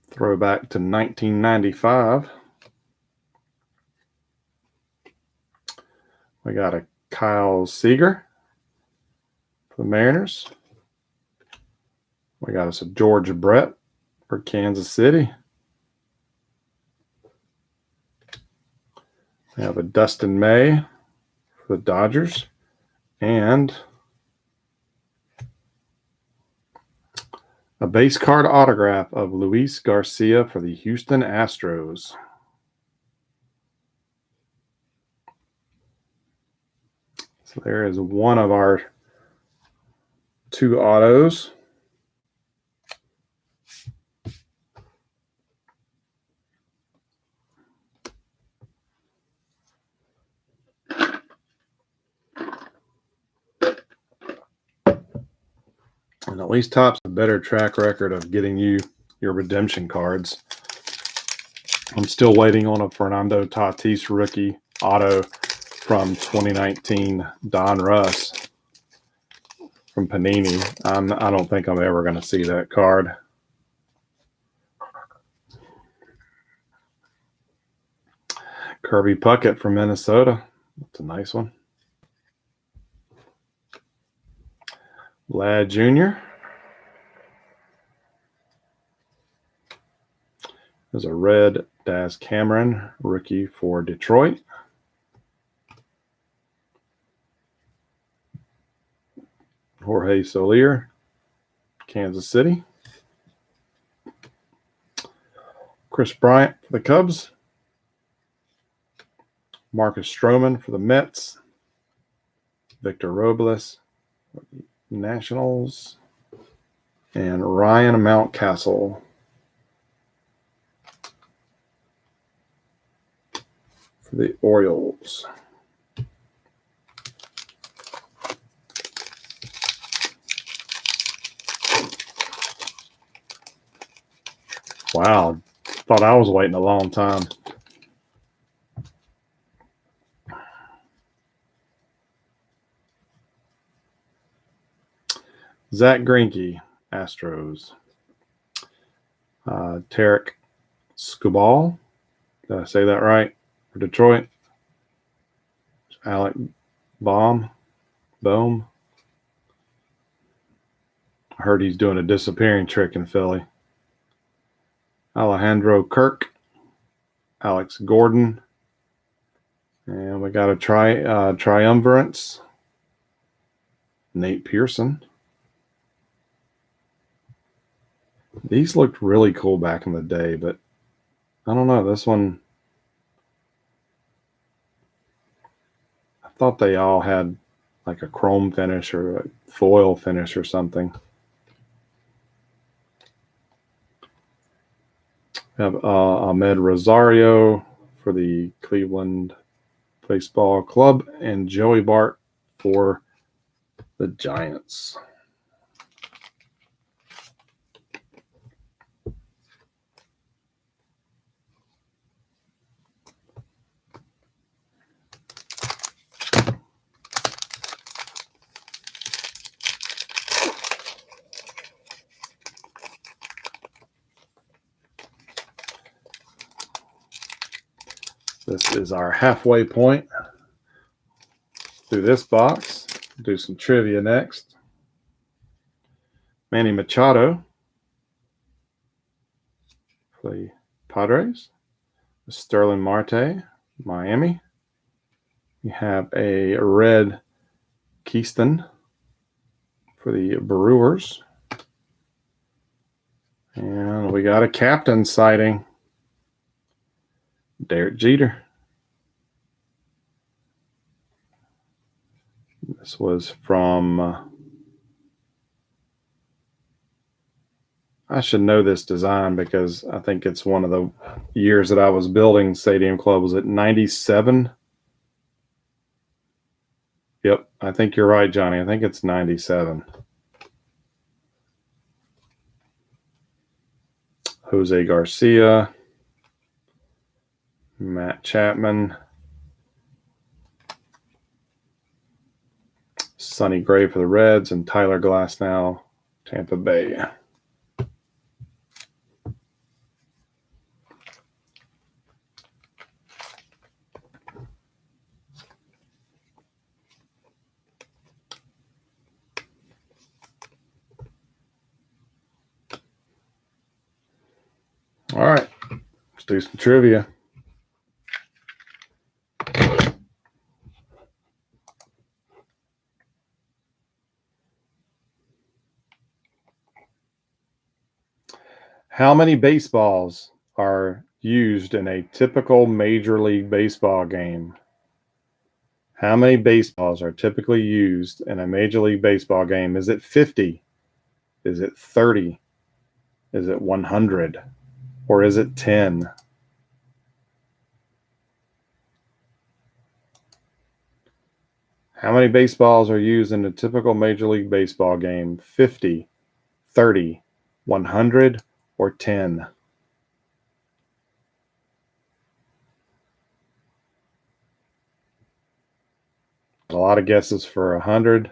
Throwback to 1995. We got a Kyle Seager for the Mariners. We got us a George Brett for Kansas City. We have a Dustin May for the Dodgers. And a base card autograph of Luis Garcia for the Houston Astros. So there is one of our 2 autos. And at least Topps a better track record of getting you your redemption cards. I'm still waiting on a Fernando Tatis rookie auto from 2019 Don Russ from Panini. I don't think I'm ever going to see that card. Kirby Puckett from Minnesota. That's a nice one. Vlad Jr. There's a red Daz Cameron rookie for Detroit. Jorge Soler, Kansas City. Chris Bryant for the Cubs. Marcus Stroman for the Mets. Victor Robles for the Nationals. And Ryan Mountcastle for the Orioles. Wow, thought I was waiting a long time. Zach Greinke, Astros. Tarek Skubal, did I say that right? For Detroit. Alec Bohm. I heard he's doing a disappearing trick in Philly. Alejandro Kirk. Alex Gordon. And we got a triumvirance. Nate Pearson. These looked really cool back in the day, but I don't know. This one, thought they all had like a chrome finish or a foil finish or something. We have Ahmed Rosario for the Cleveland Baseball Club and Joey Bart for the Giants. This is our halfway point through this box. Do some trivia next. Manny Machado for the Padres. Sterling Marte, Miami. You have a red Keyston for the Brewers. And we got a captain sighting. Derek Jeter. This was from, I should know this design because I think it's one of the years that I was building Stadium Club. Was it 97? Yep, I think you're right, Johnny. I think it's 97. Jose Garcia, Matt Chapman, Sonny Gray for the Reds, and Tyler Glasnow, Tampa Bay. All right, let's do some trivia. How many baseballs are used in a typical Major League Baseball game? How many baseballs are typically used in a Major League Baseball game? Is it 50? Is it 30? Is it 100? Or is it 10? How many baseballs are used in a typical Major League Baseball game? 50, 30, 100, or 10? A lot of guesses for 100.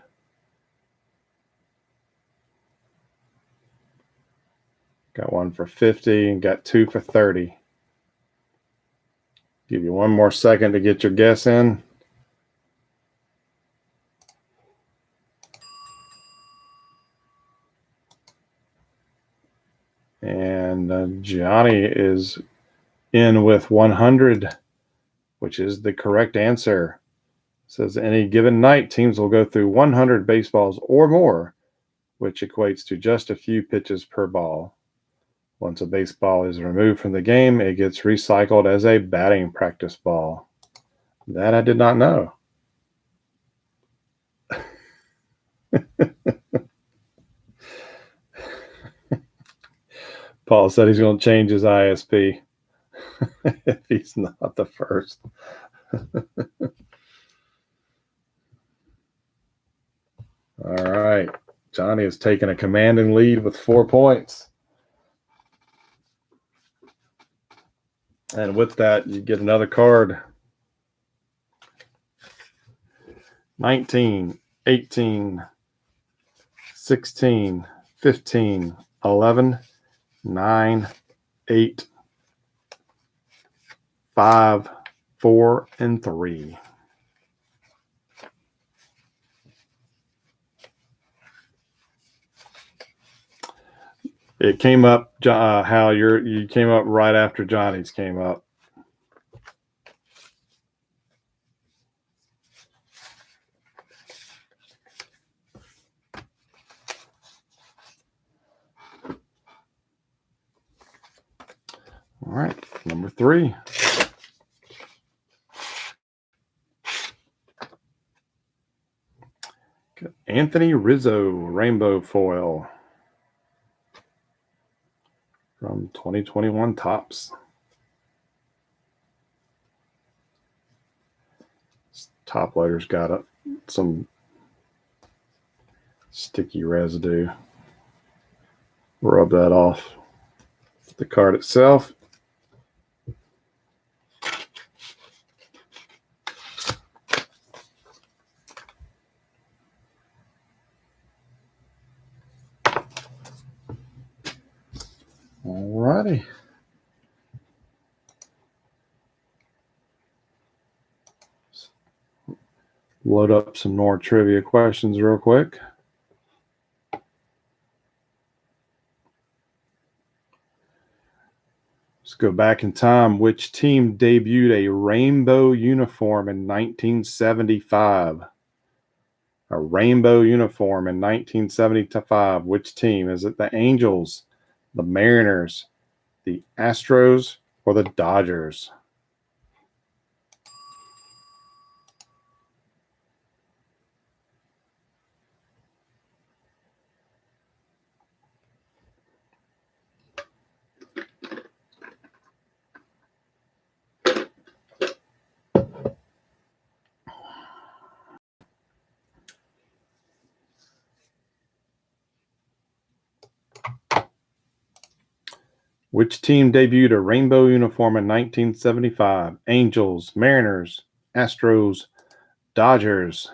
Got one for 50 and got two for 30. Give you one more second to get your guess in. And Johnny is in with 100, which is the correct answer. It says any given night, teams will go through 100 baseballs or more, which equates to just a few pitches per ball. Once a baseball is removed from the game, it gets recycled as a batting practice ball. That I did not know. Paul said he's going to change his ISP if he's not the first. All right. Johnny has taken a commanding lead with 4 points. And with that, you get another card. 19, 18, 16, 15, 11, 9, 8, 5, 4, and 3. It came up, Hal, you came up right after Johnny's came up. All right, number 3. Anthony Rizzo, rainbow foil from 2021 Topps. Top loader's got some sticky residue. Rub that off the card itself. Alrighty. Load up some more trivia questions real quick. Let's go back in time. Which team debuted a rainbow uniform in 1975? A rainbow uniform in 1975. Which team? Is it the Angels, the Mariners, the Astros, or the Dodgers? Which team debuted a rainbow uniform in 1975? Angels, Mariners, Astros, Dodgers.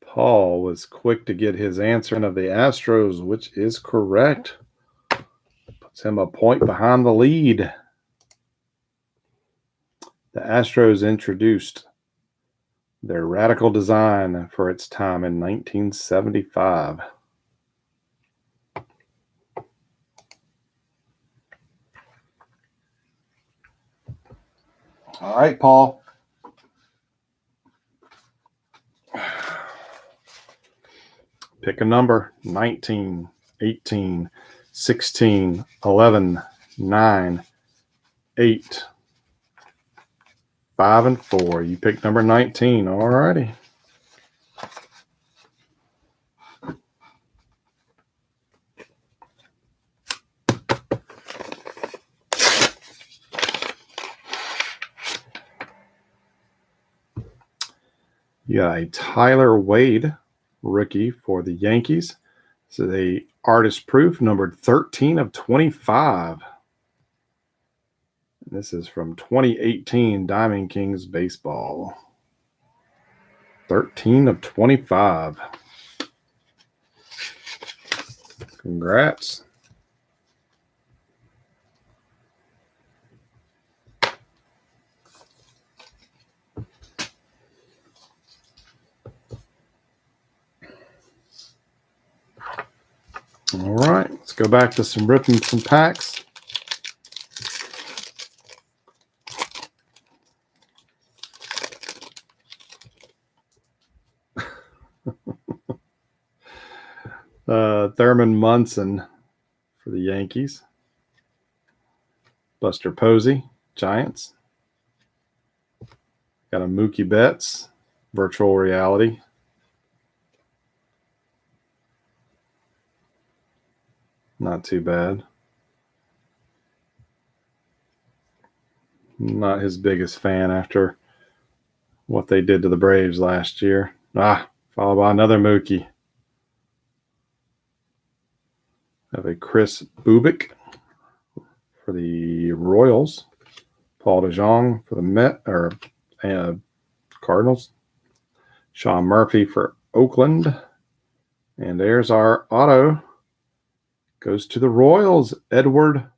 Paul was quick to get his answer of the Astros, which is correct. Puts him a point behind the lead. The Astros introduced their radical design for its time in 1975. All right, Paul. Pick a number: 19, 18, 16, 11, 9, 8, 5, and 4. You pick number 19. All righty. You got a Tyler Wade rookie for the Yankees. So the artist proof numbered 13 of 25. This is from 2018 Diamond Kings baseball. 13 of 25. Congrats. All right, let's go back to ripping some packs. Thurman Munson for the Yankees. Buster Posey, Giants. Got a Mookie Betts, virtual reality. Not too bad. Not his biggest fan after what they did to the Braves last year. Followed by another Mookie. Have a Chris Bubik for the Royals. Paul DeJong for the Cardinals. Sean Murphy for Oakland. And there's our auto. Goes to the Royals. Edward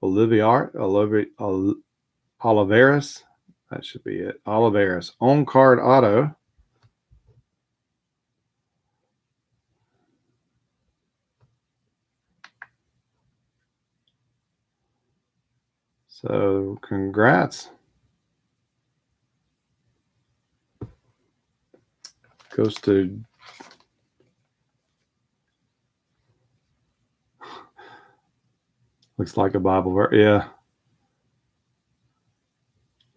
Oliveras. That should be it. Oliveras. On card auto. So congrats. Goes to looks like a Bible verse. Yeah.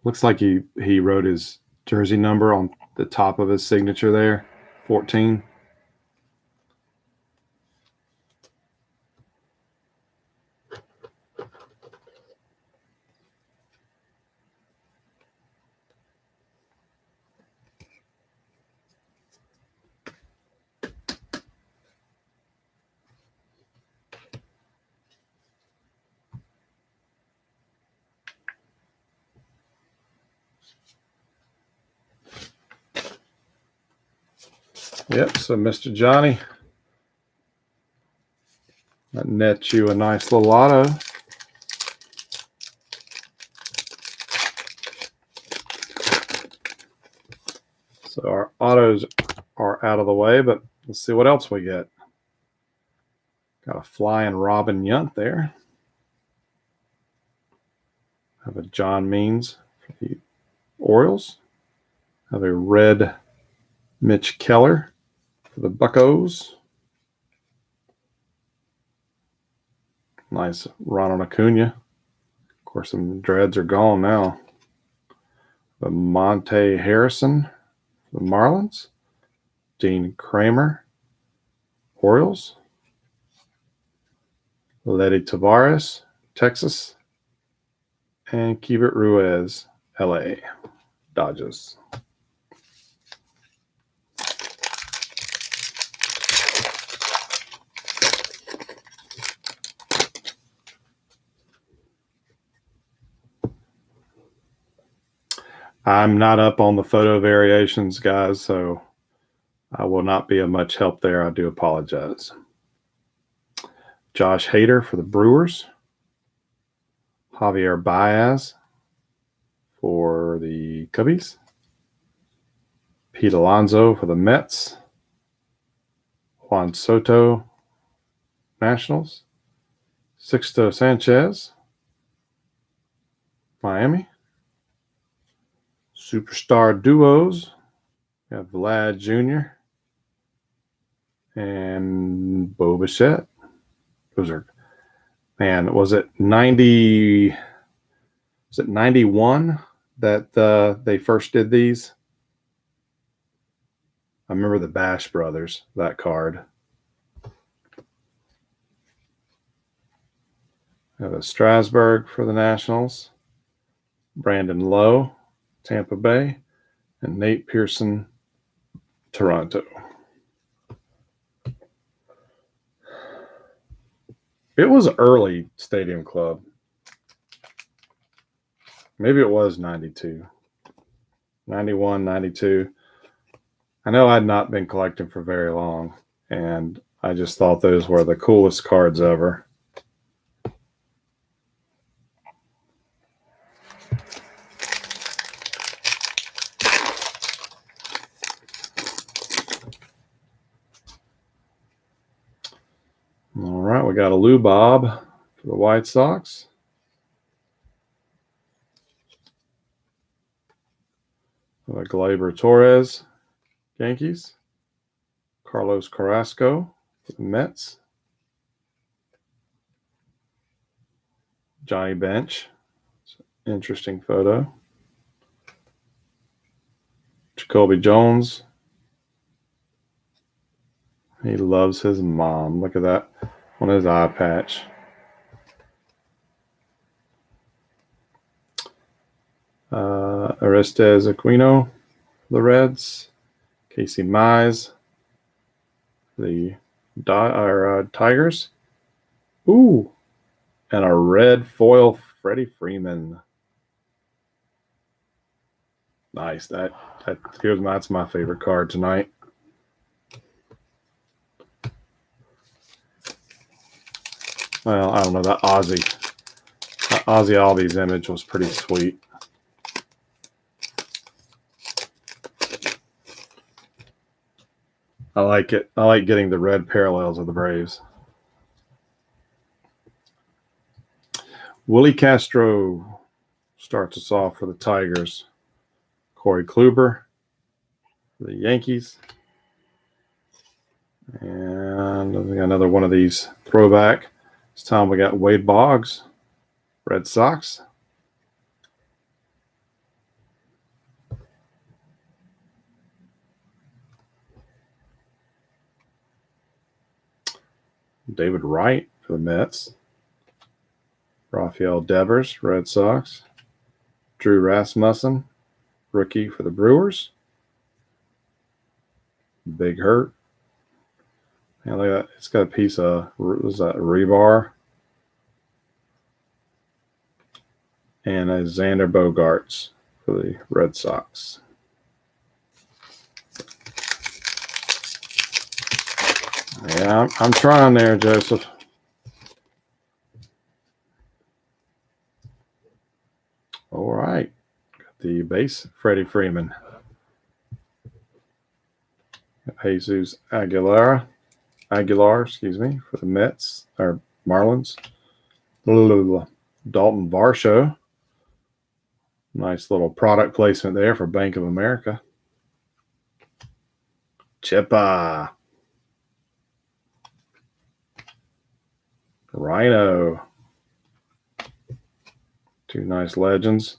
Looks like he wrote his jersey number on the top of his signature there, 14. Yep, so Mr. Johnny, that nets you a nice little auto. So our autos are out of the way, but let's see what else we get. Got a flying Robin Yount there. Have a John Means for the Orioles. Have a red Mitch Keller for the Buccos. Nice Ronald Acuna. Of course, some dreads are gone now. The Monte Harrison for the Marlins. Dean Kramer, Orioles. Letty Tavares, Texas. And Keibert Ruiz, LA, Dodgers. I'm not up on the photo variations, guys, so I will not be of much help there. I do apologize. Josh Hader for the Brewers. Javier Baez for the Cubbies. Pete Alonso for the Mets. Juan Soto, Nationals. Sixto Sanchez, Miami. Superstar duos. We have Vlad Jr. and Bo Bichette. Those are, man, was it 90? Was it 91 that they first did these? I remember the Bash Brothers, that card. We have a Strasburg for the Nationals. Brandon Lowe, Tampa Bay. And Nate Pearson, Toronto. It was early Stadium Club. Maybe it was 92. 91, 92. I know I'd not been collecting for very long, and I just thought those were the coolest cards ever. All right, we got a Lou Bob for the White Sox. We got Gleyber Torres, Yankees. Carlos Carrasco for the Mets. Johnny Bench. Interesting photo. Jacoby Jones. He loves his mom. Look at that on his eye patch. Aristides Aquino, the Reds. Casey Mize, the Tigers. Ooh, and a red foil Freddie Freeman. Nice. That's my favorite card tonight. Well, I don't know, that Ozzy Albies image was pretty sweet. I like it. I like getting the red parallels of the Braves. Willie Castro starts us off for the Tigers. Corey Kluber for the Yankees. And we got another one of these throwback. This time we got Wade Boggs, Red Sox. David Wright for the Mets. Rafael Devers, Red Sox. Drew Rasmussen, rookie for the Brewers. Big Hurt. And look at that. It's got a piece of, what is that, rebar? And a Xander Bogaerts for the Red Sox. Yeah, I'm trying there, Joseph. All right. Got the base, Freddie Freeman. Jesus Aguilar, excuse me, for the Mets, or Marlins. Dalton Varsho. Nice little product placement there for Bank of America. Chippa. Rhino. Two nice legends.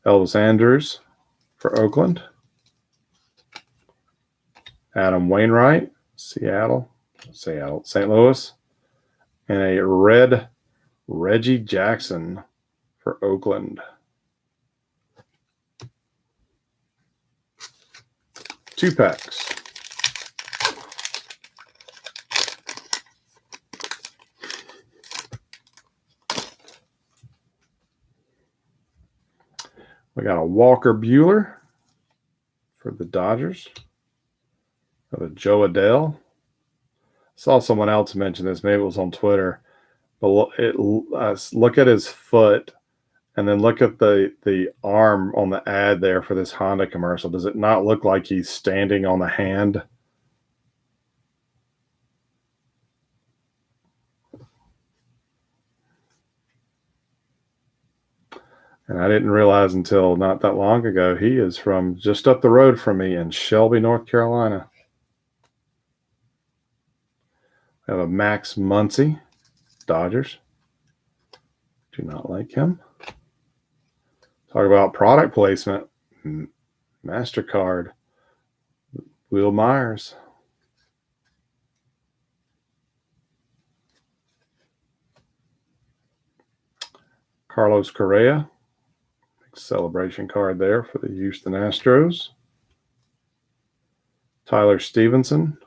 Elvis Andrews for Oakland. Adam Wainwright, St. Louis. And a red Reggie Jackson for Oakland. Two packs. We got a Walker Buehler for the Dodgers. Got a Joe Adell. Saw someone else mention this. Maybe it was on Twitter. But look at his foot, and then look at the arm on the ad there for this Honda commercial. Does it not look like he's standing on the hand? And I didn't realize until not that long ago, he is from just up the road from me in Shelby, North Carolina. We have a Max Muncy, Dodgers. Do not like him. Talk about product placement. MasterCard. Will Myers. Carlos Correa. Celebration card there for the Houston Astros. Tyler Stevenson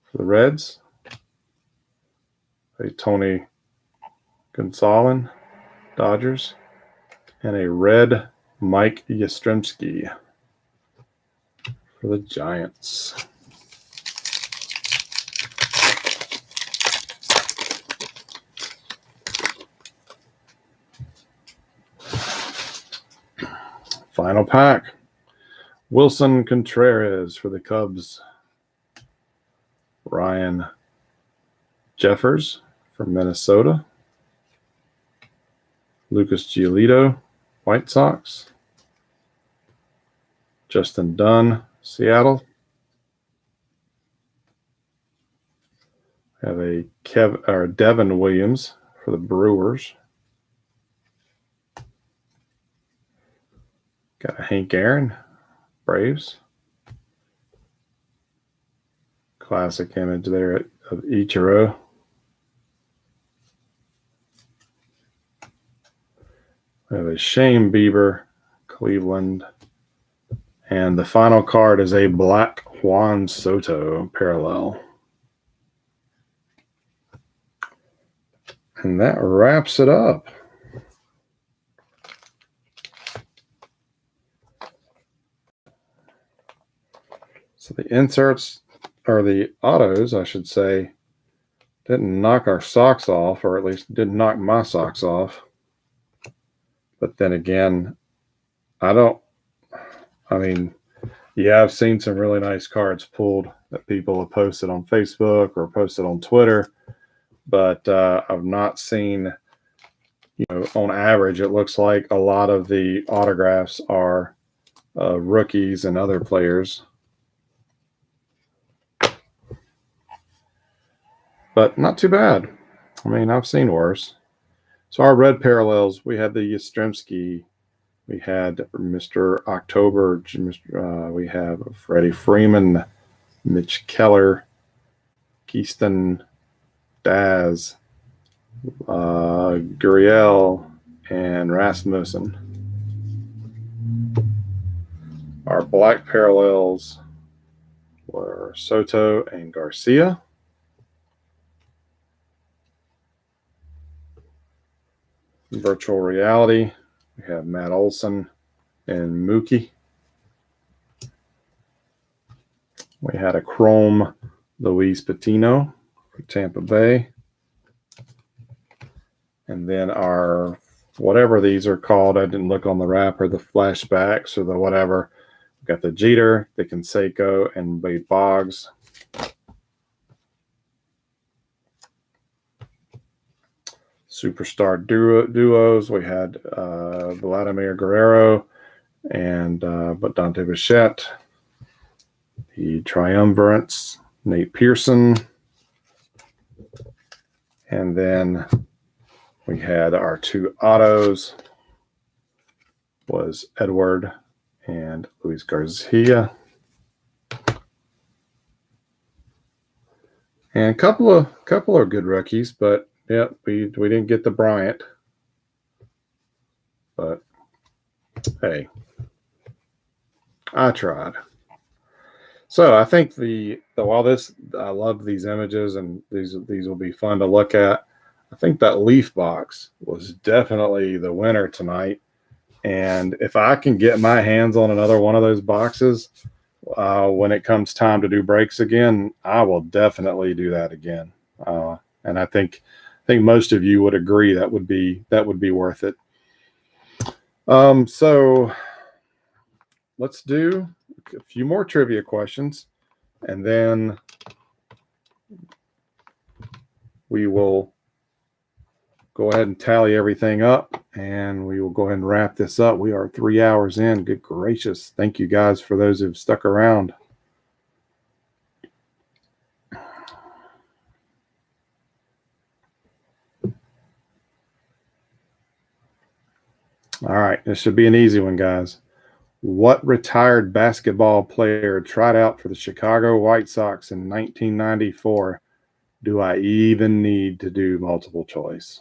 for the Reds. A Tony Gonsolin, Dodgers. And a red Mike Yastrzemski for the Giants. Final pack. Wilson Contreras for the Cubs. Ryan Jeffers from Minnesota. Lucas Giolito, White Sox. Justin Dunn, Seattle. Have a Devin Williams for the Brewers. Got a Hank Aaron, Braves. Classic image there of Ichiro. We have a Shane Bieber, Cleveland. And the final card is a black Juan Soto parallel. And that wraps it up. So the inserts, or the autos, I should say, didn't knock our socks off, or at least didn't knock my socks off. But then again, yeah, I've seen some really nice cards pulled that people have posted on Facebook or posted on Twitter, but I've not seen, on average, it looks like a lot of the autographs are rookies and other players. But not too bad. I've seen worse. So our red parallels, we had the Yastrzemski, we had Mr. October, we have Freddie Freeman, Mitch Keller, Keaston Daz, Guriel, and Rasmussen. Our black parallels were Soto and Garcia. Virtual reality, we have Matt Olson and Mookie. We had a chrome Luis Patino for Tampa Bay. And then our, whatever these are called, I didn't look on the wrapper, the flashbacks or the whatever. We got the Jeter, the Canseco, and Wade Boggs. Superstar duos, we had Vladimir Guerrero and but Dante Bichette. The triumvirates, Nate Pearson. And then we had our two autos, was Edward and Luis Garcia. And a couple of good rookies, but yeah, we didn't get the Bryant. But hey, I tried. So I think while I love these images and these will be fun to look at. I think that Leaf box was definitely the winner tonight. And if I can get my hands on another one of those boxes when it comes time to do breaks again, I will definitely do that again. And I think most of you would agree that would be worth it. So let's do a few more trivia questions, and then we will go ahead and tally everything up, and we will go ahead and wrap this up. We are 3 hours in. Good gracious. Thank you guys for those who've stuck around. All right, this should be an easy one, guys. What retired basketball player tried out for the Chicago White Sox in 1994? Do I even need to do multiple choice?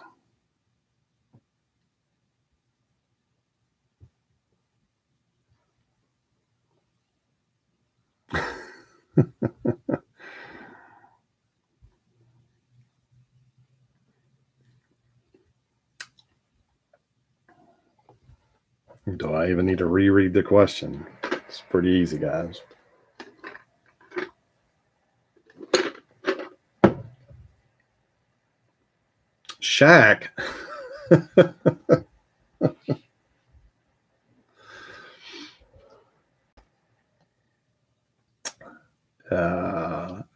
Do I even need to reread the question? It's pretty easy, guys. Shaq.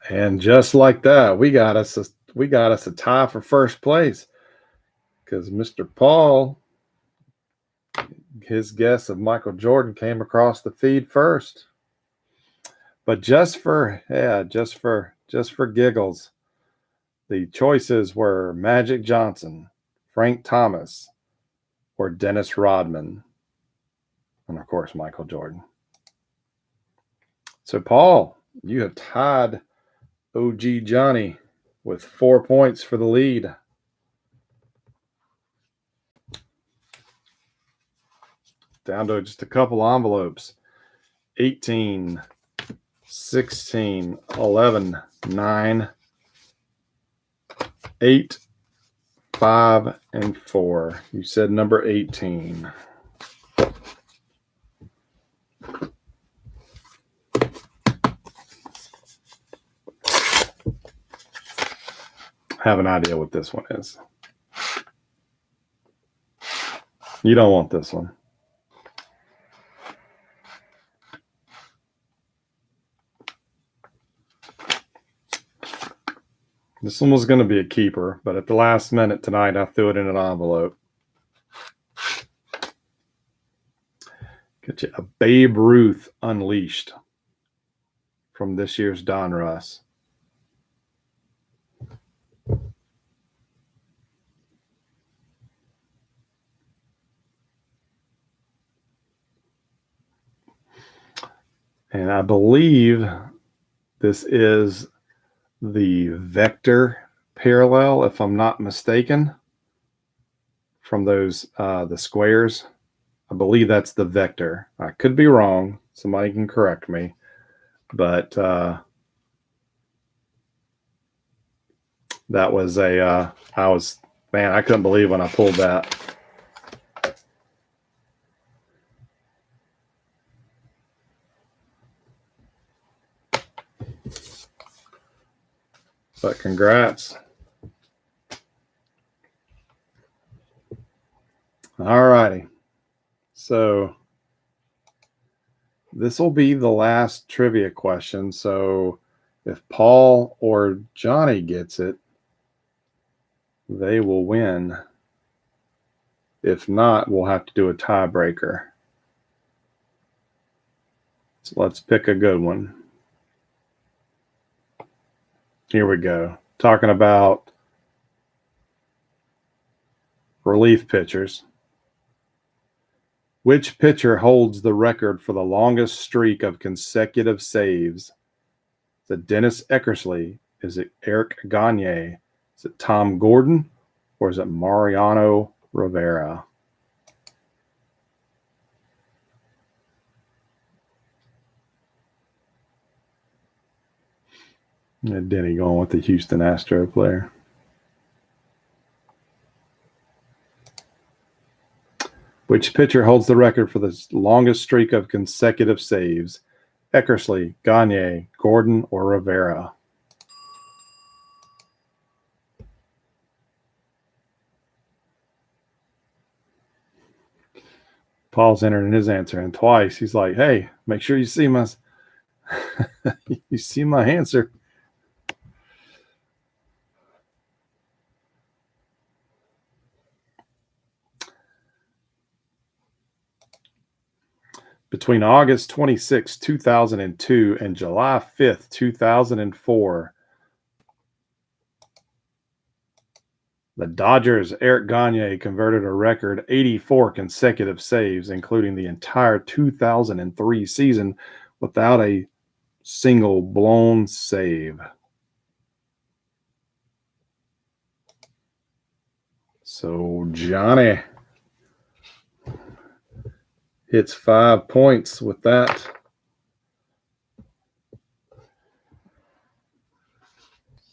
And just like that, we got us a tie for first place, because Mr. Paul, his guess of Michael Jordan came across the feed first. But just for giggles, the choices were Magic Johnson, Frank Thomas, or Dennis Rodman, and of course Michael Jordan. So Paul, you have tied OG Johnny with 4 points for the lead. Down to just a couple envelopes. 18, 16, 11, 9, 8, 5, and 4. You said number 18. I have an idea what this one is. You don't want this one. This one was going to be a keeper, but at the last minute tonight, I threw it in an envelope. Get you a Babe Ruth Unleashed from this year's Donruss. And I believe this is the Vector parallel, if I'm not mistaken, from those the squares. I believe that's the vector. I could be wrong. Somebody can correct me. But that was I couldn't believe when I pulled that. But congrats. All righty. So this will be the last trivia question. So if Paul or Johnny gets it, they will win. If not, we'll have to do a tiebreaker. So let's pick a good one. Here we go. Talking about relief pitchers. Which pitcher holds the record for the longest streak of consecutive saves? Is it Dennis Eckersley? Is it Eric Gagne? Is it Tom Gordon? Or is it Mariano Rivera? And Denny going with the Houston Astro player. Which pitcher holds the record for the longest streak of consecutive saves? Eckersley, Gagne, Gordon, or Rivera? Paul's entering his answer, and twice he's like, "Hey, make sure you see my you see my answer." Between August 26, 2002 and July 5th, 2004, the Dodgers' Eric Gagne converted a record 84 consecutive saves, including the entire 2003 season, without a single blown save. So Johnny hits 5 points with that.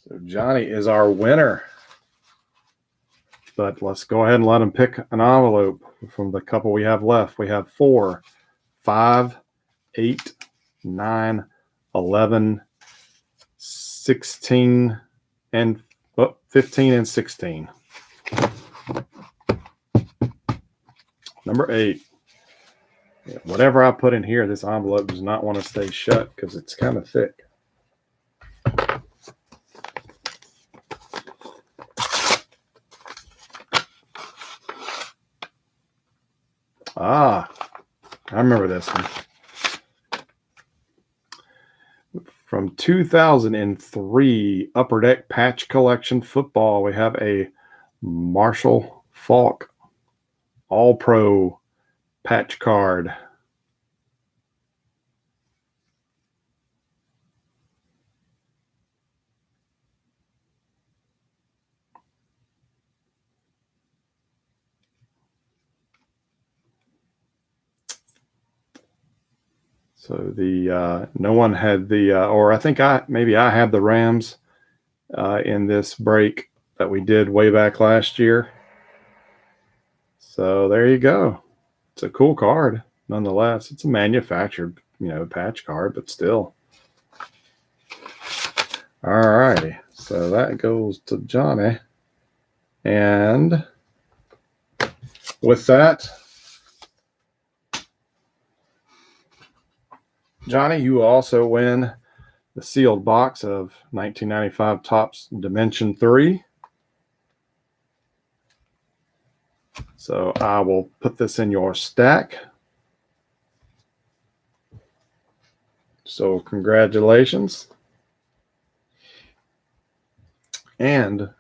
So Johnny is our winner. But let's go ahead and let him pick an envelope from the couple we have left. We have 4, 5, 8, 9, 11, 16, and 15 and 16. Number 8. Whatever I put in here, this envelope does not want to stay shut because it's kind of thick. I remember this one. From 2003 Upper Deck Patch Collection Football, we have a Marshall Faulk All-Pro patch card. So the no one had the, or I think I had the Rams in this break that we did way back last year. So there you go. It's a cool card, nonetheless. It's a manufactured, patch card, but still. All righty. So that goes to Johnny. And with that, Johnny, you also win the sealed box of 1995 Topps Dimension 3. So I will put this in your stack. So congratulations. And